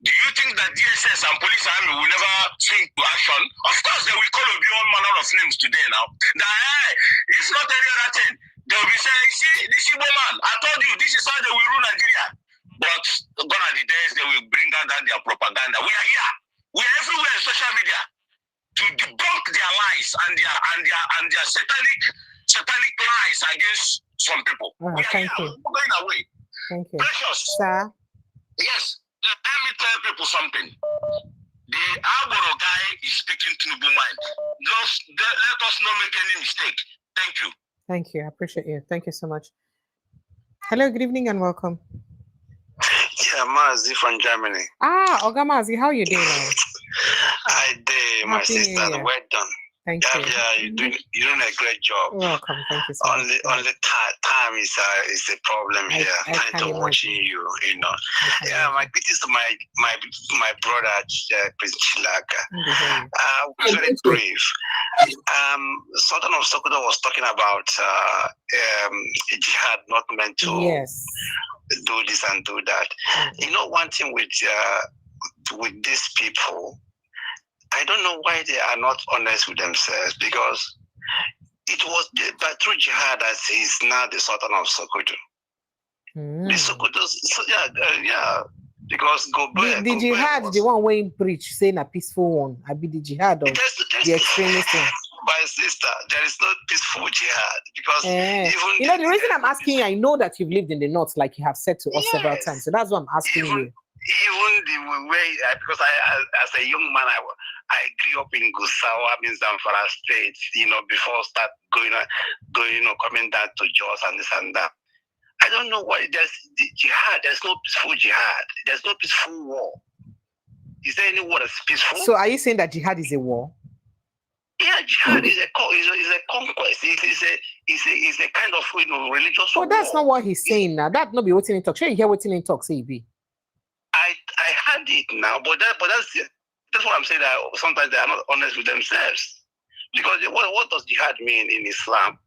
Do you think that DSS and police army will never swing to action? Of course, they will call Obi all manner of names today now. That, hey, it's not any other thing. They will be saying, see, this Igbo man, I told you, this is how they will rule Nigeria. But gone are the days they will bring out that their propaganda. We are here. We are everywhere in social media to debunk their lies and their satanic lies against some people. Thank you. We're going away. Thank you. Precious. Sir? Yes. Let me tell people something. The Agboro guy is speaking to Tinubu mind. Let us not make any mistake. Thank you. Thank you. I appreciate you. Thank you so much. Hello, good evening and welcome. Yeah, Mazi from Germany. Oga Mazi, how are you doing now? I did, my sister. Well done. Thank you. Yeah, you're doing a great job. Welcome. Thank you so much. Only time is a problem here. Trying to watching you, Yeah, my greetings to my brother, President Chilaka. Very brief. Sultan of Sokoto was talking about jihad not meant to do this and do that. One thing with these people, I don't know why they are not honest with themselves, because it was through jihad that is now the Sultan of Sokoto. The Sokoto, because the jihad, the one way preach saying a peaceful one. I be the jihad of the extremist one. My sister, there is no peaceful jihad, because even the reason I'm asking you, I know that you've lived in the north, like you have said to us several times, so that's why I'm asking you. Even the way, because I, as a young man, I grew up in Gusawa, Zamfara State, before start going, coming down to Jos and this and that. I don't know why there's the jihad. There's no peaceful jihad. There's no peaceful war. Is there any war that's peaceful? So are you saying that jihad is a war? Yeah, jihad is a conquest. It's a kind of religious war. But that's not what he's saying now. That not be what in talk. Sure, you hear what in talk, say be. I had it now, but that's what I'm saying. That sometimes they are not honest with themselves, because what does jihad mean in Islam?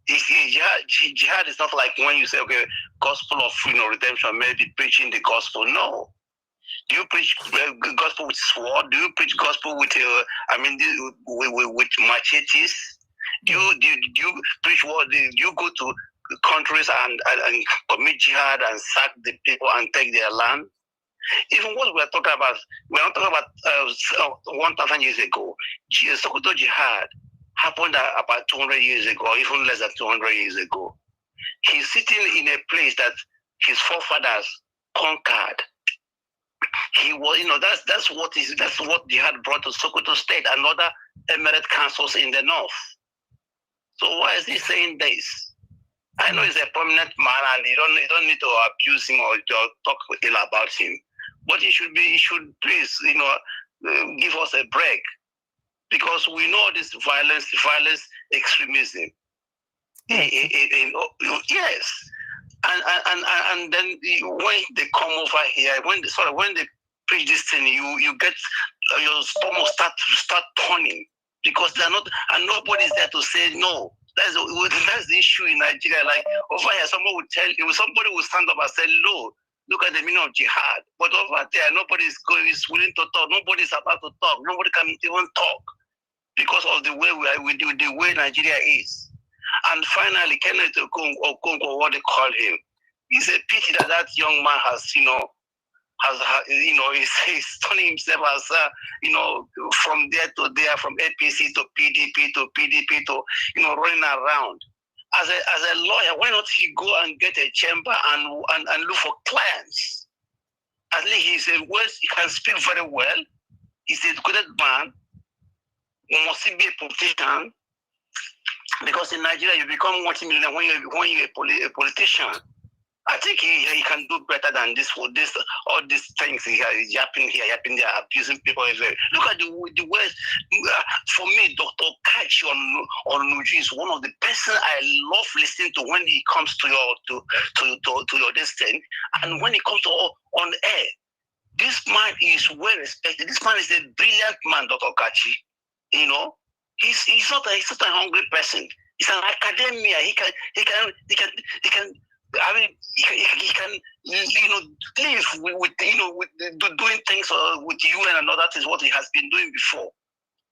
Jihad is not like when you say, okay, gospel of redemption, maybe preaching the gospel. No. Do you preach gospel with sword? Do you preach gospel with with machetes? Do you preach what? Do you go to countries and commit jihad and sack the people and take their land? Even what we're not talking about 1,000 years ago. Sokoto jihad happened about 200 years ago, or even less than 200 years ago. He's sitting in a place that his forefathers conquered. He was, that's what jihad brought to Sokoto State and other emirate councils in the north. So why is he saying this? I know he's a prominent man, and you don't need to abuse him or talk ill about him. But he should please, give us a break, because we know this violence, extremism. Yes, and then when they come over here, when they preach this thing, you get your stomach start turning, because they're not, and nobody's there to say no. That's the issue in Nigeria. Like over here, somebody will stand up and say, "No, look at the meaning of jihad." But over there, nobody is willing to talk. Nobody is about to talk. Nobody can even talk because of the way we do, the way Nigeria is. And finally, Kenneth Okonkwo, what they call him, it's a pity that young man has, he's turning himself as, from there to there, from APC to PDP to, running around. As a lawyer, why not he go and get a chamber and look for clients? At least he can speak very well. He's an educated man. Must he be a politician? Because in Nigeria, you become multi-millionaire when you're a politician. I think he can do better than this. All these things he is yapping here, yapping there, abusing people. Look at the words. For me, Dr. Kachi on Nuju is one of the person I love listening to when he comes to your this thing, and when he comes to on air. This man is well respected. This man is a brilliant man, Dr. Kachi. You know, he's not a hungry person. He's an academia. He can. I mean, he can, live with doing things with you and another things what he has been doing before.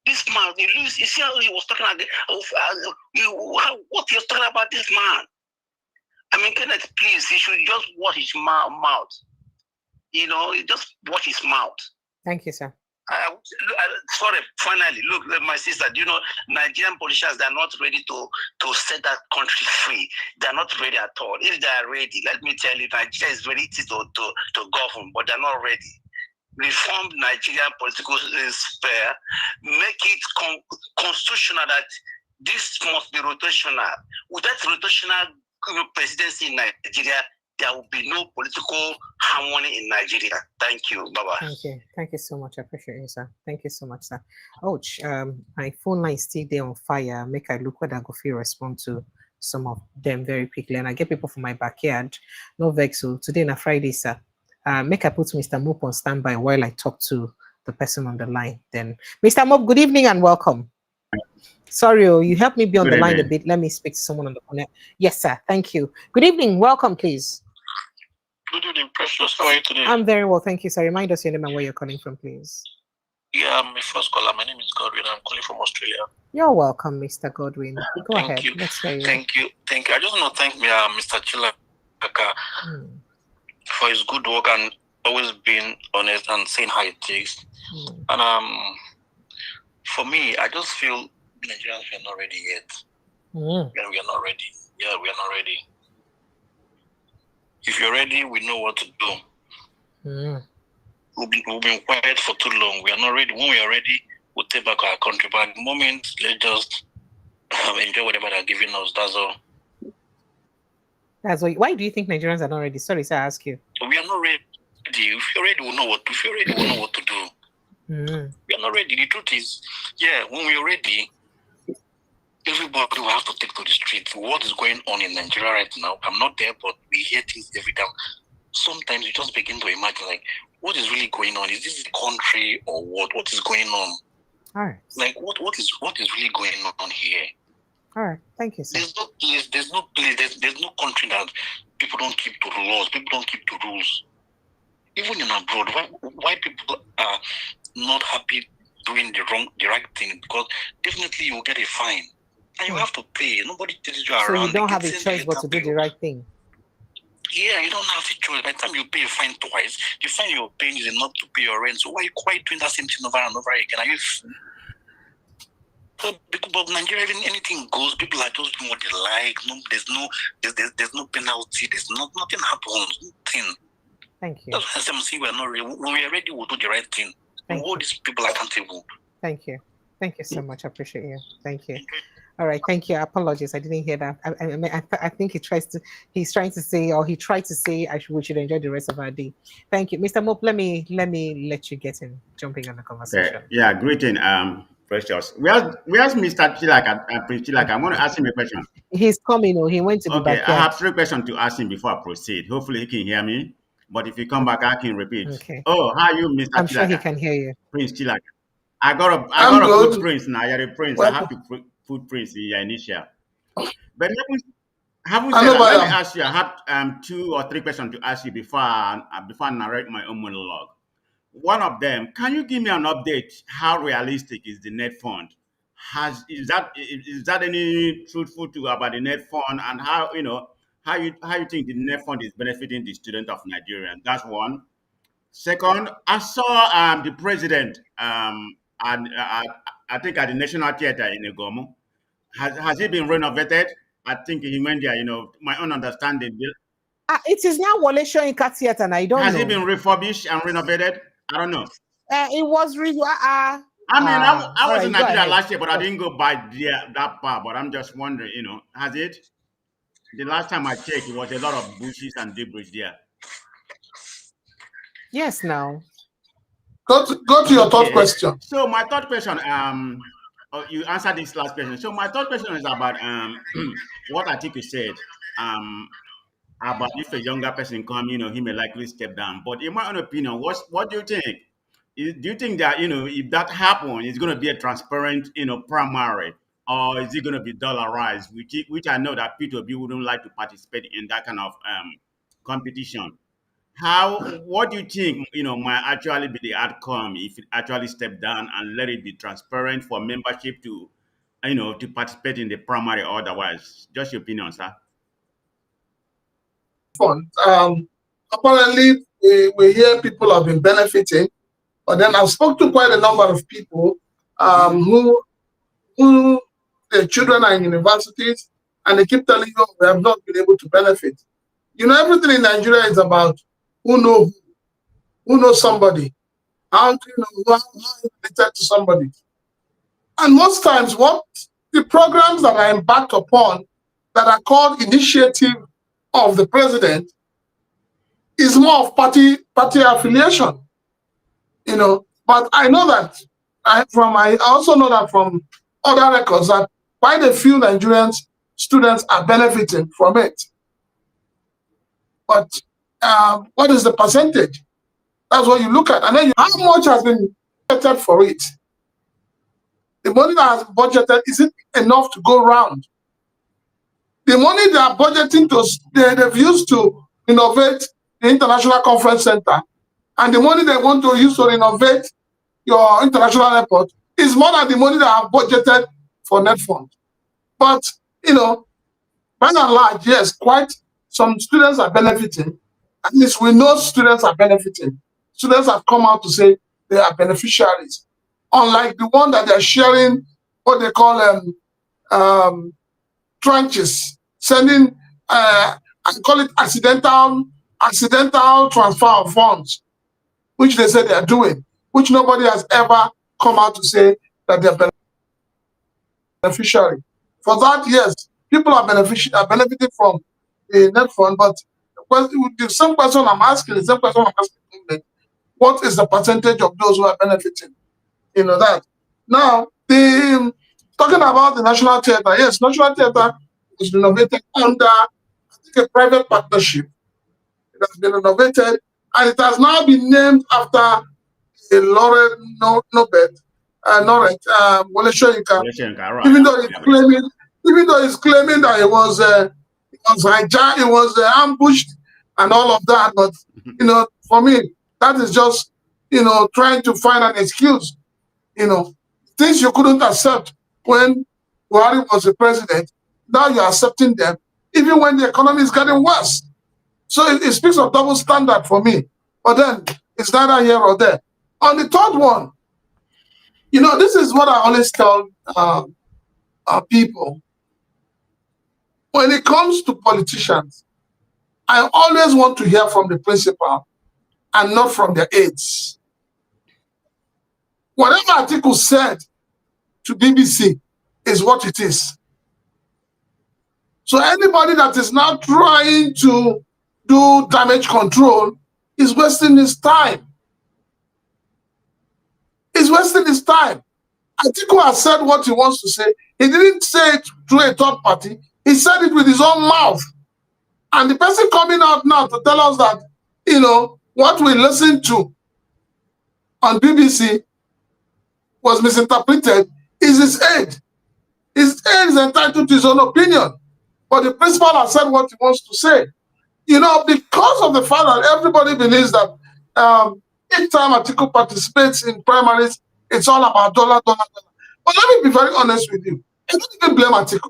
This man, you see how he was talking what he was talking about this man. I mean, Kenneth, please, he should just watch his mouth. Just watch his mouth. Thank you, sir. Sorry, finally, look, my sister, Nigerian politicians, they're not ready to set that country free. They're not ready at all. If they are ready, let me tell you, Nigeria is ready to govern, but they're not ready. Reform Nigerian political sphere, make it constitutional that this must be rotational. Without rotational presidency in Nigeria, there will be no political harmony in Nigeria. Thank you. Bye-bye. Thank you. Thank you so much. I appreciate you, sir. Thank you so much, sir. Ouch. My phone line is still there on fire. Make I look whether I go feel respond to some of them very quickly. And I get people from my backyard. No vex. So today on a Friday, sir. Make I put Mr. Mop on standby while I talk to the person on the line. Then, Mr. Mop, good evening and welcome. Sorry, you helped me be on the line a bit. Let me speak to someone on the phone. Yes, sir. Thank you. Good evening. Welcome, please. Good evening, Precious. How are you today? I'm very well, thank you. Sir, remind us your name and where you're calling from, please. Yeah, I'm my first caller. My name is Godwin. I'm calling from Australia. You're welcome, Mr. Godwin. Go ahead. You. Let's hear you. Thank you. I just want to thank Mr. Chilaka for his good work and always being honest and saying how it is. And for me, I just feel Nigerians are not ready yet. Yeah, we are not ready. Yeah, we are not ready. If you're ready, we know what to do. We've been quiet for too long. We are not ready. When we are ready, we'll take back our country. But at the moment, let's just enjoy whatever they're giving us. That's all. That's why. Why do you think Nigerians are not ready? Sorry, sir, I ask you. We are not ready. If you're ready, we'll know what. If you're ready, we'll know what to do. We are not ready. The truth is, when we are ready, everybody will have to take to the streets. What is going on in Nigeria right now? I'm not there, but we hear things every time. Sometimes you just begin to imagine, like, what is really going on? Is this the country or what? What is going on? All right. Like, what is really going on here? All right. Thank you, sir. There's no place, there's no country that people don't keep to the laws. People don't keep to rules. Even in abroad, why people are not happy doing the right thing? Because definitely you will get a fine. And you have to pay. Nobody tells you around. So you don't have a choice but to do the right thing. Yeah, you don't have a choice. By the time you pay a fine twice, the fine you're paying is enough to pay your rent. So why are you quite doing that same thing over and over again? Are you? So, but Nigeria, even anything goes. People are just doing what they like. No, there's no penalty. Nothing happens. Nothing. Thank you. That's why I'm saying we're not ready. When we are ready, we'll do the right thing. All these people are accountable. Thank you. Thank you so much. I appreciate you. Thank you. All right, thank you. Apologies, I didn't hear that. I think he tried to say we should enjoy the rest of our day. Thank you, Mr. Mop. Let me let you get in, jumping on the conversation. Okay. Yeah, greeting, Precious. Where's Mr. Chilaka? Prince Chilaka, I want to ask him a question. He's coming. He went to the backyard. I have 3 questions to ask him before I proceed. Hopefully he can hear me. But if you come back, I can repeat. Okay. Oh, how are you, Mr. I'm Chilaka? sure he can hear you. Prince Chilaka. I got a footprints now. You're a prince. I have to footprints in your initial. But having said that, let me ask you. I have 2 or 3 questions to ask you before I narrate my own monologue. One of them, can you give me an update? How realistic is the net fund? Is that any truthful to about the net fund, and how you think the net fund is benefiting the student of Nigeria? That's one. Second, I saw the president and I think at the National Theatre in Egomo. Has it been renovated? I think he went there, my own understanding. It is now Wale Soyinka Theatre, and I don't know. Has it been refurbished and renovated? I don't know. It was really. I mean, I was in Nigeria last year, but I Go. didn't go by that far. But I'm just wondering, has it? The last time I checked, it was a lot of bushes and debris there. Yes, now. Go to your third question. So my third question, you answered this last question. So my third question is about what I think you said about if a younger person come, he may likely step down. But in my own opinion, what do you think? Do you think that if that happens, it's going to be a transparent, primary, or is it going to be dollarized? Which I know that Peter Obi wouldn't like to participate in that kind of competition. What do you think, might actually be the outcome if it actually step down and let it be transparent for membership to, to participate in the primary or otherwise? Just your opinion, sir. Apparently, we hear people have been benefiting, but then I've spoken to quite a number of people who their children are in universities, and they keep telling you we have not been able to benefit. Everything in Nigeria is about who knows somebody, how related to somebody. And most times, what the programs that are embarked upon that are called initiative of the president is more of party affiliation. But I know that I also know that from other records that quite a few Nigerian students are benefiting from it. But what is the percentage? That's what you look at. And then how much has been budgeted for it? The money that has been budgeted, is it enough to go round? The money they are budgeting they've used to innovate the International Conference Center, and the money they want to use to innovate your international airport is more than the money that are budgeted for NetFund. But, by and large, yes, quite some students are benefiting. At least we know students are benefiting. Students have come out to say they are beneficiaries. Unlike the one that they're sharing what they call tranches, sending, I call it accidental transfer of funds, which they say they are doing, which nobody has ever come out to say that they're beneficiary. For that, yes, people are benefiting from the net fund, but the same question I'm asking, what is the percentage of those who are benefiting? That. Now, talking about the National Theatre, yes, National Theatre was renovated under, I think, a private partnership. It has been renovated, and it has now been named after a laureate Nobel, Wole Soyinka. Even though he's claiming that it was hijacked, it was ambushed, and all of that. But for me, that is just trying to find an excuse. Things you couldn't accept when Buhari was the president, now you're accepting them, even when the economy is getting worse. So it speaks of double standard for me. But then it's neither here or there. On the third one, this is what I always tell people. When it comes to politicians, I always want to hear from the principal and not from their aides. Whatever article said to BBC is what it is. So anybody that is now trying to do damage control is wasting his time. He's wasting his time. Atiku has said what he wants to say. He didn't say it through a third party. He said it with his own mouth. And the person coming out now to tell us that, what we listened to on BBC was misinterpreted is his aide. His aide is entitled to his own opinion. But the principal has said what he wants to say. Because of the fact that everybody believes that each time Atiku participates in primaries, it's all about dollar. But let me be very honest with you. I don't even blame Atiku.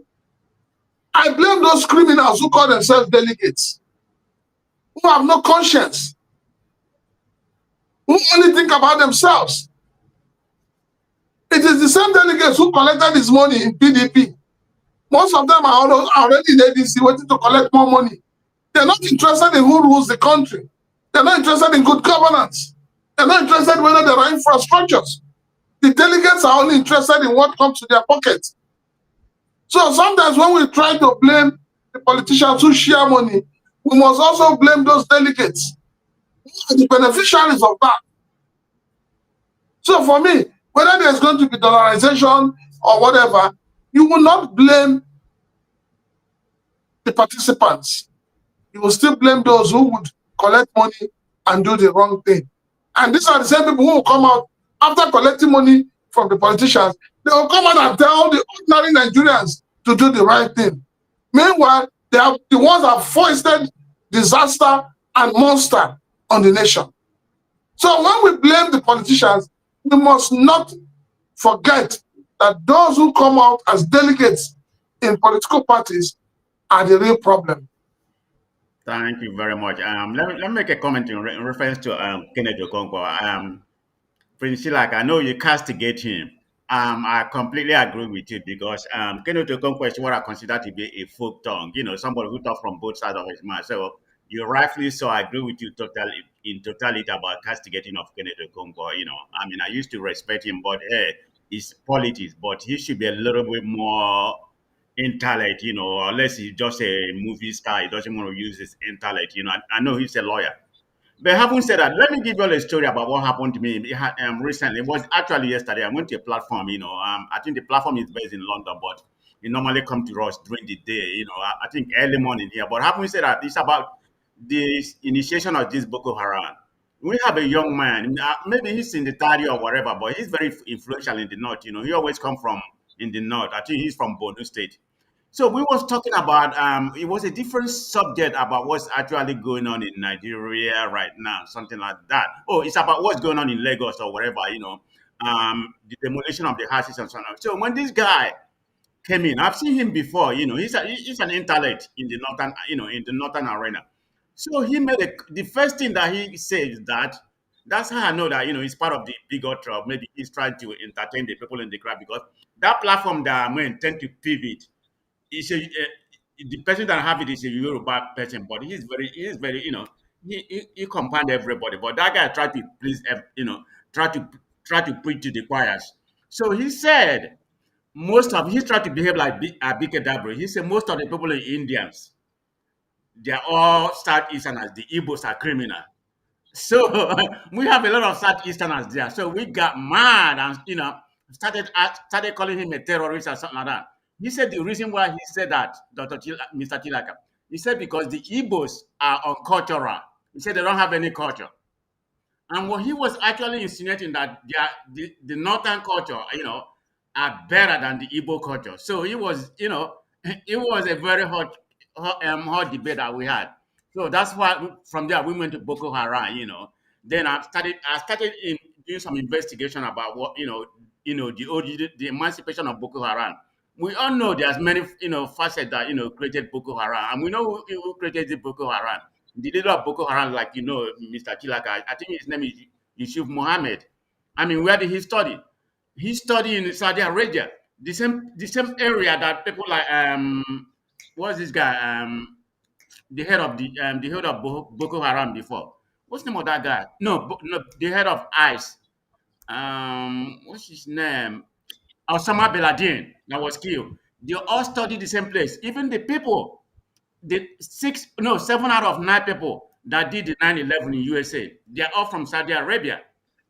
I blame those criminals who call themselves delegates, who have no conscience, who only think about themselves. It is the same delegates who collected his money in PDP. Most of them are already in ADC waiting to collect more money. They're not interested in who rules the country. They're not interested in good governance. They're not interested whether there are infrastructures. The delegates are only interested in what comes to their pockets. So sometimes when we try to blame the politicians who share money, we must also blame those delegates, the beneficiaries of that. So for me, whether there's going to be dollarization or whatever, you will not blame the participants. You will still blame those who would collect money and do the wrong thing. And these are the same people who will come out after collecting money from the politicians. They will come out and tell the ordinary Nigerians to do the right thing. Meanwhile, they are the ones that foisted disaster and monster on the nation. So when we blame the politicians, we must not forget that those who come out as delegates in political parties are the real problem. Thank you very much. Let me make a comment in reference to Kenneth Okonkwo. Prince Shilak, I know you castigate him. I completely agree with you because Kenneth Okonkwo is what I consider to be a folk tongue. You know, somebody who talks from both sides of his mouth. So you rightfully so. I agree with you totally in totality about castigating of Kenneth Okonkwo. You know, I mean, I used to respect him, but hey, it's politics. But he should be a little bit more intellect, you know, unless he's just a movie star, he doesn't want to use his intellect, you know. I know he's a lawyer. But having said that, let me give you all a story about what happened to me recently. It was actually yesterday. I went to a platform, you know. I think the platform is based in London, but it normally come to us during the day, you know. I think early morning here. But having said that, it's about the initiation of this Boko Haram. We have a young man, maybe he's in the 30 or whatever, but he's very influential in the north, you know. He always come from in the north. I think he's from Borno State. So we was talking about it was a different subject about what's actually going on in Nigeria right now, something like that. Oh, it's about what's going on in Lagos or wherever, you know, the demolition of the houses and so on. So when this guy came in, I've seen him before, you know, he's an intellect in the northern, you know, in the northern arena. So he made the first thing that he said is that's how I know that, you know, he's part of the bigger trouble. Maybe he's trying to entertain the people in the crowd because that platform that I'm going tend to pivot. The person that have it is a Yoruba person, but he is very, you know, he combined everybody. But that guy tried to please, you know, try to preach to the choirs. So he said he tried to behave like Abike Dabro. He said most of the people in Indians, they are all Southeasterners. The Igbos are criminal. So we have a lot of Southeasterners there. So we got mad and, you know, started calling him a terrorist or something like that. He said the reason why he said that, Mr. Tilaka, he said because the Igbos are uncultural. He said they don't have any culture. And what he was actually insinuating that the northern culture, you know, are better than the Igbo culture. So he was, you know, it was a very hot debate that we had. So that's why from there we went to Boko Haram, you know. Then I started doing some investigation about what, you know, the emancipation of Boko Haram. We all know there's many, you know, facets that, you know, created Boko Haram. And we know who created the Boko Haram. The leader of Boko Haram, like, you know, Mr. Chilaka, I think his name is Yusuf Mohammed. I mean, where did he study? He studied in Saudi Arabia, the same area that people like what's this guy? The head of Boko Haram before. What's the name of that guy? No, the head of ICE. What's his name? Osama bin Laden that was killed. They all studied the same place. Even the people, 7 out of 9 people that did the 9/11 in USA, they're all from Saudi Arabia.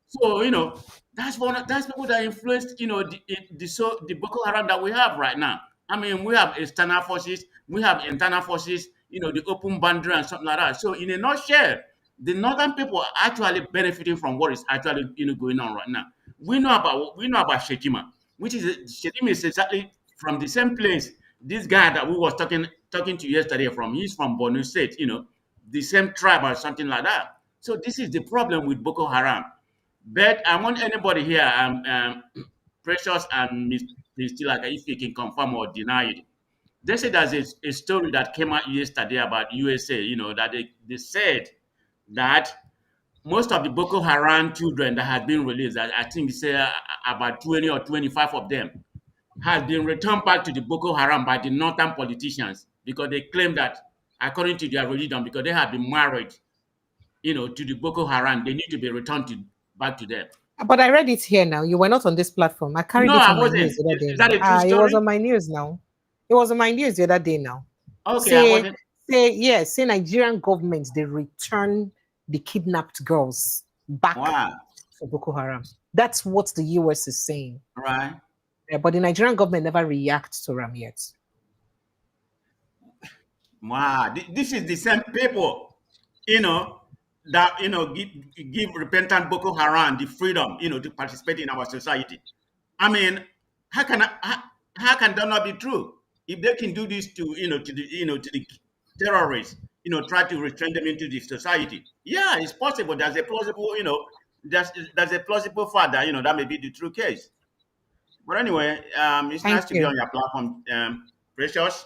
So, you know, that's people that influenced, you know, the Boko Haram that we have right now. I mean, we have external forces, we have internal forces, you know, the open boundary and something like that. So, in a nutshell, the northern people are actually benefiting from what is actually, you know, going on right now. We know about Shekima, Shekima is exactly from the same place. This guy that we was talking to yesterday he's from Borno State, you know, the same tribe or something like that. So this is the problem with Boko Haram. But I want anybody here, Precious and Ms. Like, if you can confirm or deny it. They said there's a story that came out yesterday about USA, you know, that they said that most of the Boko Haram children that had been released, I think say about 20 or 25 of them, has been returned back to the Boko Haram by the northern politicians because they claim that, according to their religion, because they have been married, you know, to the Boko Haram, they need to be returned back to them. But I read it here now. You were not on this platform. I carried it on my news the other day. Is that a true story? It was on my news now. It was on my news the other day now. Okay, say Nigerian government, they return the kidnapped girls back to Boko Haram. That's what the US is saying. Right. But the Nigerian government never reacts to them yet. Wow, this is the same people, that give repentant Boko Haram the freedom, to participate in our society. I mean, how can that not be true? If they can do this to the terrorists, try to return them into the society. Yeah, it's possible. There's a plausible, there's a plausible fact that that may be the true case. But anyway, it's nice to be on your platform, Precious.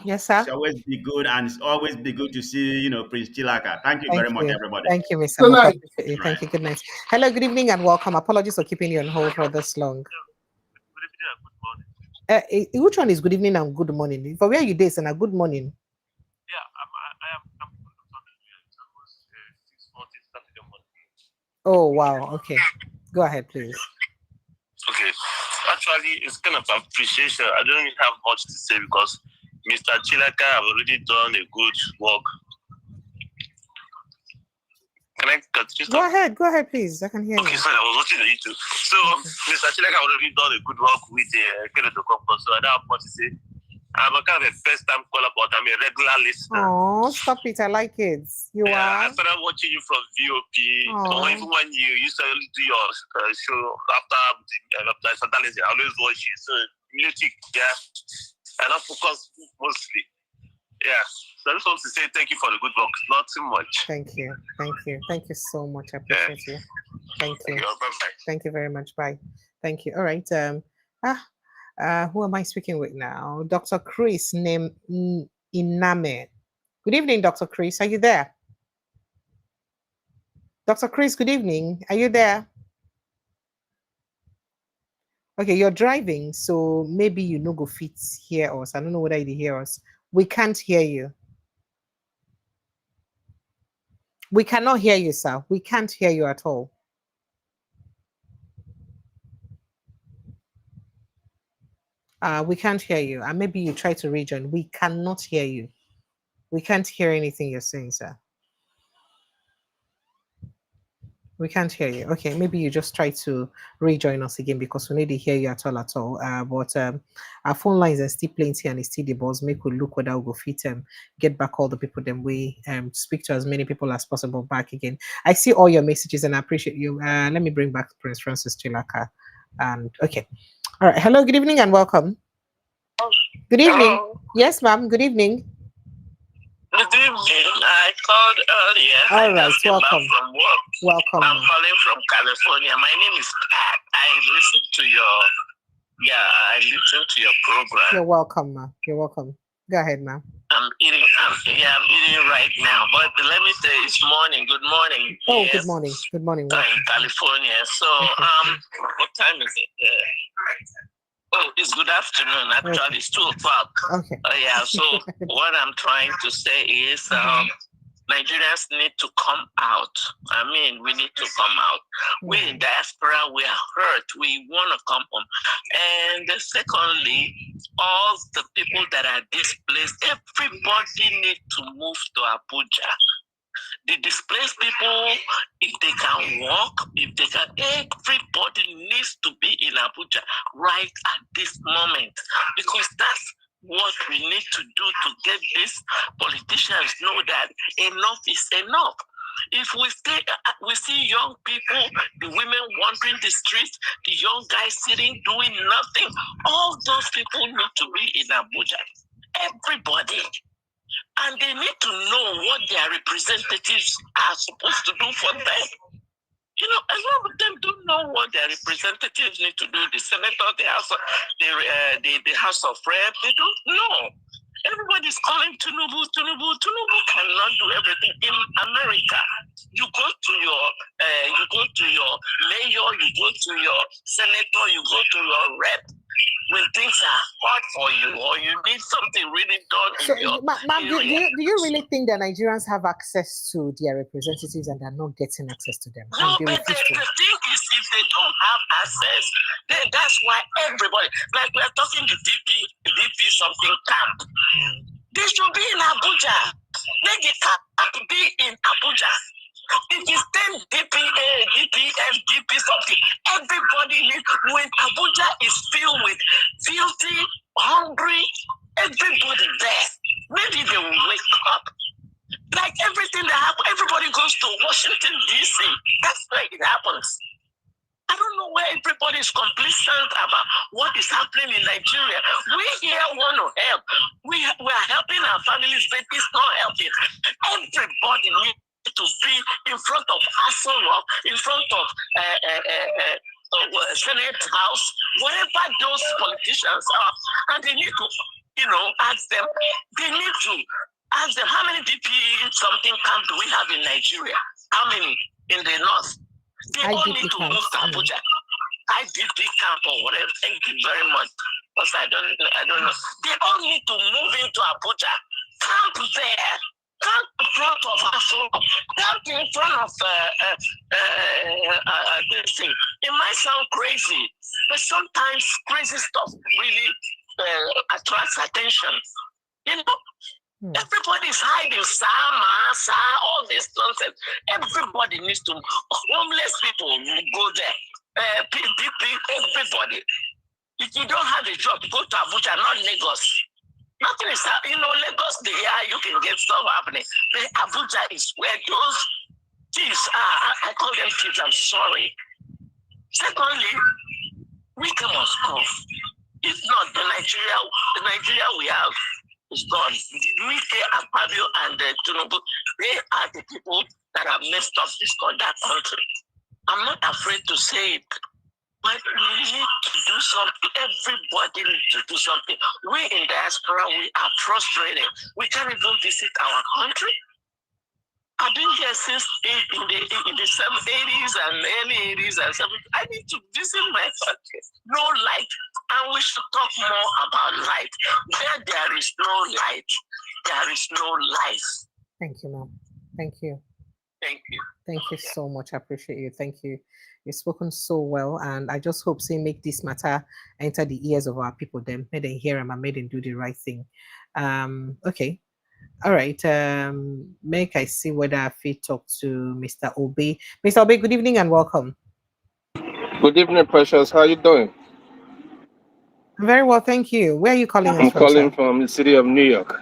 Yes, sir. It's always be good, and it's always be good to see, Prince Chilaka. Thank you very much, everybody. Thank you, Mr. Moka. Thank you. Good night. Hello, good evening, and welcome. Apologies for keeping you on hold for this long. Which one is good evening and good morning? For where you days and a good morning? Yeah, Oh, wow. Okay. Go ahead, please. Okay. Actually, it's kind of appreciation. I don't have much to say because Mr. Chilaka have already done a good work. Can I continue? Go ahead, please. I can hear you. Okay, sorry, I was watching the YouTube. So, Mr. Chilaka have already done a good work with Kenneth Okonkwo, so I don't have much to say. I'm a kind of a first-time caller, but I'm a regular listener. Oh, stop it. I like it. You are? I started watching you from VOP. So even when you used to do your show after the Sandalism, I always watch you. So, music, yeah. And I focus mostly. Yeah. So I just want to say thank you for the good work. Not too much. Thank you. Thank you so much. I appreciate you. Thank you. Bye-bye. Thank you very much. Bye. Thank you. All right. Who am I speaking with now? Dr. Chris Iname. Good evening, Dr. Chris. Are you there? Dr. Chris, good evening. Are you there? Okay, you're driving, so maybe you no go fit hear us. I don't know whether you hear us. We can't hear you. We cannot hear you, sir. We can't hear you at all. We can't hear you. And maybe you try to rejoin. We cannot hear you. We can't hear anything you're saying, sir. We can't hear you. Okay, maybe you just try to rejoin us again because we need to hear you at all. But our phone lines are still plenty and it's still the buzz. Make we look whether we'll go fit get back all the people. Then we speak to as many people as possible back again. I see all your messages and I appreciate you. Let me bring back Prince Francis Chilaka. And okay. All right. Hello, good evening and welcome. Good evening. Hello. Yes, ma'am. Good evening. Good evening. I called earlier. All right, welcome. From work. Welcome. I'm calling from California. My name is Pat. I listened to your program. You're welcome, ma. You're welcome. Go ahead, ma'am. I'm eating right now. But let me say it's morning. Good morning. Oh, yes. Good morning. Good morning. In California. So what time is it? Oh, it's good afternoon. Actually, Okay. it's 2 o'clock. Okay. Yeah. So what I'm trying to say is, Nigerians need to come out. I mean, we need to come out. We in diaspora, we are hurt. We want to come home. And secondly, all the people that are displaced, everybody needs to move to Abuja. The displaced people, if they can walk, everybody needs to be in Abuja right at this moment, because that's what we need to do to get these politicians know that enough is enough. If we see young people, the women wandering the streets, the young guys sitting doing nothing, all those people need to be in Abuja. Everybody. And they need to know what their representatives are supposed to do for them. You know, a lot of them don't know what their representatives need to do. The senator, the House of Rep, they don't know. Everybody's calling Tinubu. Tinubu cannot do everything in America. You go to your mayor, you go to your senator, you go to your rep. When things are hard for you or you need something really done in your ma'am, do you really think that Nigerians have access to their representatives and they're not getting access to them? No, but the thing is, if they don't have access, then that's why everybody, like we're talking to DP something camp. They should be in Abuja. Let the camp be in Abuja. If it's 10 DPA, DPF, DP something, everybody needs, when Abuja is filled with filthy, hungry, everybody there, maybe they will wake up. Like everything that happens, everybody goes to Washington, D.C. That's where it happens. I don't know where everybody is complacent about what is happening in Nigeria. We here want to help. We are helping our families, but it's not helping. Everybody needs to be in front of Asoro, in front of Senate House, whatever those politicians are, and they need to, ask them. They need to ask them how many DP something camp do we have in Nigeria? How many in the north? They all need to move to Abuja. IDP camp or whatever. Thank you very much. Because I don't know. They all need to move into Abuja. Camp there. Camp in front of Asoro. Camp in front of this thing. It might sound crazy, but sometimes crazy stuff really attracts attention. Everybody's hiding, all this nonsense. Everybody needs to, homeless people go there. PDP, everybody. If you don't have a job, go to Abuja, not Lagos. Nothing is, Lagos, you can get stuff happening. But Abuja is where those thieves are. I call them thieves, I'm sorry. Secondly, we must go. If not, the Nigeria we have is gone. Wike, Akpabio, and Tinubu, they are the people that have messed up that country. I'm not afraid to say it, but we need to do something. Everybody needs to do something. We in diaspora, we are frustrated. We can't even visit our country. I've been here since in the 80s and early 80s and 70s. I need to visit my country. No light. And we should talk more about light. Where there is no light, there is no life. Thank you, ma'am. Thank you. Thank you. Thank you so much. I appreciate you. Thank you. You've spoken so well, and I just hope to make this matter enter the ears of our people. Then may they hear them and may they do the right thing. Okay. All right. Make I see whether I fit talk to Mr. Obi. Mr. Obi, good evening and welcome. Good evening, Precious. How are you doing? Very well, thank you. Where are you calling us from? I'm calling from the city of New York.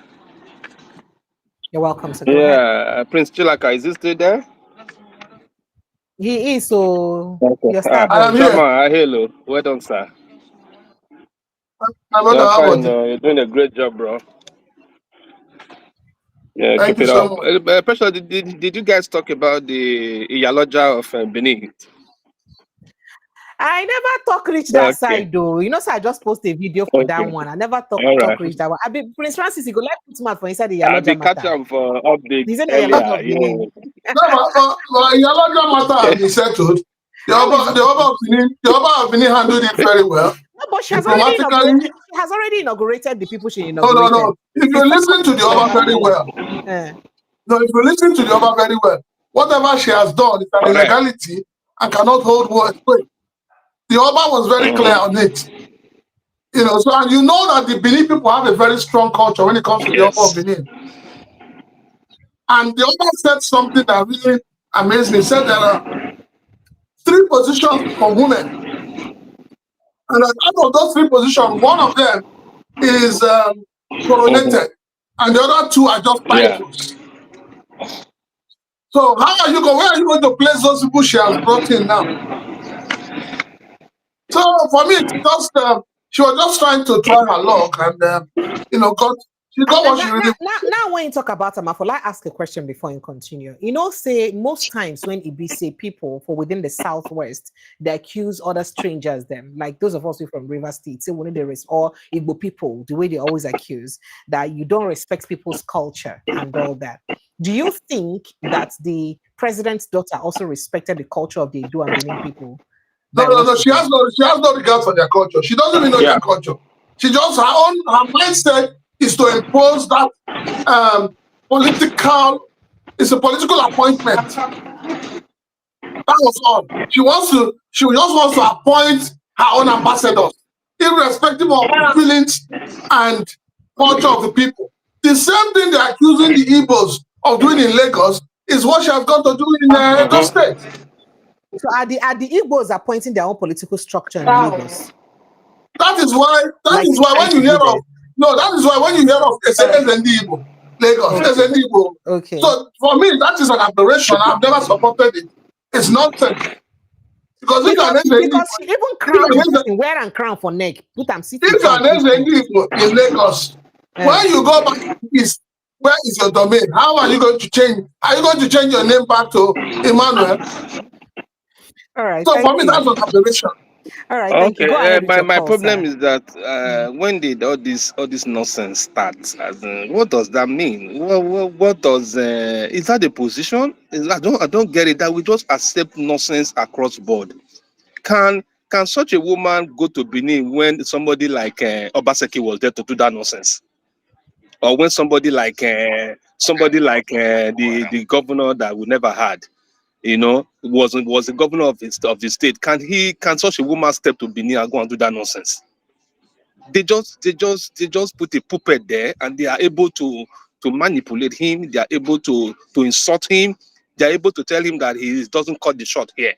You're welcome. So go ahead. Prince Chilaka, is he still there? He is. So okay. Hello. Well done, sir. Fine, you're doing a great job, bro. Yeah, Thank keep it so up. Precious, did you guys talk about the Iyaloja of Benin? I never talk reach that side though. So I just post a video for that one. I never talk reach that one. I be Prince Francis, you go like put him for inside the Iyaloja matter. Catch him for update. Isn't the Iyaloja Iyaloja matter has been settled. The Oba of Benin handled it very well. No, but she has already inaugurated the people she inaugurated. No. If you listen to the Oba very well, if you listen to the Oba very well, whatever she has done is an illegality and cannot hold weight. The Oba was very clear on it. So and you know that the Benin people have a very strong culture when it comes to the Oba of Benin. And the Oba said something that really amazed me. He said there are 3 positions for women. And out of those 3 positions, one of them is coronated, and the other 2 are just titles. So where are you going to place those people she has brought in now? So for me, it's just she was just trying to try her luck, and She got what she really now, when you talk about Amafo, I ask a question before you continue. You know, say most times when Ibi say people for within the Southwest, they accuse other strangers them, like those of us who from River State, say when they or Igbo people, the way they always accuse that you don't respect people's culture and all that. Do you think that the president's daughter also respected the culture of the Edo and Benin people? No. She has no regard for their culture. She doesn't even know their culture. She just her mindset is to impose that it's a political appointment. That was all. She just wants to appoint her own ambassadors, irrespective of feelings and culture of the people. The same thing they're accusing the Igbos of doing in Lagos is what she has got to do in Edo State. So are the Igbos appointing their own political structure in Lagos? That is why when you hear of SND Igbo, Lagos, SND Igbo. Okay. So for me, that is an aberration. I've never supported it. It's nonsense. Because even crown wear and crown for neck. Put them sitting. If you're an SND Igbo in Lagos, when you go back east, where is your domain? How are you going to change? Are you going to change your name back to Emmanuel? All right. So for me, that's an aberration. All right, thank you. Go ahead my call, problem sir. is that when did all this nonsense start? What does that mean? What does is that a position? I don't get it. That we just accept nonsense across board. Can such a woman go to Benin when somebody like Obaseki was there to do that nonsense, or when somebody like the governor that we never had? You know, was the governor of the state. Can such a woman step to Benin and go and do that nonsense? They just put a puppet there, and they are able to manipulate him. They are able to insult him. They are able to tell him that he doesn't cut the shot here.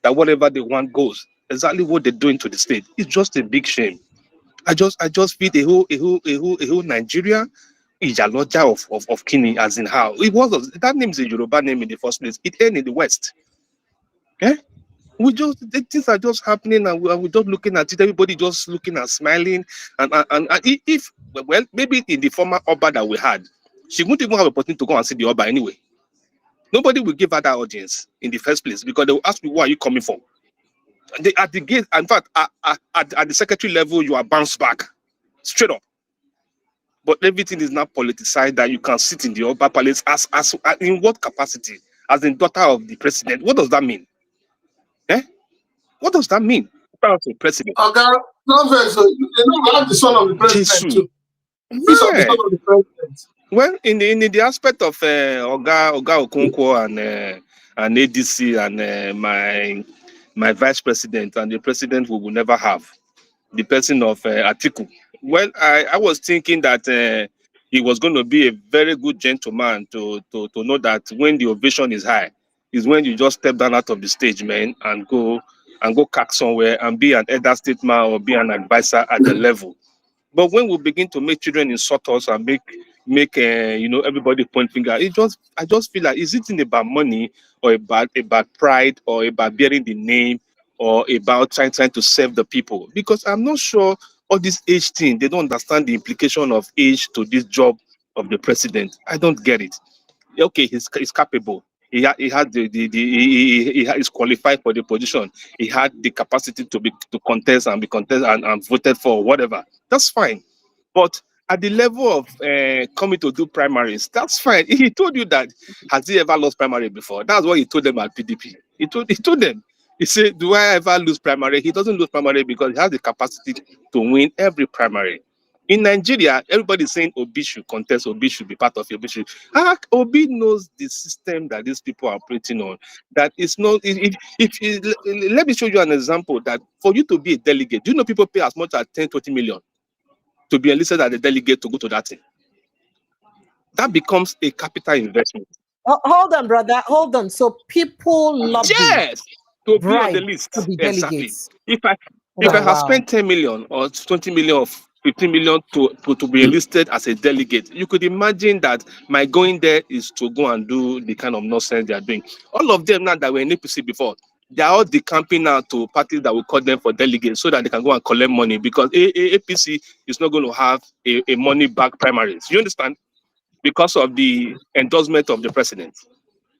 That whatever they want goes. Exactly what they're doing to the state. It's just a big shame. I just feel a whole Nigeria. Ijaloja of Kini, as in how it was. That name is a Yoruba name in the first place. It ended in the West. Okay, things are just happening, and we're just looking at it. Everybody just looking and smiling, and if maybe in the former Oba that we had, she wouldn't even have a opportunity to go and see the Oba anyway. Nobody will give her that audience in the first place because they will ask you, where are you coming from? At the gate, in fact, at the secretary level, you are bounced back straight up. But everything is now politicized that you can sit in the Oba Palace as in what capacity? As in daughter of the president. What does that mean? What does that mean? Daughter of the president. Okay, so you know, I'm the son of the president too. He's the son of the president. Well, in the aspect of Oga Okonkwo and ADC and my vice president and the president we will never have, the person of Atiku. Well, I was thinking that he was going to be a very good gentleman to know that when the ovation is high, is when you just step down out of the stage, man, and go cack somewhere and be an elder statesman or be an advisor at the level. But when we begin to make children insult us and make everybody point finger, I just feel like, is it about money or about pride or about bearing the name or about trying to serve the people? Because I'm not sure all this age thing, they don't understand the implication of age to this job of the president. I don't get it. Okay, he's capable. He is qualified for the position. He had the capacity to contest and and voted for whatever. That's fine. But at the level of coming to do primaries, that's fine. He told you that, has he ever lost primary before? That's what he told them at PDP. He told them. He said, do I ever lose primary? He doesn't lose primary because he has the capacity to win every primary. In Nigeria, everybody's saying Obi should contest, Obi should be part of it. Obi knows the system that these people are operating on. That it's not. Let me show you an example. That for you to be a delegate, do you know people pay as much as 10-20 million to be enlisted as a delegate to go to that thing? That becomes a capital investment. Hold on, brother. Hold on. So people lobby. Yes, to be on the list. To be exactly. Delegates. If I have spent 10 million or 20 million or 15 million to be enlisted as a delegate, you could imagine that my going there is to go and do the kind of nonsense they are doing. All of them now that were in APC before, they are all decamping now to parties that will call them for delegates so that they can go and collect money, because APC is not going to have a money back primaries. You understand? Because of the endorsement of the president.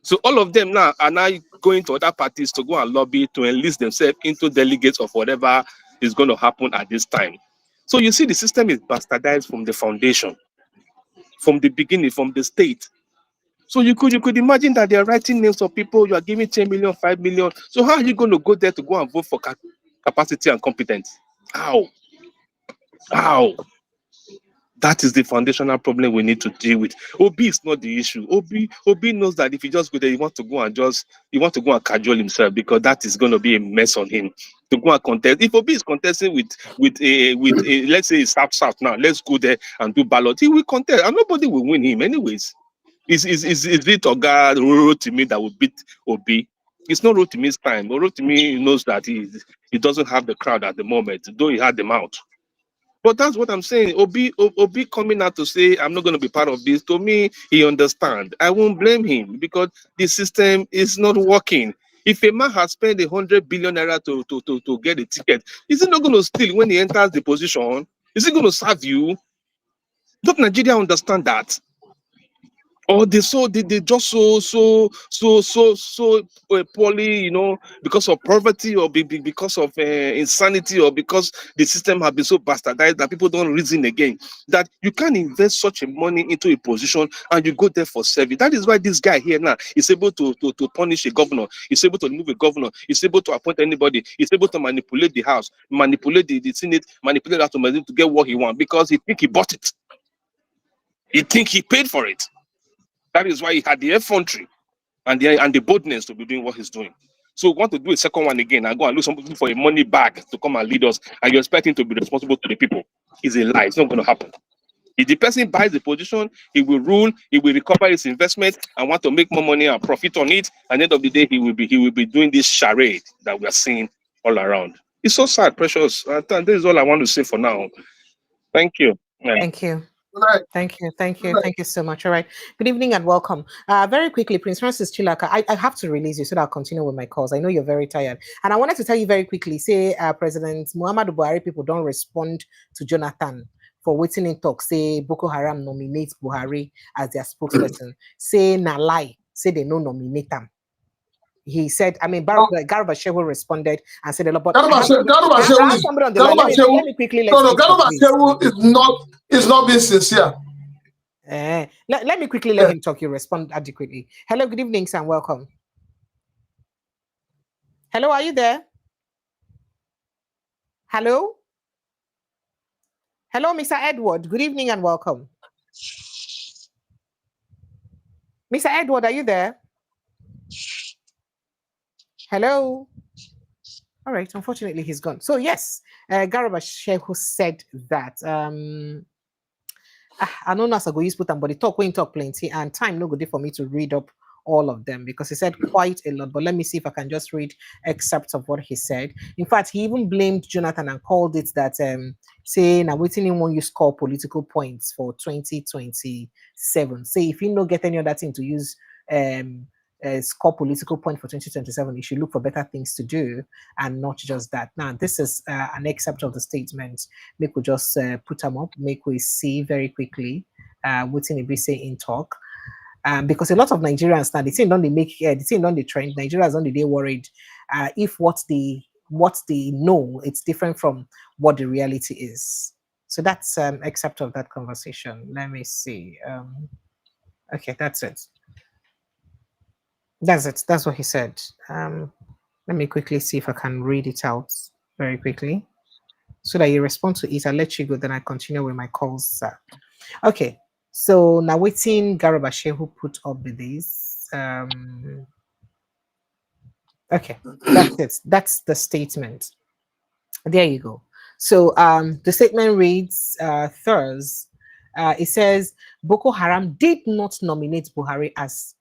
So all of them now are now going to other parties to go and lobby to enlist themselves into delegates of whatever is going to happen at this time. So you see, the system is bastardized from the foundation, from the beginning, from the state. So you could imagine that they are writing names of people, you are giving 10 million, 5 million. So how are you going to go there to go and vote for capacity and competence? How? How? That is the foundational problem we need to deal with. Obi is not the issue. Obi knows that if he just go there, he wants to go and cajole himself, because that is going to be a mess on him to go and contest. If Obi is contesting with a let's say South now, let's go there and do ballot. He will contest, and nobody will win him anyways. Is it Oga Rotimi that will beat Obi? It's not Rotimi's time. But Rotimi knows that he doesn't have the crowd at the moment, though he had them out. But that's what I'm saying. Obi coming out to say, I'm not going to be part of this, to me, he understands. I won't blame him, because the system is not working. If a man has spent 100 billion naira to get a ticket, is he not going to steal when he enters the position? Is he going to serve you? Don't Nigeria understand that? Or they just so poorly, you know, because of poverty, or because of insanity, or because the system has been so bastardized that people don't reason again, that you can't invest such a money into a position and you go there for service. That is why this guy here now is able to punish a governor, is able to remove a governor, is able to appoint anybody, is able to manipulate the house, manipulate the Senate, manipulate that to get what he wants, because he think he bought it. He think he paid for it. That is why he had the effrontery and the boldness to be doing what he's doing. So we want to do a second one again and go and look somebody for a money bag to come and lead us, and you expect him to be responsible to the people. It's a lie. It's not going to happen. If the person buys the position, he will rule, he will recover his investment and want to make more money and profit on it. At the end of the day, he will be doing this charade that we are seeing all around. It's so sad, precious. This is all I want to say for now. Thank you. Yeah. Thank you. Thank you so much. All right. Good evening and welcome. Very quickly, Prince Francis Chilaka, I have to release you so that I'll continue with my calls. I know you're very tired. And I wanted to tell you very quickly, say President Muhammadu Buhari people don't respond to Jonathan for waiting in talk. Say Boko Haram nominates Buhari as their spokesperson. Say na lie. Say they no nominate him. He said, I mean, Garba Shehu responded and said a lot. But Garba Shehu is not being sincere. Let me quickly let him talk. You respond adequately. Hello, good evening, sir, and welcome. Hello, are you there? Hello? Hello, Mr. Edward. Good evening and welcome. Mr. Edward, are you there? Hello. All right. Unfortunately, he's gone. So yes, Garba Shehu said that. I don't know as I go use put them, but the talk plenty, and time no good for me to read up all of them because he said quite a lot. But let me see if I can just read excerpts of what he said. In fact, he even blamed Jonathan and called it that saying I'm waiting in when you score political points for 2027. Say if you don't get any other thing to use score political point for 2027, you should look for better things to do and not just that. Now, this is an excerpt of the statement. Make we just put them up, make we see very quickly what in be say in talk. Because a lot of Nigerians now, the thing don't they make the thing don't they trend. Nigerians don't they worried if what they know it's different from what the reality is. So that's excerpt of that conversation. Let me see. Okay, that's it. That's it. That's what he said. Let me quickly see if I can read it out very quickly so that you respond to it. I'll let you go, then I continue with my calls. Okay. So now waiting Garba Shehu put up with this. Okay, that's it. That's the statement. There you go. So the statement reads Thursday. It says Boko Haram did not nominate Buhari as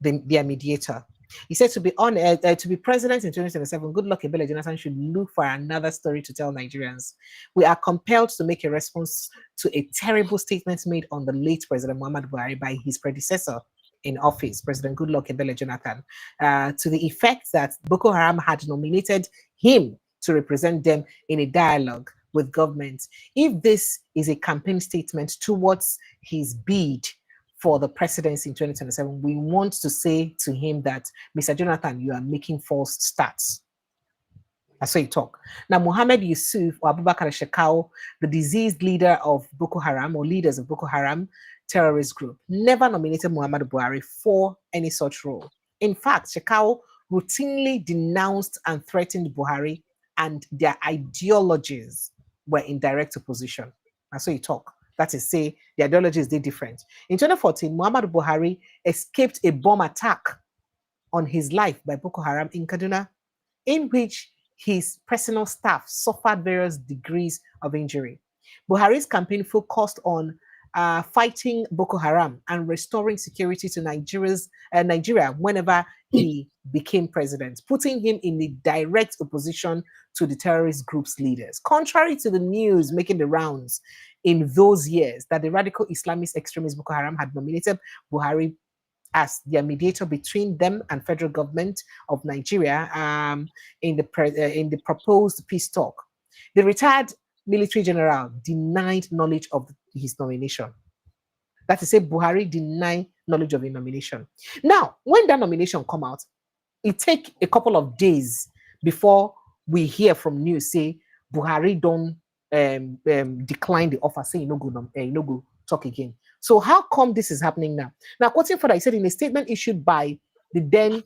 their mediator. He said to be president in 2027, Goodluck Ebele Jonathan should look for another story to tell Nigerians. We are compelled to make a response to a terrible statement made on the late President Muhammadu Buhari by his predecessor. in office, President Goodluck Ebele Jonathan, to the effect that Boko Haram had nominated him to represent them in a dialogue with government. If this is a campaign statement towards his bid for the presidency in 2027, we want to say to him that, Mr. Jonathan, you are making false starts. I saw you talk. Now, Mohammed Yusuf or Abubakar Shekau, the deceased leader of Boko Haram or leaders of Boko Haram terrorist group, never nominated Muhammadu Buhari for any such role. In fact, Shekau routinely denounced and threatened Buhari, and their ideologies were in direct opposition. I saw you talk. That is, say, the ideologies are different. In 2014, Muhammadu Buhari escaped a bomb attack on his life by Boko Haram in Kaduna, in which his personal staff suffered various degrees of injury. Buhari's campaign focused on fighting Boko Haram and restoring security to Nigeria whenever he became president, putting him in the direct opposition to the terrorist group's leaders. Contrary to the news making the rounds in those years that the radical Islamist extremist Boko Haram had nominated Buhari as their mediator between them and federal government of Nigeria in the proposed peace talk. The retired military general denied knowledge of his nomination. That is to say, Buhari denied knowledge of his nomination. Now, when that nomination come out, it take a couple of days before we hear from news say Buhari don't decline the offer, say no go talk again. So how come this is happening now? Now, quoting further, he said in a statement issued by the then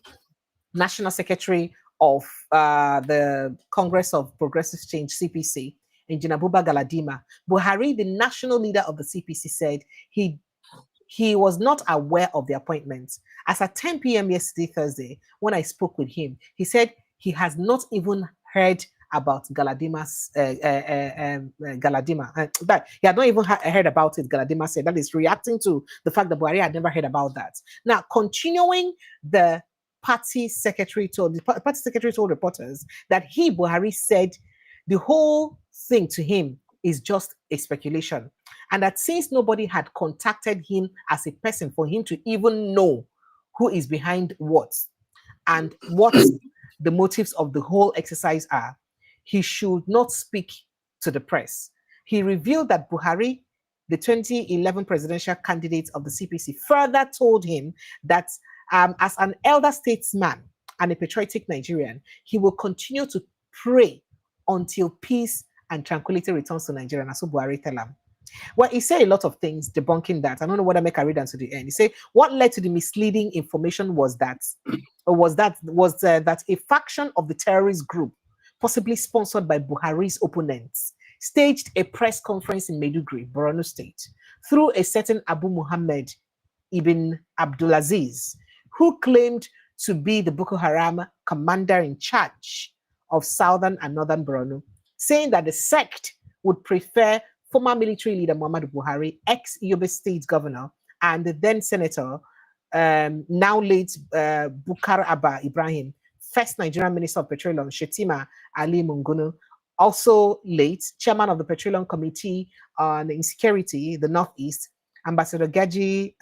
National Secretary of the Congress of Progressive Change, CPC, Engineer Buba Galadima, Buhari, the national leader of the CPC, said he was not aware of the appointment. As at 10 p.m. yesterday, Thursday, when I spoke with him, he said he has not even heard about Galadima's that he had not even heard about it. Galadima said that is reacting to the fact that Buhari had never heard about that. Now, continuing, the party secretary told reporters that Buhari said the whole thing to him is just a speculation, and that since nobody had contacted him as a person for him to even know who is behind what and what the motives of the whole exercise are, he should not speak to the press. He revealed that Buhari, the 2011 presidential candidate of the CPC, further told him that as an elder statesman and a patriotic Nigerian, he will continue to pray until peace and tranquility returns to Nigeria. And so Buhari tell him. Well, he said a lot of things debunking that. I don't know what I make a read until the end. He said what led to the misleading information was that a faction of the terrorist group, possibly sponsored by Buhari's opponents, staged a press conference in Maiduguri, Borno State, through a certain Abu Muhammad ibn Abdulaziz, who claimed to be the Boko Haram commander in charge of southern and northern Borno, saying that the sect would prefer former military leader Muhammadu Buhari, ex-Yobe State governor, and the then senator, now late Bukar Abba Ibrahim, first Nigerian Minister of Petroleum, Shetima Ali Mungunu, also late chairman of the Petroleum Committee on Insecurity, the Northeast, Ambassador Gaji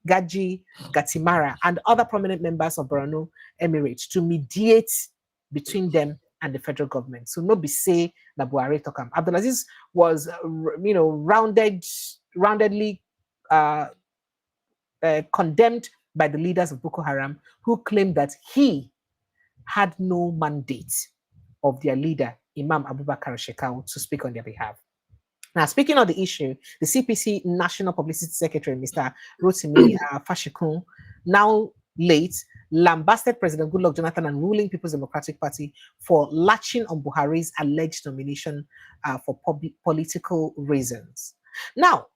Gatimara, and other prominent members of Borno Emirate to mediate between them and the federal government. So no be say that Buhari Tokam. Abdulaziz was, roundedly condemned by the leaders of Boko Haram, who claimed that he had no mandate of their leader, Imam Abubakar Shekau, to speak on their behalf. Now, speaking of the issue, the CPC National Publicity Secretary, Mr. Rotimi Fashikun, now late, lambasted President Goodluck Jonathan and ruling People's Democratic Party for latching on Buhari's alleged nomination for political reasons. Now,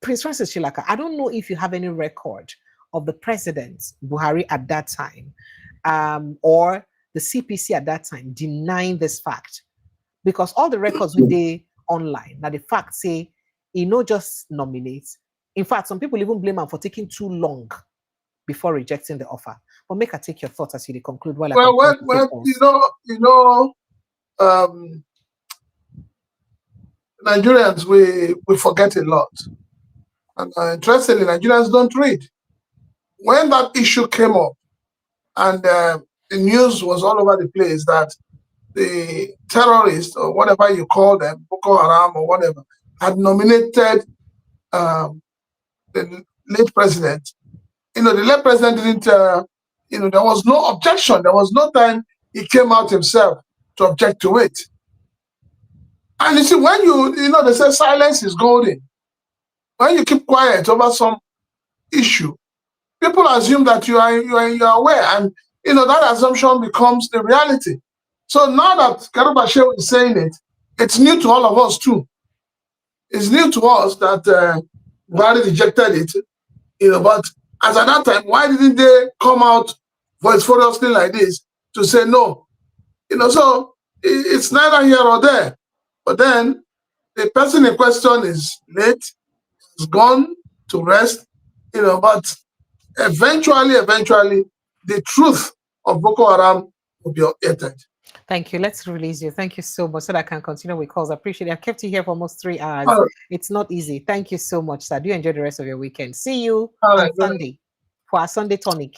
Prince Francis Chilaka, I don't know if you have any record of the president, Buhari, at that time, or the CPC at that time denying this fact, because all the records we did online, now the fact say he not just nominates. In fact, some people even blame him for taking too long before rejecting the offer. But make I take your thoughts as you conclude. Nigerians, we forget a lot. And interestingly, Nigerians don't read. when that issue came up, and the news was all over the place that the terrorists, or whatever you call them, Boko Haram or whatever, had nominated the late president. The late president didn't, there was no objection. There was no time he came out himself to object to it. And you see, when they say silence is golden. When you keep quiet over some issue, people assume that you are aware, and that assumption becomes the reality. So now that Garba Shehu is saying it, it's new to all of us too. It's new to us that Buhari rejected it, but as at that time, why didn't they come out vociferously like this to say no? So it's neither here or there. But then the person in question is late, is gone to rest, but eventually, the truth of Boko Haram will be updated. Thank you. Let's release you. Thank you so much so that I can continue with calls. I appreciate it. I kept you here for almost 3 hours. It's not easy. Thank you so much, sir. Do enjoy the rest of your weekend. See you on Sunday for our Sunday tonic.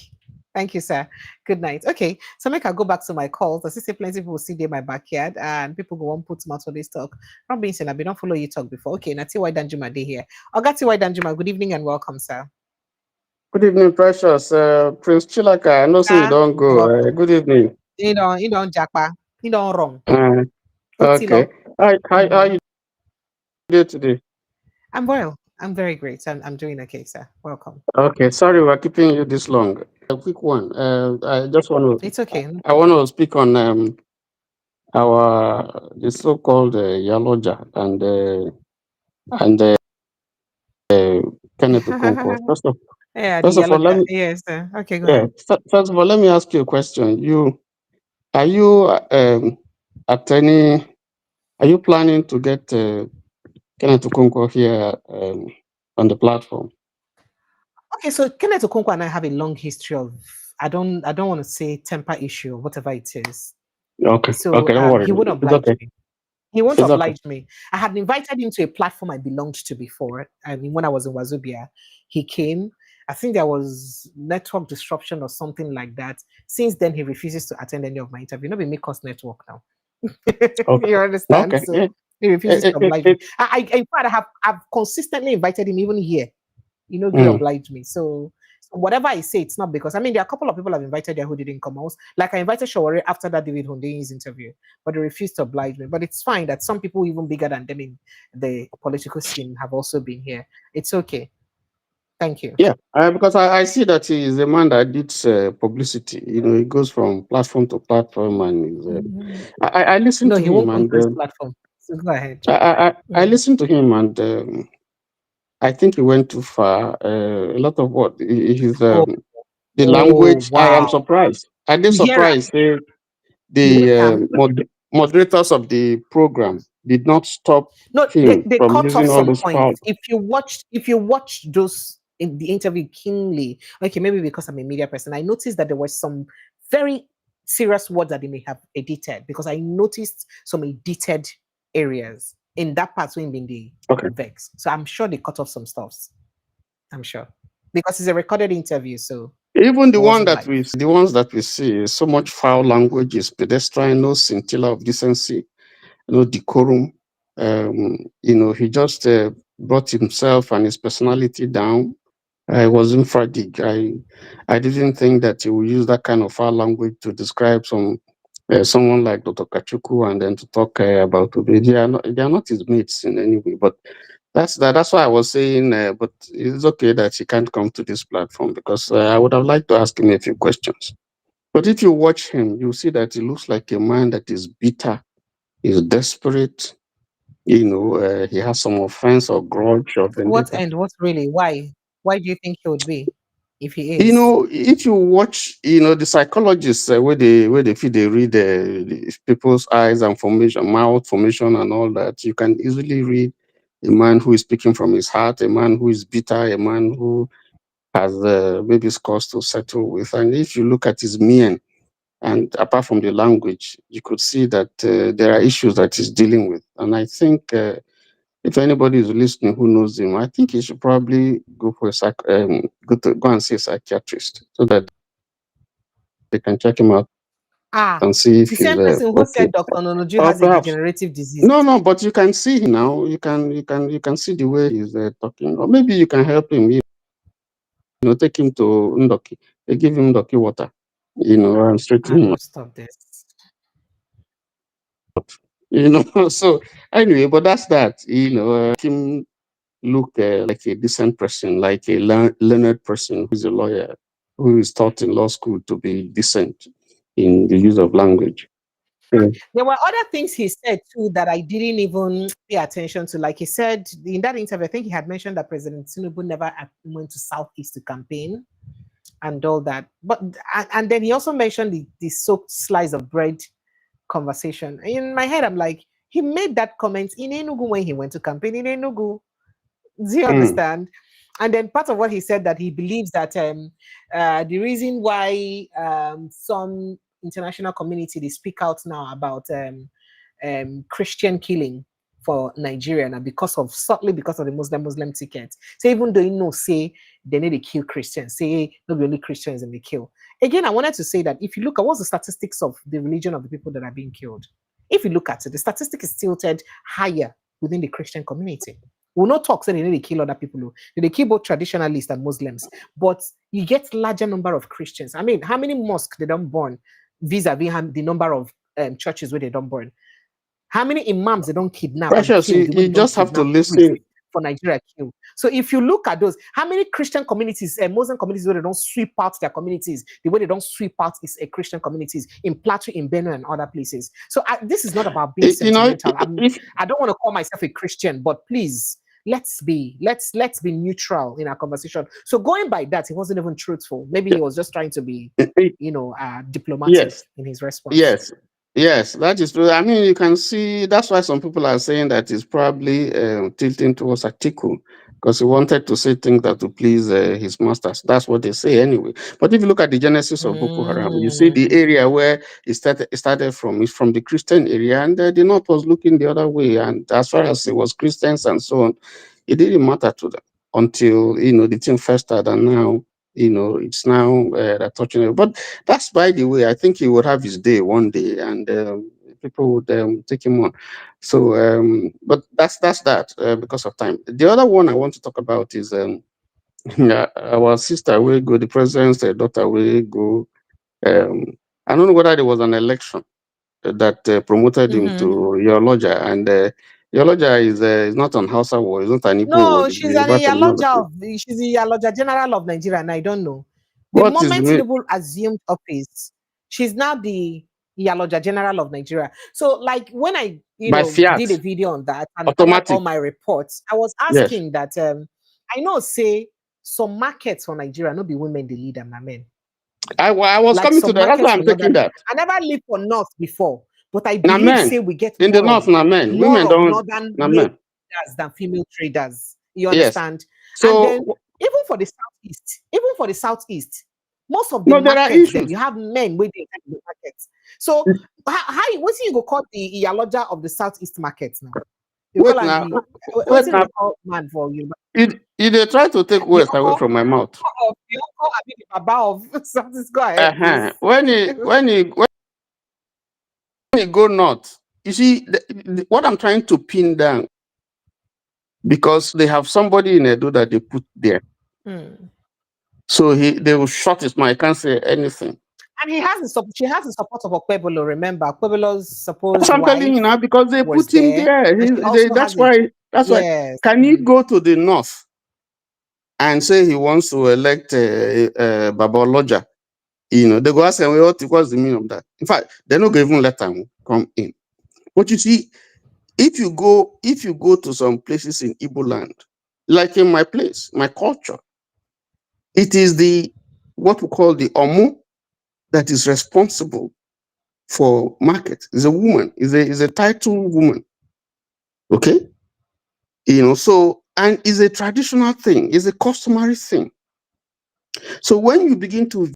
Thank you, sir. Good night. Okay, so make I go back to my calls. I see plenty of people see in my backyard and people go on put mouth for this talk. Not being said, I've been on follow you talk before. Okay, Nati White Danjuma Day here. Ogati White Danjuma, good evening and welcome, sir. Good evening, precious. Prince Chilaka, I know say you don't go. Good evening. You don't Jakpa. You don't wrong. Okay. How you doing today? I'm well. I'm very great. I'm doing okay, sir. Welcome. Okay. Sorry, we're keeping you this long. A quick one. I just want to. It's okay. I want to speak on the so-called Yaloja and Kenneth Okonkwo. First of all, let me. Yes. Okay. Go ahead. First of all, let me ask you a question. Are you planning to get Kenneth Okonkwo here on the platform? Okay, so Kenneth Okonkwo and I have a long history of I don't want to say temper issue or whatever it is. Okay. So okay, don't worry. he won't oblige me. He won't It's oblige me. I had invited him to a platform I belonged to before. I mean, when I was in Wazobia, he came. I think there was network disruption or something like that. Since then, he refuses to attend any of my interviews. Not be make us network now. Okay. You understand? Okay. So he refuses to oblige me. In fact, I've consistently invited him even here. He obliged me. So whatever I say, it's not because there are a couple of people I've invited there who didn't come out. Like I invited Shawari after that David Hundeyi's interview, but they refused to oblige me. But it's fine that some people even bigger than them in the political scene have also been here. It's okay. Thank you. Yeah, because I see that he is a man that needs publicity. He goes from platform to platform, and I listen to him. No, he won't come to his platform. So go ahead. I listen to him, and I think he went too far. A lot of what his the language. Wow. I am surprised. I did surprised. The moderators of the program did not stop him they from cut using off all some those points. If you watched those in the interview keenly, okay, maybe because I'm a media person, I noticed that there were some very serious words that they may have edited because I noticed some edited areas in that part when being the vex. So I'm sure they cut off some stuffs. I'm sure because it's a recorded interview. So even the ones that we see, so much foul language, is pedestrian, no scintilla of decency, no decorum. He just brought himself and his personality down. I was emphatic. I didn't think that he would use that kind of foul language to describe someone like Dr. Kachuku and then to talk about Obi. They are not his mates in any way. But that's why I was saying. But it's okay that he can't come to this platform because I would have liked to ask him a few questions. But if you watch him, you see that he looks like a man that is bitter, is desperate. He has some offense or grudge or vendetta. What end? What really? Why? Why do you think he would be if he is? If you watch, the psychologists where they read the people's eyes and mouth formation and all that, you can easily read a man who is speaking from his heart, a man who is bitter, a man who has maybe scores to settle with. And if you look at his mien, and apart from the language, you could see that there are issues that he's dealing with. And I think if anybody is listening who knows him, I think he should probably go for go and see a psychiatrist so that they can check him out and see if the he's same person who okay. said Dr. Nonoju Or has a perhaps degenerative disease. no, but you can see him now. You can see the way he's talking, or maybe you can help him. You know, take him to Ndoki. They give him Ndoki water. You know, and straighten him. Stop this. You know, so anyway, but that's that. You know, him look like a decent person, like a learned person who's a lawyer, who is taught in law school to be decent in the use of language. Yeah. There were other things he said too that I didn't even pay attention to. Like he said in that interview, I think he had mentioned that President Tinubu never went to Southeast to campaign and all that. But and then he also mentioned the soaked slice of bread conversation. In my head, I'm like, he made that comment in Enugu when he went to campaign in Enugu. Do you understand? And then part of what he said that he believes that the reason why some international community they speak out now about Christian killing for Nigeria now subtly because of the Muslim ticket. So even though you know, say they need to kill Christians, say not only Christians and they kill. Again, I wanted to say that if you look at what's the statistics of the religion of the people that are being killed, if you look at it, the statistic is tilted higher within the Christian community. We'll not talk saying they need to kill other people. They kill both traditionalists and Muslims, but you get larger number of Christians. I mean, how many mosques they don't burn vis-a-vis the number of churches where they don't burn? How many imams they don't kidnap? Precious, you just have to listen. For Nigeria kill. So if you look at those, how many Christian communities, Muslim communities where they don't sweep out their communities, the way they don't sweep out is a Christian communities in Plateau, in Benue, and other places. So this is not about being sentimental. I don't want to call myself a Christian, but please let's be neutral in our conversation. So going by that, he wasn't even truthful. Maybe he was just trying to be, diplomatic in his response. Yes, that is true. I mean, you can see that's why some people are saying that he's probably tilting towards Atiku because he wanted to say things that to please his masters. That's what they say anyway. But if you look at the genesis of Boko Haram, you see the area where it started from is from the Christian area, and the North was looking the other way. And as far as it was Christians and so on, it didn't matter to them until the thing festered, and now it's now touching it. But that's, by the way, I think he would have his day one day, and people would take him on. So, but that's that because of time. The other one I want to talk about is our sister will go, the president's daughter will go. I don't know whether there was an election that promoted him to Yoloja, and Yoloja is not on Hausa War, it's not an Igbo No, word. she's an Iyaloja she's the Iyaloja General of Nigeria, and I don't know. The What moment Tinubu assumed office, she's now the Iyaloja General of Nigeria. So, like when I did a video on that and gathered all my reports, I was asking that I know say some markets for Nigeria, not be women the leader, my men. I was coming to that. That's why I'm taking that. I never lived for North before, but I believe say we get in the North, men. Women don't. Northern traders than female traders. You understand? So, and then even for the southeast, most of the markets there, you have men waiting in the markets. So how what's you go call the Iyaloja of the southeast markets now? Wait now. Man for you. They try to take words away from my mouth. You call the Baba of something. Go ahead. When you go north, you see what I'm trying to pin down, because they have somebody in Edo that they put there. So they will shut his mouth. I can't say anything. And she has the support of Okpebolo. Remember, Okpebolo's supposed I'm telling you now, because they put him there. That's why. Can he go to the north and say he wants to elect Baba Oloja? They go ask him, what's the meaning of that? In fact, they're not going to even let him come in. But you see, if you go to some places in Igbo land, like in my place, my culture, it is what we call the Omu that is responsible for market. Is a woman, is a titled woman. Okay? So, and is a traditional thing, is a customary thing. So when you begin to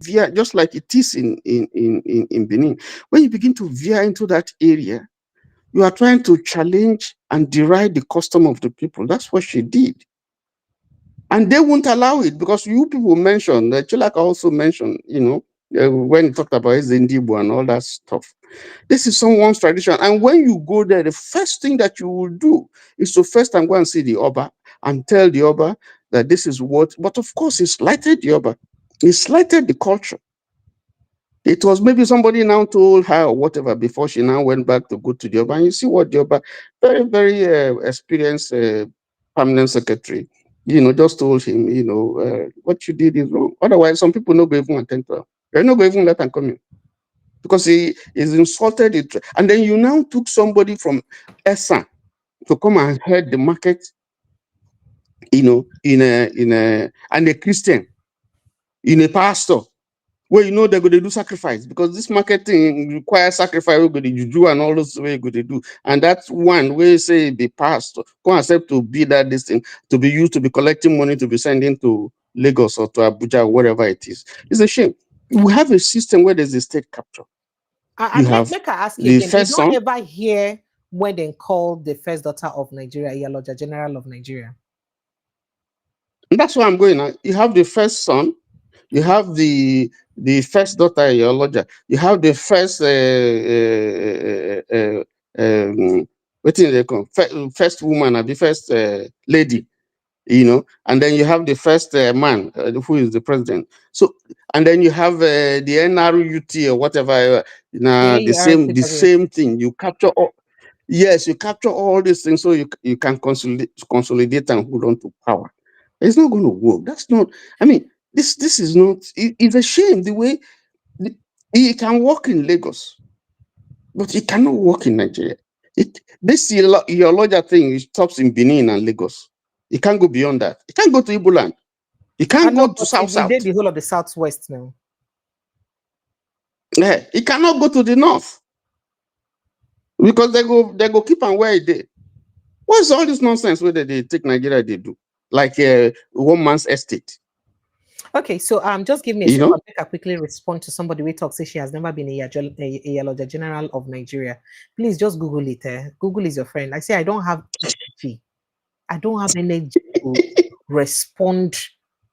veer, just like it is in Benin, when you begin to veer into that area, You are trying to challenge and deride the custom of the people. That's what she did. And they won't allow it because you people mentioned, Chilaka also mentioned, when he talked about Zindibu and all that stuff. This is someone's tradition. And when you go there, the first thing that you will do is to first and go and see the Oba and tell the Oba that this is what, but of course, he slighted the Oba. He slighted the culture. It was maybe somebody now told her or whatever before she now went back to go to the Oba. And you see what the Oba, very, very experienced permanent secretary, just told him, what you did is wrong. Otherwise, some people no go even attend to him. They're not going to even let him come in because he is insulted it. And then you now took somebody from Essa to come and head the market, and a Christian, in a pastor, where they're going to do sacrifice because this marketing requires sacrifice. We're going to juju and all those way going to do, and that's one way say the pastor go accept to be that this thing to be used to be collecting money to be sending to Lagos or to Abuja, or wherever it is. It's a shame. We have a system where there's a state capture. And make I ask you again, did you ever hear when they called the first daughter of Nigeria, Iyaloja General of Nigeria? And that's where I'm going now. You have the first son, you have the first daughter, Iyaloja, you have the first what is they call first woman or the first lady, and then you have the first man who is the president. So, and then you have the NRUT or whatever. The same thing. You capture all. Yes, you capture all these things so you can consolidate and hold on to power. It's not going to work. That's not. I mean, this is not. It's a shame the way it can work in Lagos, but it cannot work in Nigeria. This Iyaloja thing stops in Benin and Lagos. It can't go beyond that. It can't go to Igbo land. It can't go to South. They the whole of the Southwest now. Yeah, it cannot go to the North because they go keep on where it did. What's all this nonsense where they take Nigeria? They do like a one man's estate. Okay, so just give me a second. I quickly respond to somebody who talks. Say she has never been a Iyaloja General of Nigeria. Please just Google it. Google is your friend. I say I don't have energy. I don't have energy to respond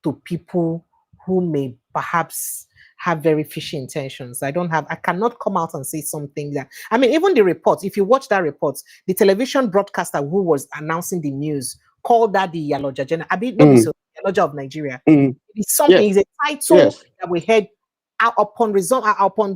to people who may perhaps have very fishy intentions. I cannot come out and say something that, I mean, even the report, if you watch that report, the television broadcaster who was announcing the news called that the Iyaloja General. I mean, not the Iyaloja of Nigeria. It's something, it's a title that we had upon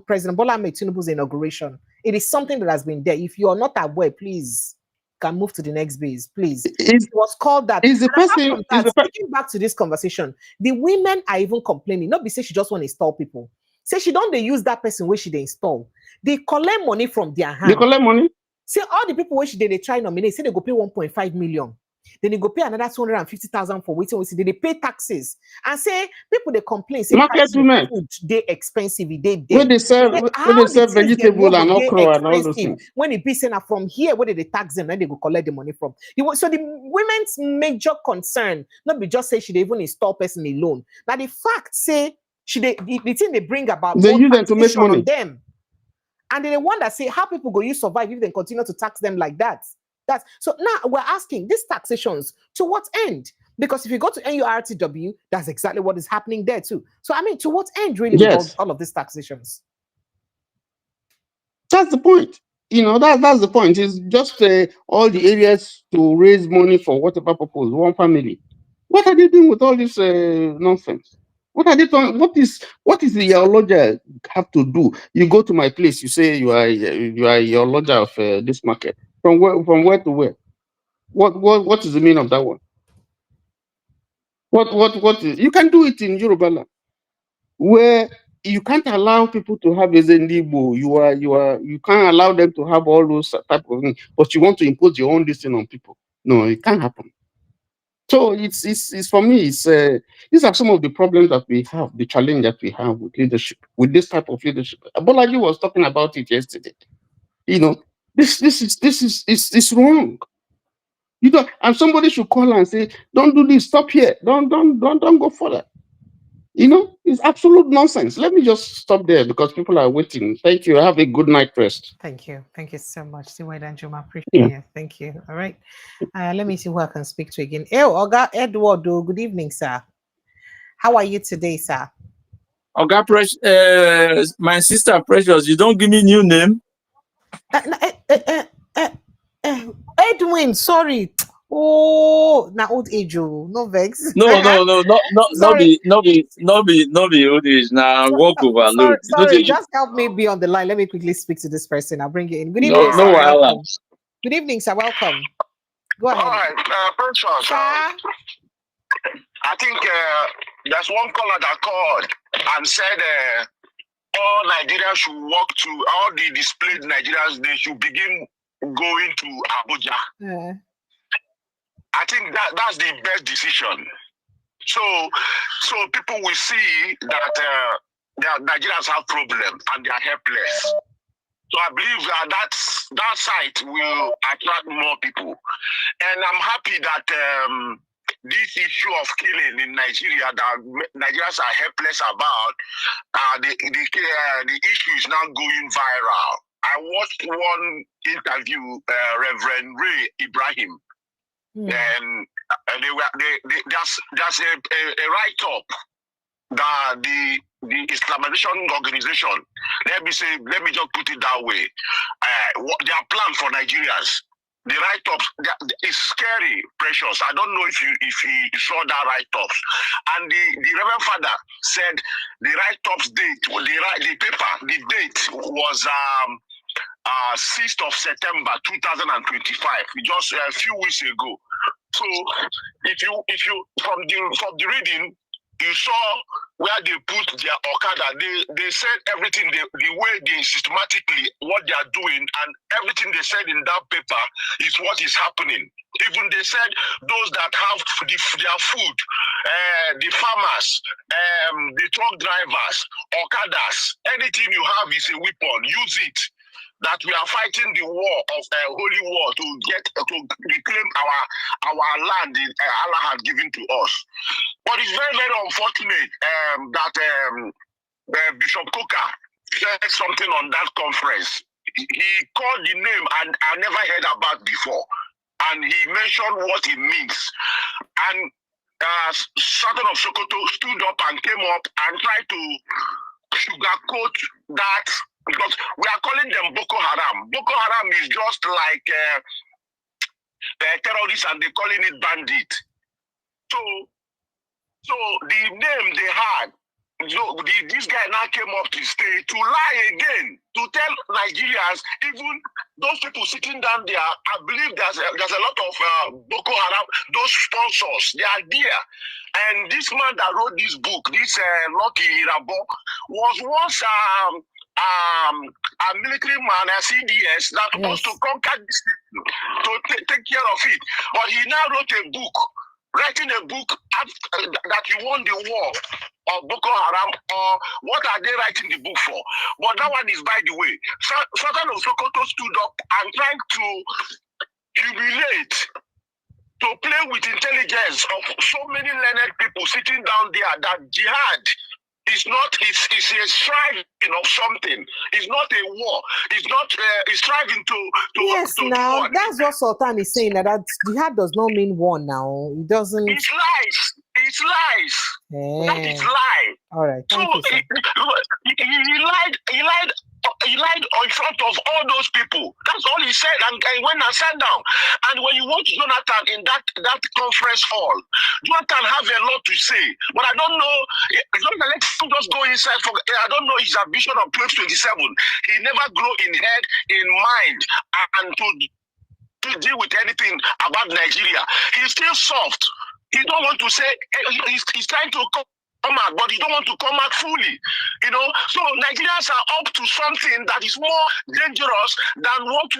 President Bola Ahmed Tinubu's inauguration. It is something that has been there. If you are not aware, please can move to the next base, please. It was called that. Speaking back to this conversation, the women are even complaining. Not be say she just want to install people. Say she don't they use that person where she they install. They collect money from their hand. They collect money. Say all the people where she they try nominate. Say they go pay 1.5 million. Then they go pay another 250,000 for waiting. They pay taxes and say people they complain. Say food they expensive. When they serve vegetable and okra and all those things. When it be sent from here, where they tax them, then they go collect the money from. So the women's major concern not be just say she they even install person alone. Now the fact say the thing they bring about they use them to make money on them, and then the one that say how people go you survive if they continue to tax them like that. So now we're asking these taxations to what end? Because if you go to NURTW, that's exactly what is happening there too. So I mean, to what end really with all of these taxations? That's the point. That's the point. It's just all the areas to raise money for whatever purpose, one family. What are they doing with all this nonsense? What are they doing? What is the Iyaloja have to do? You go to my place, you say you are Iyaloja of this market. From where to where? What is the meaning of that one? What is, you can do it in Yoruba land, where you can't allow people to have a Zendibo. You can't allow them to have all those type of things, but you want to impose your own listing on people. No, it can't happen. So it's for me, these are some of the problems that we have, the challenge that we have with leadership, with this type of leadership. Bolaji was talking about it yesterday. This is wrong. And somebody should call and say, don't do this, stop here, don't go further. You know, it's absolute nonsense. Let me just stop there because people are waiting. Thank you. Have a good night rest. Thank you. Thank you so much. Siwed and Juma, appreciate Yeah. you. Thank you. All right. Let me see who I can speak to again. Oga Edward, good evening, sir. How are you today, sir? Oga my sister Precious, you don't give me new name. Edwin, sorry. Oh, now old age, no vex. No, be old age. Now walk overload. Sorry, just help me be on the line. Let me quickly speak to this person. I'll bring you in. Good evening, no, sir. no Welcome. Good evening, sir. Welcome. Go ahead. All right, Precious. I think there's one caller that called and said all Nigerians should walk to, all the displayed Nigerians, they should begin going to Abuja. Yeah. I think that's the best decision. So people will see that Nigerians have problems and they are helpless. So I believe that site will attract more people. And I'm happy that this issue of killing in Nigeria that Nigerians are helpless about, the issue is now going viral. I watched one interview, Reverend Ray Ibrahim, and there's a write-up that the Islamization organization, let me just put it that way, their plan for Nigerians. The write-ups is scary, Precious. I don't know if you saw that write-ups. And the Reverend Father said the write-ups date, the date was 6th of September 2025, just a few weeks ago. So if you from the reading, you saw where they put their Okada. They said everything the way they systematically what they are doing, and everything they said in that paper is what is happening. Even they said those that have their food, the farmers, the truck drivers, Okadas, anything you have is a weapon. Use it. That we are fighting the war of holy war to reclaim our land Allah has given to us. But it's very, very unfortunate that Bishop Coker said something on that conference. He called the name and I never heard about before, and he mentioned what it means. And Sultan of Sokoto stood up and came up and tried to sugarcoat that, because we are calling them Boko Haram. Boko Haram is just like terrorists, and they're calling it bandit. So the name they had, this guy now came up to stay to lie again, to tell Nigerians, even those people sitting down there, I believe there's a lot of Boko Haram, those sponsors, they are there. And this man that wrote this book, this Lucky Irabo, was once a military man, a CDS, that was to conquer this thing, to take care of it. But he now wrote a book, writing a book that he won the war of Boko Haram, or what are they writing the book for? But that one is by the way. Sultan of Sokoto stood up and trying to humiliate, to play with intelligence of so many learned people sitting down there, that jihad is not, it's a striving of something. It's not a war. It's not, it's striving to yes, now that's what Sultan is saying, that jihad does not mean war now. It doesn't. It's lies. It's lies. That is lie. All right. So he lied in front of all those people. That's all he said, and he went and sat down. And when you watch Jonathan in that conference hall, Jonathan has a lot to say. But I don't know, Jonathan, let him just go inside. I don't know his ambition of 1227. He never grew in head, in mind, and to deal with anything about Nigeria. He's still soft. He don't want to say, he's trying to come out, but he don't want to come out fully, you know. So Nigerians are up to something that is more dangerous than what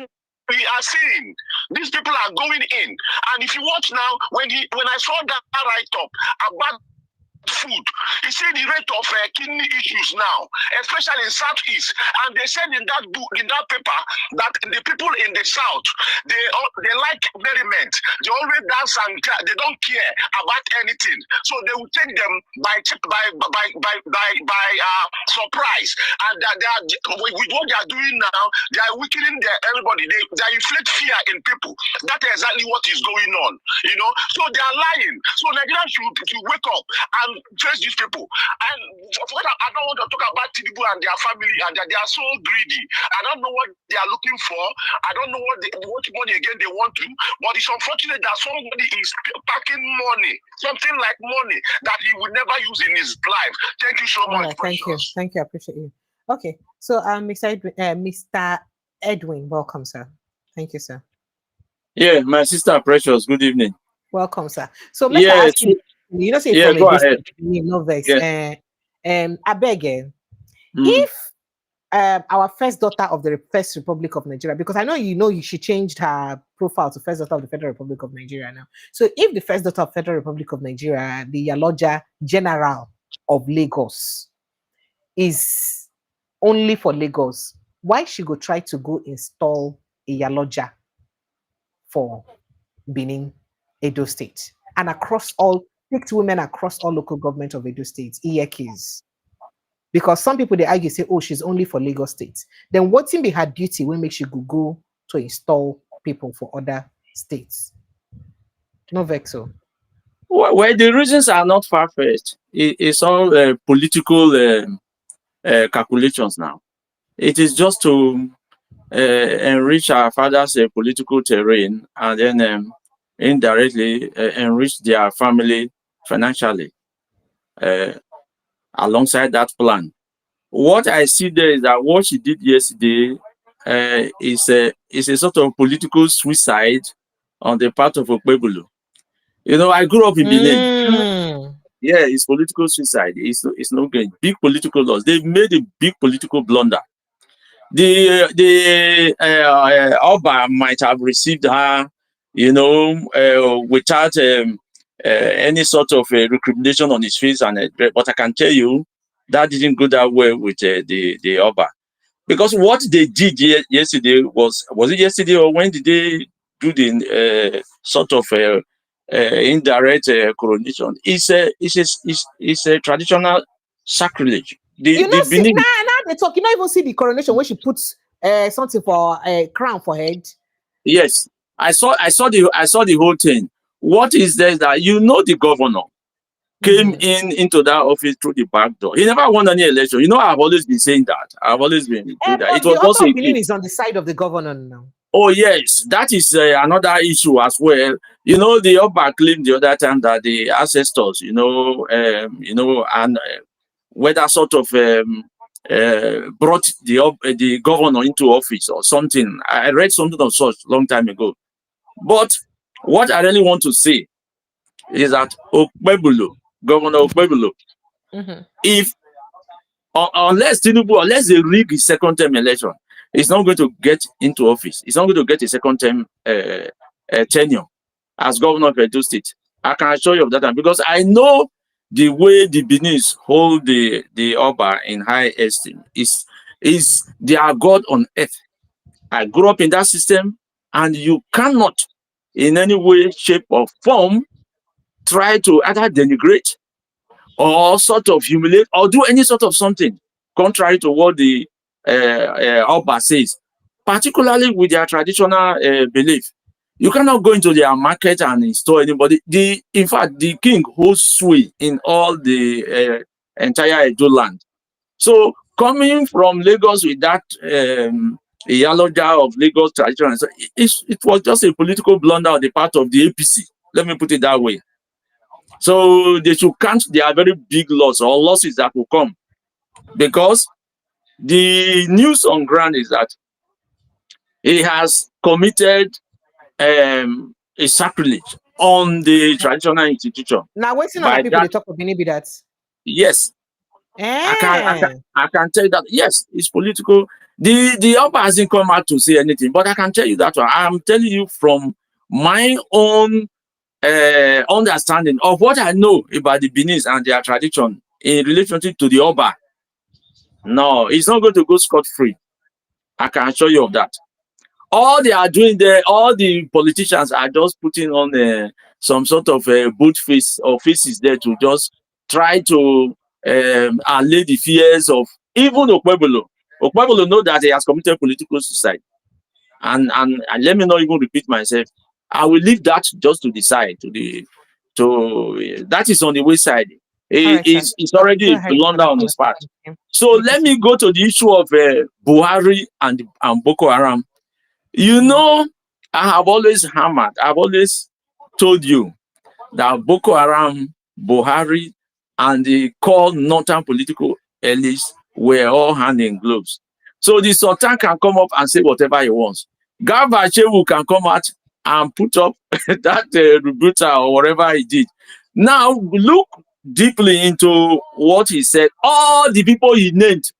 we are seeing. These people are going in, and if you watch now, when I saw that write-up about food, you see the rate of kidney issues now, especially in Southeast. And they said in that book, in that paper, that the people in the South, they like merriment. They always dance and they don't care about anything. So they will take them by surprise. And with what they are doing now, they are weakening everybody. They inflict fear in people. That is exactly what is going on. You know, so they are lying. So Nigeria should wake up and face these people. And I don't want to talk about Tinubu and their family, and they are so greedy. I don't know what they are looking for. I don't know what money again they want to. But it's unfortunate that somebody is packing money, something like money that he would never use in his life. Thank you so much. Thank you. Thank you. I appreciate you. Okay. So, Mr. Edwin, welcome, sir. Thank you, sir. Yeah, my sister Precious, good evening. Welcome, sir. So, let's ask you know, say yeah, go ahead. No vex. I beg you, if our first daughter of the First Republic of Nigeria, because I know she changed her profile to first daughter of the Federal Republic of Nigeria now. So, if the first daughter of Federal Republic of Nigeria, the Yaloja General of Lagos, is only for Lagos, why she go try to go install a Yaloja for Benin, Edo State, and across all, picked women across all local government of Edo State, EEKs? Because some people, they argue, say, oh, she's only for Lagos State. Then what's in be her duty when make she go to install people for other states? No vexo. Well, the reasons are not far-fetched. It's all political calculations now. It is just to enrich our father's political terrain, and then indirectly enrich their family financially alongside that plan. What I see there is that what she did yesterday is a sort of political suicide on the part of Okpebulu. You know, I grew up in Benin. Yeah, it's political suicide. It's not good. Big political loss. They made a big political blunder. The Oba might have received her, you know, without any sort of recrimination on his face, but I can tell you that didn't go that well with the Oba, because what they did yesterday was it yesterday or when did they do the sort of indirect coronation? It's a traditional sacrilege. Now they talk. You don't even see the coronation when she puts something for a crown for head. Yes, I saw the whole thing. What is there that the governor came into that office through the back door. He never won any election. You know, I've always been saying that. I've always been doing that. It was also is on the side of the governor now. Oh yes, that is another issue as well. You know, the Oba claimed the other time that the ancestors, and whether sort of brought the governor into office or something. I read something of such long time ago. But what I really want to say is that Governor Okpebulu, if unless they rig his second term election, he's not going to get into office. He's not going to get a second term tenure as governor of Edo State. I can assure you of that, because I know the way the Beninese hold the Oba in high esteem is their God on earth. I grew up in that system, and you cannot in any way, shape, or form try to either denigrate or sort of humiliate or do any sort of something contrary to what the Oba says, particularly with their traditional belief. You cannot go into their market and install anybody. In fact, the king holds sway in all the entire Edo land. So coming from Lagos with that Yaloja of Lagos tradition, so it was just a political blunder on the part of the APC. Let me put it that way. So they should count their very big loss or losses that will come, because the news on ground is that he has committed a sacrilege on the traditional institution. Now, what's in other people they talk of be that? Yes. I can tell you that, yes, it's political. The Oba hasn't come out to say anything, but I can tell you that one. I'm telling you from my own understanding of what I know about the Beninese and their tradition. in relationship to the Oba. No, he's not going to go scot-free. I can assure you of that. All they are doing there, all the politicians are just putting on some sort of boot face or faces there to just try to allay the fears of even Okpebolo. Okpebolo know that he has committed political suicide. And let me not even repeat myself. I will leave that just to the side, that is on the wayside. It's already blunder on his part. So let me go to the issue of Buhari and Boko Haram. You know, I've always told you that Boko Haram, Buhari, and the core northern political elites were all hand in gloves. So the Sultan can come up and say whatever he wants. Garba Shehu can come out and put up that rebuttal or whatever he did. Now, look deeply into what he said. All the people he named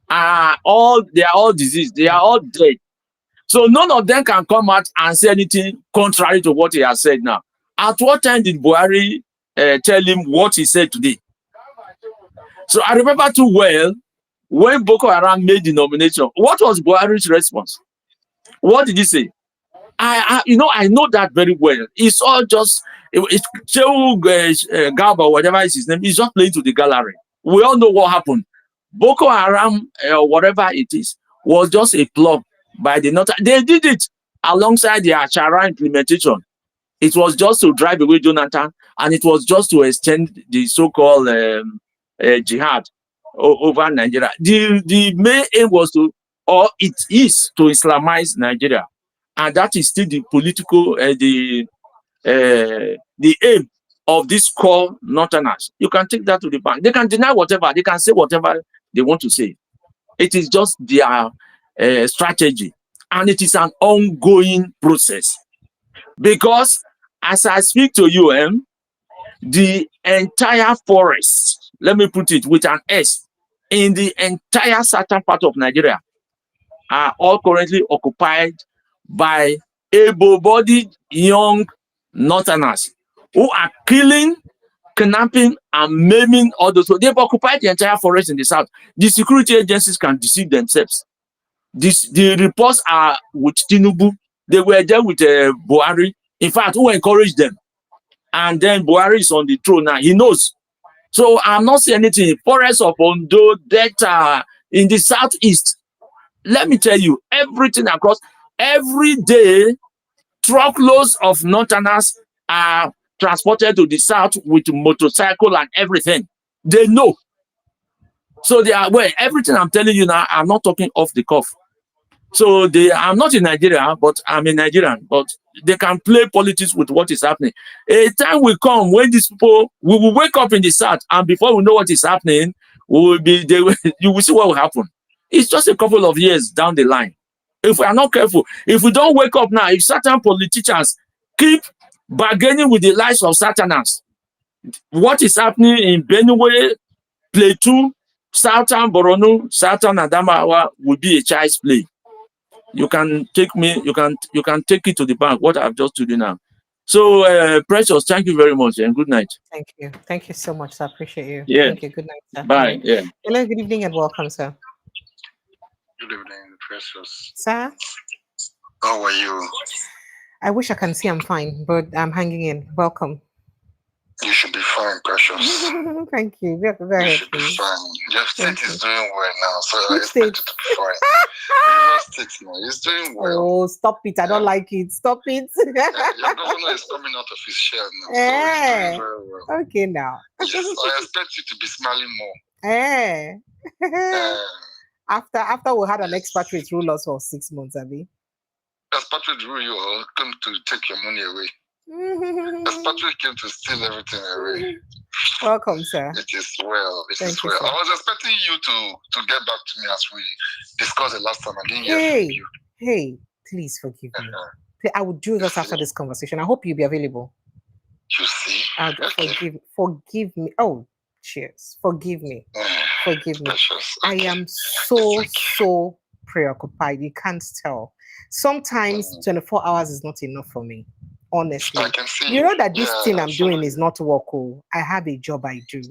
they are all diseased. They are all dead. So none of them can come out and say anything contrary to what he has said now. At what time did Buhari tell him what he said today? So I remember too well when Boko Haram made the nomination. What was Buhari's response? What did he say? I know that very well. It's all just Shehu Garba, whatever is his name, he's just playing to the gallery. We all know what happened. Boko Haram, whatever it is, was just a plot by the North. They did it alongside the Achara implementation. It was just to drive away Jonathan, and it was just to extend the so-called jihad over Nigeria. The main aim was to Islamize Nigeria, and that is still the political the aim of this core Northerners. You can take that to the bank. They can deny whatever, they can say whatever they want to say. It is just their strategy, and it is an ongoing process. Because as I speak to you, the entire forest, let me put it with an S, in the entire southern part of Nigeria are all currently occupied by able-bodied young Northerners who are killing, kidnapping, and maiming all those. So they've occupied the entire forest in the south. The security agencies can deceive themselves. The reports are with Tinubu. They were there with Buhari. In fact, who encouraged them? And then Buhari is on the throne now. He knows. So I'm not saying anything. Forest of Ondo, Delta, in the southeast. Let me tell you, everything across, every day, truckloads of Northerners are transported to the south with motorcycle and everything. They know. So they are aware. Everything I'm telling you now, I'm not talking off the cuff. So I'm not in Nigeria, but I'm a Nigerian. But they can play politics with what is happening. A time will come when these people, we will wake up in the south, and before we know what is happening, you will see what will happen. It's just a couple of years down the line. If we are not careful, if we don't wake up now, if certain politicians keep bargaining with the lives of Southerners, what is happening in Benue, Plateau, Southern Borno, Southern Adamawa will be a child's play. You can take me, you can take it to the bank, what I've just told you now. So, Precious, thank you very much and good night. Thank you. Thank you so much. I appreciate you. Yeah. Thank you. Good night, sir. Bye. Yeah. Hello, good evening and welcome, sir. Good evening, Precious. Sir? How are you? I wish I can say I'm fine, but I'm hanging in. Welcome. You should be fine, Precious. Thank you. You should be fine. Your state is doing well now, so I expect you to be fine. River State now is doing well. Oh, stop it. I don't like it. Stop it. Your governor is coming out of his shell now, so he's doing very well. Okay, now. Yes, I expect you to be smiling more. After we had an expatriate rule us for 6 months, Abby. Expatriate rule you all come to take your money away. Expatriate came to steal everything away. Welcome, sir. It is well. Thank you, well. sir. I was expecting you to get back to me as we discussed the last time. I didn't hear from you. Hey, please forgive me. I will do this after this conversation. I hope you'll be available. You see? Okay. Forgive me. Oh, cheers. Forgive me. Forgive me. Precious. I am so preoccupied. You can't tell. Sometimes 24 hours is not enough for me. Honestly, I can see you know that this thing I'm absolutely. doing is not work. I have a job I do.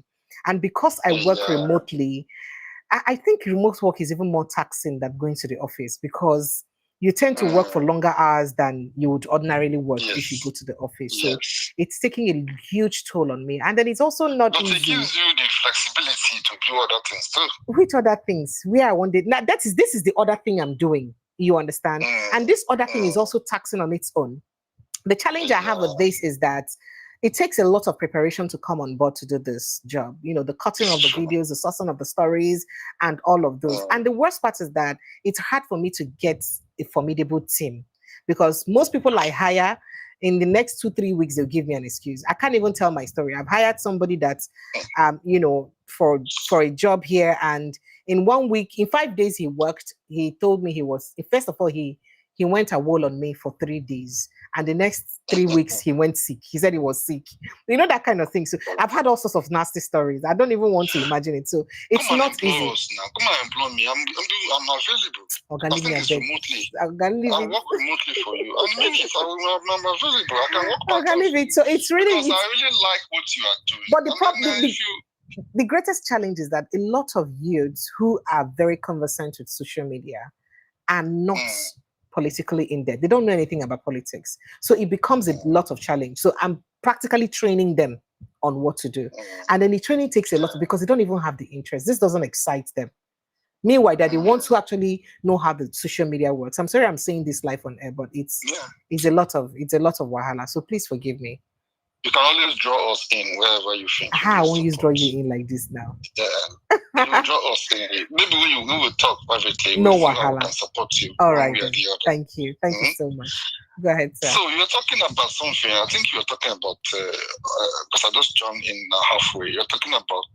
And because I work remotely, I think remote work is even more taxing than going to the office, because you tend to work for longer hours than you would ordinarily work if you go to the office. So it's taking a huge toll on me. And then it's also not easy. But it gives you the flexibility to do other things too. Which other things? Where I wanted now, this is the other thing I'm doing. You understand? And this other thing is also taxing on its own. The challenge I have with this is that it takes a lot of preparation to come on board to do this job. You know, the cutting of the videos, the sourcing of the stories, and all of those. And the worst part is that it's hard for me to get a formidable team, because most people I hire, in the next 2-3 weeks, they'll give me an excuse. I can't even tell my story. I've hired somebody that, you know, for a job here, and in 1 week, in 5 days he worked, he told me first of all, he went AWOL on me for 3 days. And the next 3 weeks, he went sick. He said he was sick. You know, that kind of thing. So I've had all sorts of nasty stories. I don't even want to imagine it. So it's not easy. Come and employ me. I'm available. I think it's remotely. I'll work remotely for you. I'm available. I can work part-time. So it's really... Because I really like what you are doing. But the greatest challenge is that a lot of youths who are very conversant with social media are not... politically in depth. They don't know anything about politics. So it becomes a lot of challenge. So I'm practically training them on what to do. And then the training takes a lot because they don't even have the interest. This doesn't excite them. Meanwhile, they're the ones who actually know how the social media works. I'm sorry I'm saying this live on air, but it's a lot of wahala. So please forgive me. You can always draw us in wherever you think. I won't use draw you in like this now. Yeah. You will draw us in. Maybe we will talk privately. No wahala. We can support you. All right. Thank you. Thank you so much. Go ahead, sir. So you're talking about something. I think you're talking about, because I just joined in halfway. You're talking about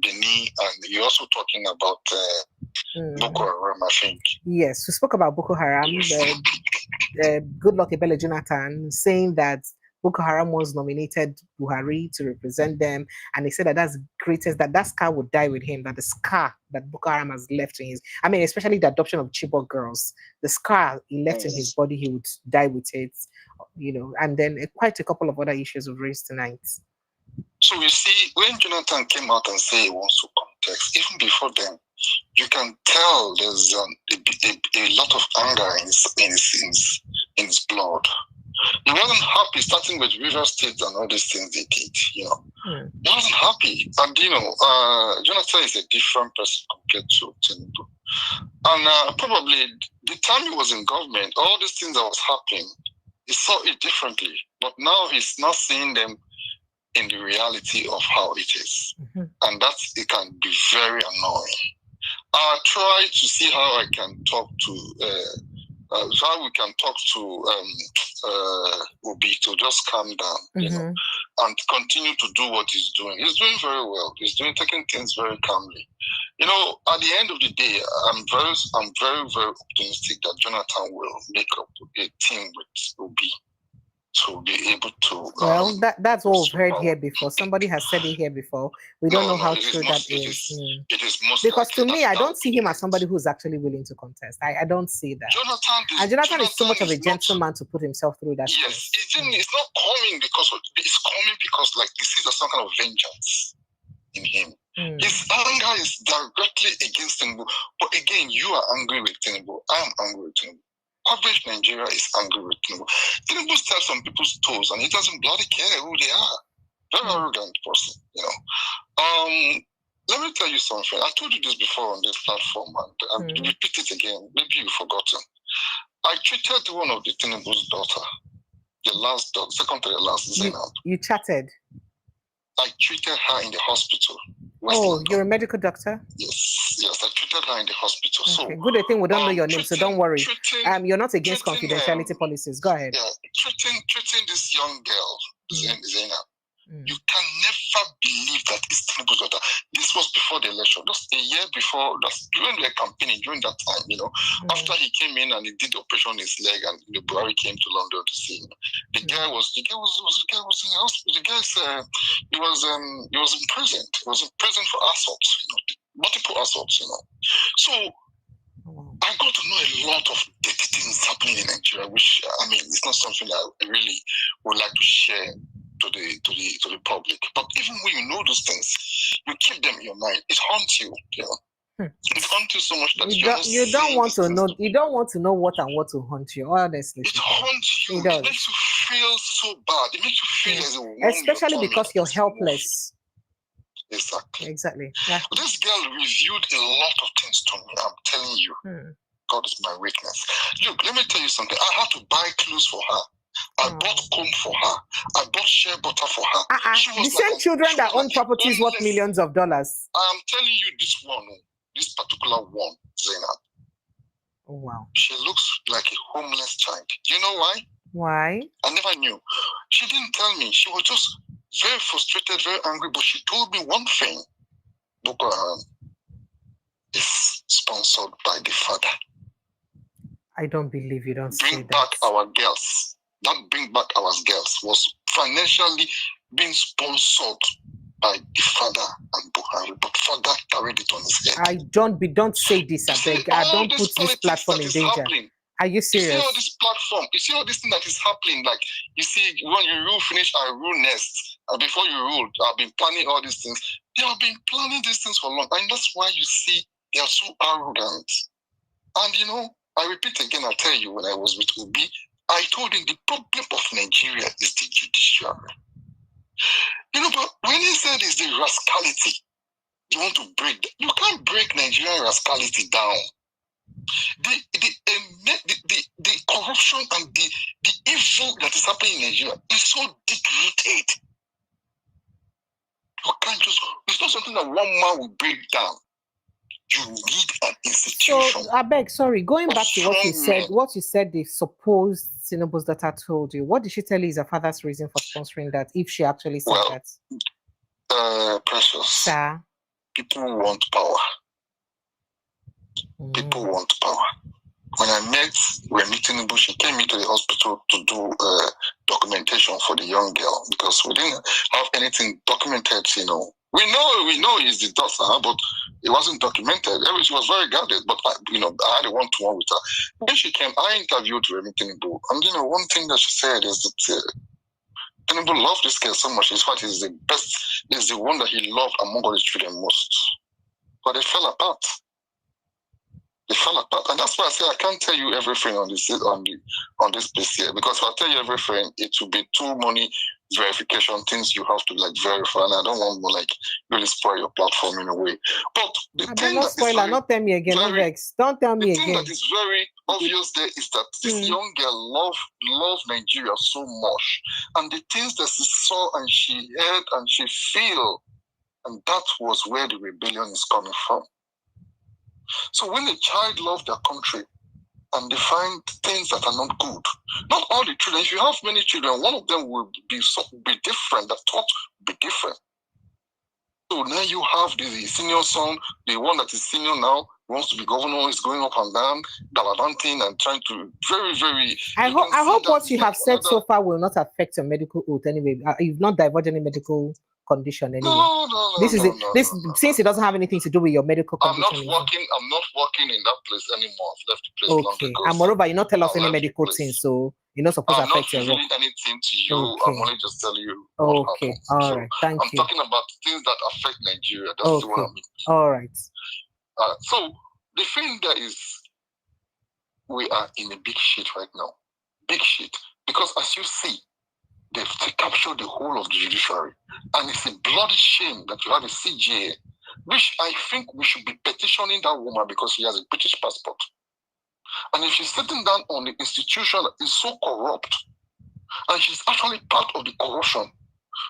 Benin, and you're also talking about Boko Haram, I think. Yes, we spoke about Boko Haram. Goodluck Ebele Jonathan saying that Boko Haram was nominated Buhari to represent them, and he said that that's greatest, that scar would die with him, that the scar that Boko Haram has left in his, especially the adoption of Chibok Girls, the scar he left in his body, he would die with it, you know, and then quite a couple of other issues we've raised tonight. So you see, when Jonathan came out and said he wants to contest, even before then, you can tell there's a lot of anger in his blood. He wasn't happy, starting with River State and all these things they did, you know. He wasn't happy. And, you know, Jonathan is a different person compared to Tinubu. And probably the time he was in government, all these things that was happening, he saw it differently. But now he's not seeing them in the reality of how it is. And it can be very annoying. I try to see how I can talk to... how we can talk to Obi to just calm down, you know, and continue to do what he's doing. He's doing very well. He's taking things very calmly. You know, at the end of the day, I'm very, very optimistic that Jonathan will make up a team with Obi to be able to... well, that's what we've heard here before. Somebody has said it here before. We don't know how true that is. It is most because to me, I don't see him as somebody who's actually willing to contest. I don't see that. Jonathan is so much of a gentleman to put himself through that. Yes, it's not coming it's coming because like this is some kind of vengeance in him. His anger is directly against Tinubu. But again, you are angry with Tinubu. I am angry with Tinubu. Average Nigeria is angry with Tinubu. Tinubu steps on people's toes and he doesn't bloody care who they are. Very arrogant person, you know. Let me tell you something. I told you this before on this platform, and I'll repeat it again. Maybe you've forgotten. I treated one of the Tinubu's daughter, the last daughter, second to the last, Zainab. You chatted? I treated her in the hospital. You're a medical doctor? Yes, I treated her in the hospital. Okay. So good thing we don't know your name, so don't worry. You're not against confidentiality policies. Go ahead. Yeah, treating this young girl, Zainab. You can never believe that it's Tinubu's daughter. This was before the election, just a year before, during the campaign, during that time, you know, after he came in and he did the operation on his leg and the Buhari came to London to see him. The guy was in the hospital. The guy said he was in prison. He was in prison for assaults, you know, multiple assaults, you know. So I got to know a lot of dirty things happening in Nigeria, which, it's not something I really would like to share to the public. But even when you know those things, you keep them in your mind. It haunts you. It haunts you so much that you don't want to know. You don't want to know what and what to haunt you. Honestly, it haunts you. It makes you feel so bad. It makes you feel as a woman, especially because you're helpless. Exactly. Yeah. This girl revealed a lot of things to me. I'm telling you. God is my witness. Look, let me tell you something. I had to buy clothes for her. I bought comb for her. I bought shea butter for her. The same children that own properties worth millions of dollars. I'm telling you, this particular one, Zainab. Oh, wow. She looks like a homeless child. Do you know why? Why? I never knew. She didn't tell me. She was just very frustrated, very angry, but she told me one thing. Boko Haram is sponsored by the father. I don't believe you don't say that. Bring back our girls. That Bring Back Our Girls was financially being sponsored by the father and Buhari, but father carried it on his head. Don't say this, I beg. I don't put this platform in danger. Happening. Are you serious? You see all this platform, you see all this thing that is happening, like you see when you rule finish, I rule next. And before you ruled, I've been planning all these things. They have been planning these things for long, and that's why you see they are so arrogant. And you know, I repeat again, I tell you, when I was with Obi, I told him the problem of Nigeria is the judiciary. You know, but when he said it's the rascality, you want to break that. You can't break Nigerian rascality down. The corruption and the evil that is happening in Nigeria is so deep-rooted. You can't just, it's not something that one man will break down. You need an institution. So, I beg, sorry, going back to what you said, the supposed Tinubu's daughter told you. What did she tell you is her father's reason for sponsoring that, if she actually said that? Precious. Sir. People want power. People want power. When I met Remi Tinubu, she came into the hospital to do documentation for the young girl because we didn't have anything documented, you know. We know he's the daughter, but it wasn't documented. She was very guarded, but I had a one-to-one with her. When she came, I interviewed Remi Tinubu, and one thing that she said is that Tinubu loved this girl so much. In fact, he's the best, he's the one that he loved among all his children most. But they fell apart. And that's why I say I can't tell you everything on this place here, because if I tell you everything, it will be too many verification things you have to verify, and I don't want to really spoil your platform in a way. But the thing not spoiler, not tell me again, no vex. Don't tell me again. The thing that is very obvious there is that this young girl loved Nigeria so much, and the things that she saw and she heard and she feel, and that was where the rebellion is coming from. So when a child loves their country and they find things that are not good, not all the children, if you have many children, one of them will be different, the thought will be different. So now you have the senior son, the one that is senior now, wants to be governor, is going up and down, gallivanting and trying to very... I hope what you have said so far will not affect your medical oath anyway. You've not divulged any medical condition anyway. No. Since it doesn't have anything to do with your medical condition. I'm not working in that place anymore. I've left the place long ago. And moreover, you not tell us any medical things, so you're not supposed to affect your work. I'm not revealing anything to you. Okay. I'm only just telling you. Okay, all right. Thank you. I'm talking about things that affect Nigeria. That's the one I mean. All right. So the thing there is, we are in a big shit right now. Big shit. Because as you see, they've captured the whole of the judiciary. And it's a bloody shame that you have a CJA, which I think we should be petitioning that woman because she has a British passport. And if she's sitting down on the institution that is so corrupt, and she's actually part of the corruption,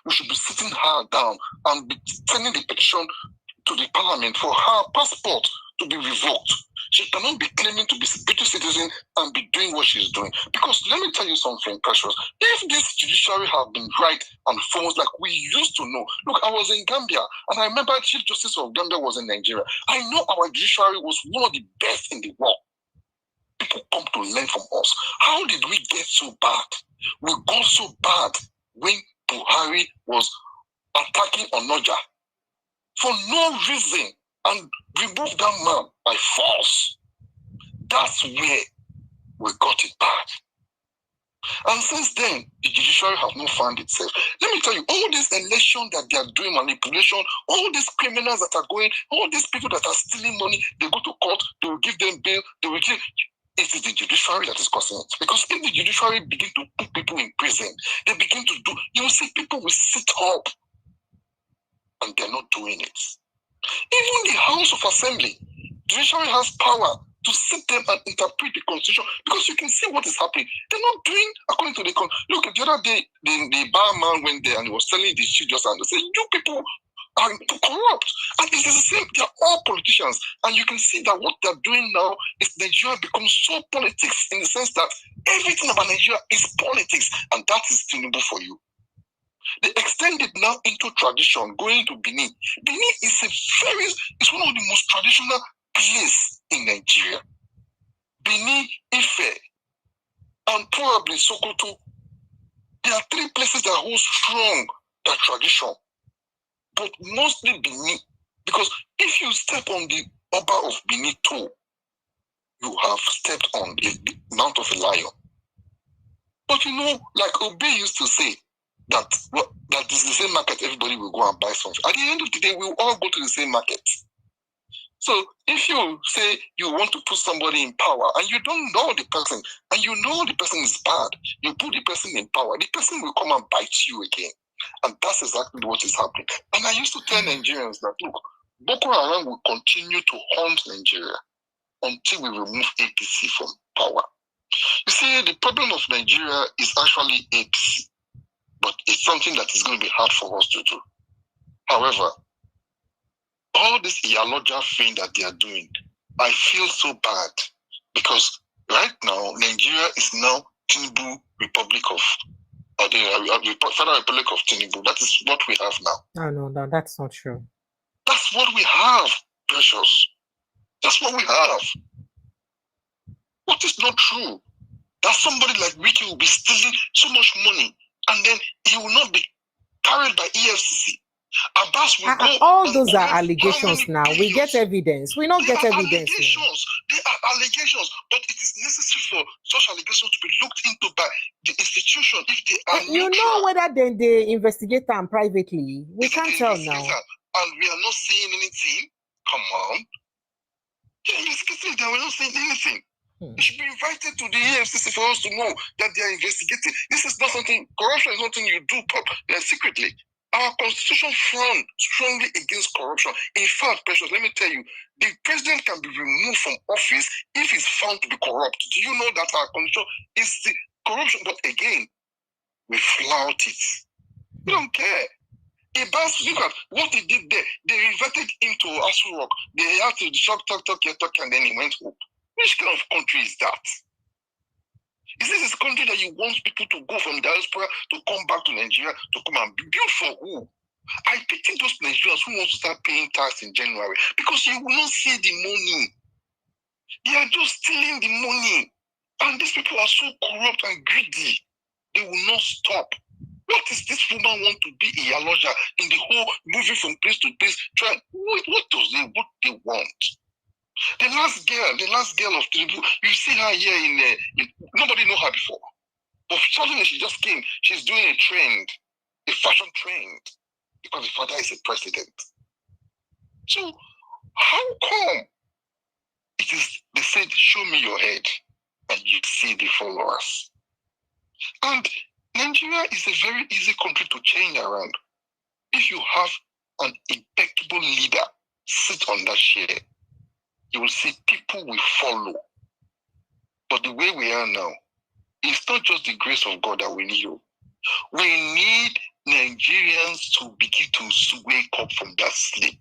we should be sitting her down and be sending the petition to the parliament for her passport to be revoked. She cannot be claiming to be a British citizen and be doing what she's doing. Because let me tell you something, Precious. If this judiciary had been right and foremost like we used to know. Look, I was in Gambia, and I remember Chief Justice of Gambia was in Nigeria. I know our judiciary was one of the best in the world. People come to learn from us. How did we get so bad? We got so bad when Buhari was attacking Onoja for no reason and removed that man by force. That's where we got it bad. And since then, the judiciary has not found itself. Let me tell you, all this election that they are doing manipulation, all these criminals that are going, all these people that are stealing money, they go to court, they will give them bail, they will give. It is the judiciary that is causing it. Because if the judiciary begin to put people in prison, they begin to do, you will see people will sit up and they're not doing it. Even the House of Assembly, judiciary has power to sit them and interpret the constitution, because you can see what is happening. They're not doing according to the look. The other day, the barman went there and he was telling the chief justice, and they said, "You people are corrupt," and it's the same. They're all politicians, and you can see that what they're doing now is Nigeria becomes so politics, in the sense that everything about Nigeria is politics, and that is Tinubu for you. They extend it now into tradition, going to Benin. Benin is it's one of the most traditional places in Nigeria. Benin, Ife, and probably Sokoto. There are three places that hold strong that tradition, but mostly Benin. Because if you step on the Oba of Benin toe, you have stepped on the Mount of a Lion. But you know, like Obi used to say, that is the same market, everybody will go and buy something. At the end of the day, we will all go to the same market. So if you say you want to put somebody in power and you don't know the person, and you know the person is bad, you put the person in power, the person will come and bite you again. And that's exactly what is happening. And I used to tell Nigerians that, look, Boko Haram will continue to haunt Nigeria until we remove APC from power. You see, the problem of Nigeria is actually APC. But it's something that is going to be hard for us to do. However, all this Iyaloja thing that they are doing, I feel so bad, because right now Nigeria is now Tinubu Republic of Federal Republic of Tinubu. That is what we have now. No, that's not true. That's what we have, Precious. That's what we have. What is not true? That somebody like Ricky will be stealing so much money, and then he will not be carried by EFCC. Abbas will go. All those are allegations now. We get evidence. We don't get evidence. They are allegations, but it is necessary for such allegations to be looked into by the institution if they are you neutral. know whether they investigate them privately. We can't tell now. And we are not seeing anything. Come on. They're investigating. They are not saying anything. They should be invited to the EFCC for us to know that they are investigating. This is not something, corruption is nothing you do secretly. Our constitution frowns strongly against corruption. In fact, Precious, let me tell you, the president can be removed from office if he's found to be corrupt. Do you know that our constitution is the corruption? But again, we flout it. We don't care. Look at what he did there. They invited him to Asu Rock. They had to talk, and then he went home. Which kind of country is that? Is this a country that you want people to go from diaspora to come back to Nigeria to come and build for who? I pity those Nigerians who want to start paying tax in January, because you will not see the money. They are just stealing the money. And these people are so corrupt and greedy. They will not stop. What is this woman want to be Iyaloja in the whole moving from place to place? What they want? The last girl of Tinubu, you see her here in nobody know her before. But suddenly she just came. She's doing a trend, a fashion trend, because the father is a president. So how come they said, show me your head and you see the followers? And Nigeria is a very easy country to change around. If you have an impeccable leader sit on that chair, you will see people will follow. But the way we are now, it's not just the grace of God that we need. We need Nigerians to begin to wake up from that sleep.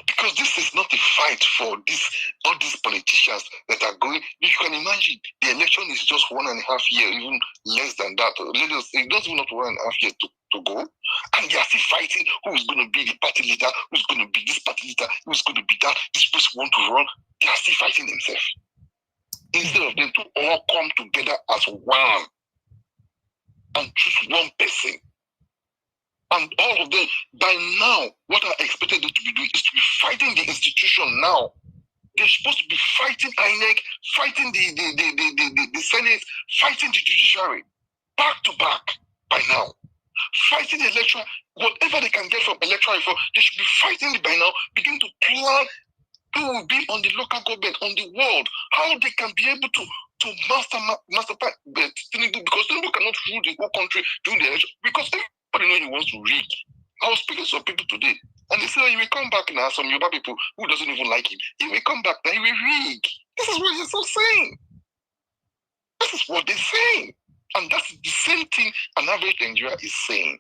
Because this is not a fight for all these politicians that are going. You can imagine the election is just 1.5 years, even less than that. It doesn't not 1.5 years to go. And they are still fighting who is going to be the party leader, who's going to be this party leader, who's going to be that, this person want to run. They are still fighting themselves. Instead of them to all come together as one and choose one person. And all of them, by now, what I expected them to be doing is to be fighting the institution now. They're supposed to be fighting INEC, fighting the Senate, fighting the judiciary, back to back by now. Fighting the electoral, whatever they can get from electoral reform, they should be fighting it by now, begin to plan who will be on the local government, on the world, how they can be able to master Tinubu, because Tinubu cannot rule the whole country during the election, because everybody knows he wants to rig. I was speaking to some people today, and they said he will come back now, some Yoruba people who doesn't even like him, he will come back, then he will rig. This is what he's saying. This is what they're saying. And that's the same thing an average Nigeria is saying.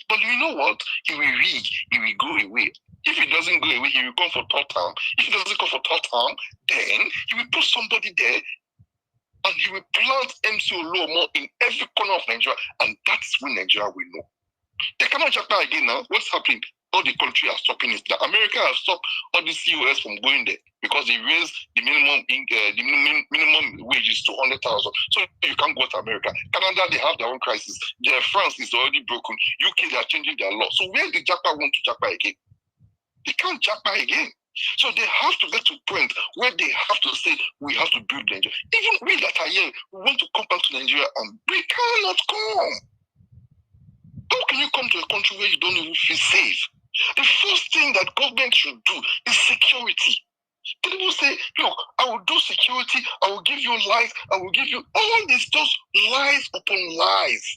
But you know what? He will rig, he will go away. If he doesn't go away, he will come for third term. If he doesn't come for third term, then he will put somebody there and he will plant MCO Olomo in every corner of Nigeria, and that's when Nigeria will know. They cannot jump back again now. What's happening? All the country are stopping it. America has stopped all the COS from going there because they raised the minimum wages to 100,000. So you can't go to America. Canada, they have their own crisis. France is already broken. UK, they are changing their law. So where did Japan want to jump back again? They can't jump back again. So they have to get to a point where they have to say, we have to build Nigeria. Even we that are here, we want to come back to Nigeria, and we cannot come. How can you come to a country where you don't even feel safe? The first thing that government should do is security. People say, look, I will do security, I will give you lies, I will give you all these just lies upon lies.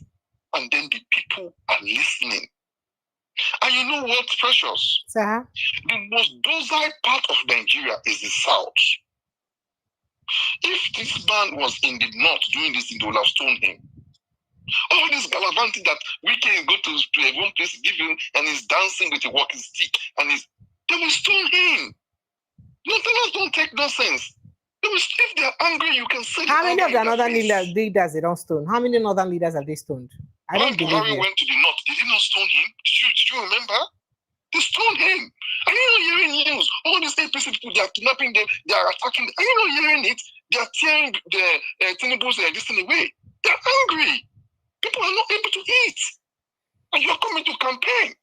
And then the people are listening. And you know what's precious? Sir? The most docile part of Nigeria is the south. If this man was in the north doing this, they would have stoned him. All this galavanting that we can go to one place, give him, and he's dancing with a walking stick, and they will stone him. Northerners don't take nonsense. They will, if they're angry, you can see. How many of the northern leaders they don't stone? How many northern leaders have they stoned? I don't believe Buhari went to the north, did he not stone him? Did you remember? They stoned him. Are you not hearing news? All these APC people, they are kidnapping them, they are attacking them. Are you not hearing it? They are tearing the Tinubu's this thing away. They're angry. People are not able to eat. And you're coming to campaign.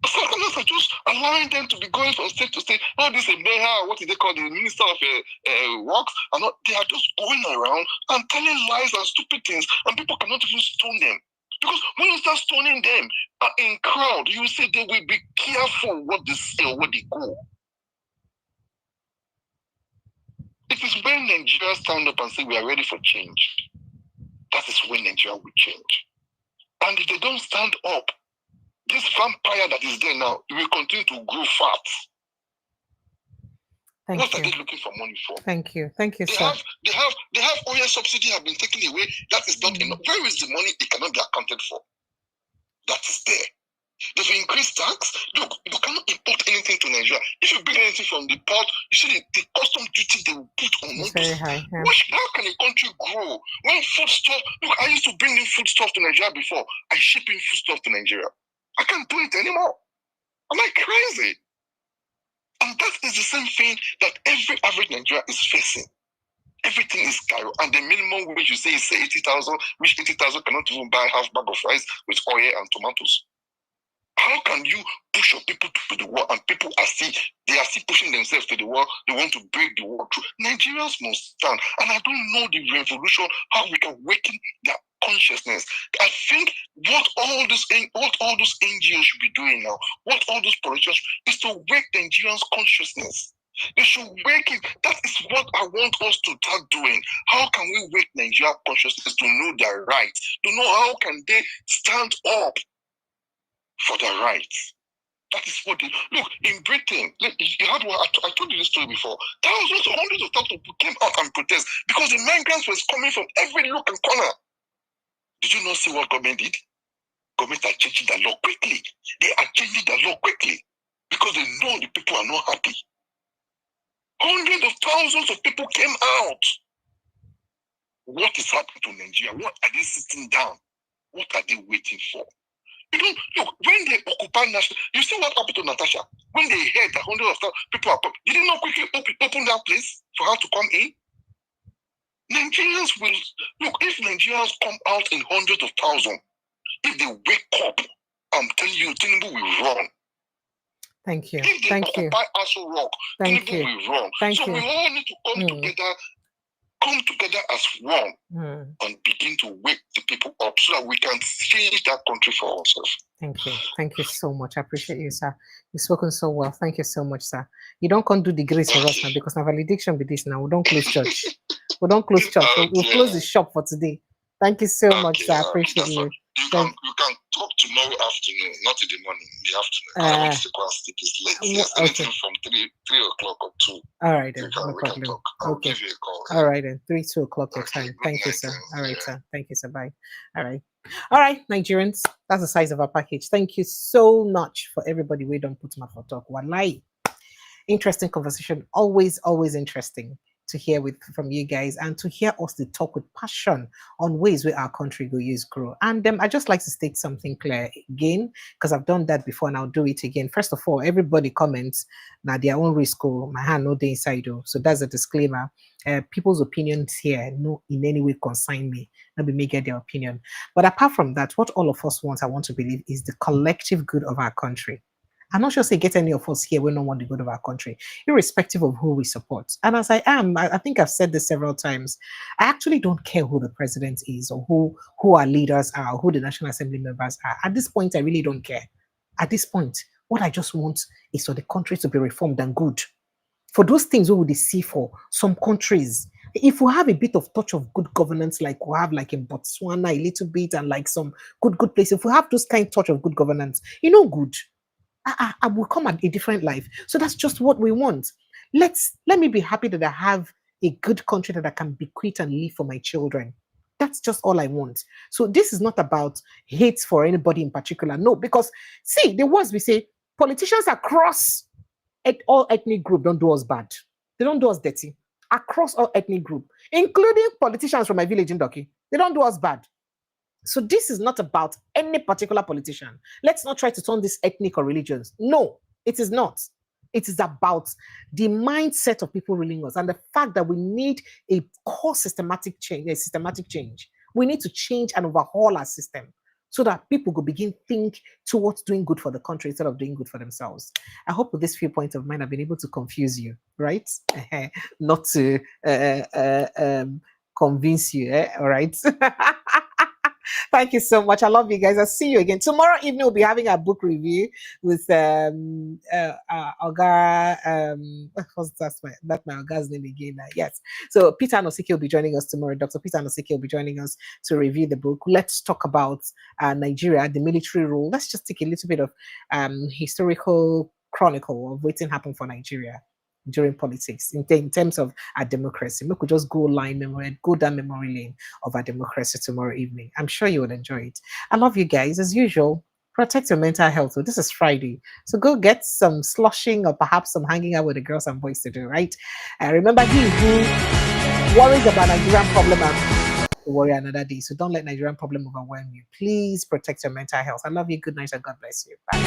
Southerners are just allowing them to be going from state to state. All this Beha, what do they call the Minister of Works? And they are just going around and telling lies and stupid things, and people cannot even stone them. Because when you start stoning them in crowd, you say they will be careful what they say or what they go. It is when Nigeria stand up and say we are ready for change. That is when Nigeria will change. And if they don't stand up, this vampire that is there now, it will continue to grow fat. What are they looking for money for? Thank you, sir. They have oil subsidy have been taken away. That is not enough. Where is the money? It cannot be accounted for. That is there. They've increased tax. Look, you cannot import anything to Nigeria. If you bring anything from the port, you see the custom duty they will put on it. Very high. Yeah. How can a country grow when foodstuff? Look, I used to bring in foodstuff to Nigeria before. I ship in foodstuff to Nigeria. I can't do it anymore. Am I crazy? And that is the same thing that every average Nigeria is facing. Everything is Cairo, and the minimum wage you say is 80,000, which 80,000 cannot even buy half bag of rice with oil and tomatoes. How can you push your people to the wall, and people are still pushing themselves to the wall? They want to break the wall through. Nigerians must stand, and I don't know the revolution, how we can awaken their consciousness. I think what all those NGOs should be doing now, what all those politicians, is to wake Nigerians' consciousness. They should wake it. That is what I want us to start doing. How can we wake Nigerian consciousness to know their rights? To know how can they stand up for their rights? That is what they look in Britain. You had I told you this story before. Thousands or hundreds of thousands of people came out and protest because the migrants was coming from every nook and corner. Did you not see what government did? Government are changing the law quickly. They are changing the law quickly because they know the people are not happy. Hundreds of thousands of people came out. What is happening to Nigeria? What are they sitting down? What are they waiting for? You don't look when they occupy national. You see what happened to Natasha when they heard that hundreds of people are coming. Did they not quickly open that place for her to come in? Nigerians will look if Nigerians come out in hundreds of thousands. If they wake up, I'm telling you, Tinubu will run. Thank you. If they occupy Aso Rock, Thank you. will run. Thank so you. we all need to come together as one and begin to wake the people up so that we can change that country for ourselves. Thank you. Thank you so much. I appreciate you, sir. You've spoken so well. Thank you so much, sir. You don't come do the grace for us now because now valediction with this now. We don't close church. We don't close church. We'll close the shop for today. Thank you so much, sir. I appreciate you. You can talk tomorrow afternoon, not in the morning, in the afternoon. I want to go and sleep. It's late. Yes, anything from 3 o'clock or 2. All right, then. We can talk. I'll give you a call. All right, then. 2 o'clock your time. Thank you, sir. All right, sir. Thank you, sir. Bye. All right, Nigerians. That's the size of our package. Thank you so much for everybody. We don't put my for talk. Wallahi. Interesting conversation. Always interesting to hear from you guys and to hear us to talk with passion on ways where our country go use grow. And I just like to state something clear again, because I've done that before and I'll do it again. First of all, everybody comments now their own risk. My hand no day inside. So that's a disclaimer. People's opinions here no in any way consign me. Not be make their opinion. But apart from that, what all of us want, I want to believe, is the collective good of our country. I'm not sure say get any of us here we don't want the good of our country, irrespective of who we support. And as I think I've said this several times, I actually don't care who the president is or who our leaders are, or who the National Assembly members are. At this point, I really don't care. At this point, what I just want is for the country to be reformed and good. For those things we would see for some countries, if we have a bit of touch of good governance, like we have like in Botswana a little bit, and like some good places, if we have those kind of touch of good governance, good. I will come at a different life. So that's just what we want. Let me be happy that I have a good country that I can bequeath and leave for my children. That's just all I want. So this is not about hate for anybody in particular. No, because see, the words we say, politicians across all ethnic group don't do us bad. They don't do us dirty. Across all ethnic group, including politicians from my village in Doki, they don't do us bad. So this is not about any particular politician. Let's not try to turn this ethnic or religions. No, it is not. It is about the mindset of people ruling us and the fact that we need a core systematic change. We need to change and overhaul our system so that people will begin to think towards doing good for the country instead of doing good for themselves. I hope with this few points of mine, I've been able to confuse you, right? Not to convince you, all right? Thank you so much. I love you guys. I'll see you again. Tomorrow evening, we'll be having a book review with Oga. That's my Oga's name again. Yes. So Peter Nosike will be joining us tomorrow. Dr. Peter Nosike will be joining us to review the book. Let's talk about Nigeria, the military rule. Let's just take a little bit of historical chronicle of what's happened for Nigeria during politics in terms of our democracy. We could just go down memory lane of our democracy tomorrow evening. I'm sure you will enjoy it. I love you guys. As usual, protect your mental health. So this is Friday. So go get some sloshing or perhaps some hanging out with the girls and boys to do, right? Remember, he who worries about Nigerian problem and worry another day. So don't let Nigerian problem overwhelm you. Please protect your mental health. I love you. Good night and God bless you. Bye.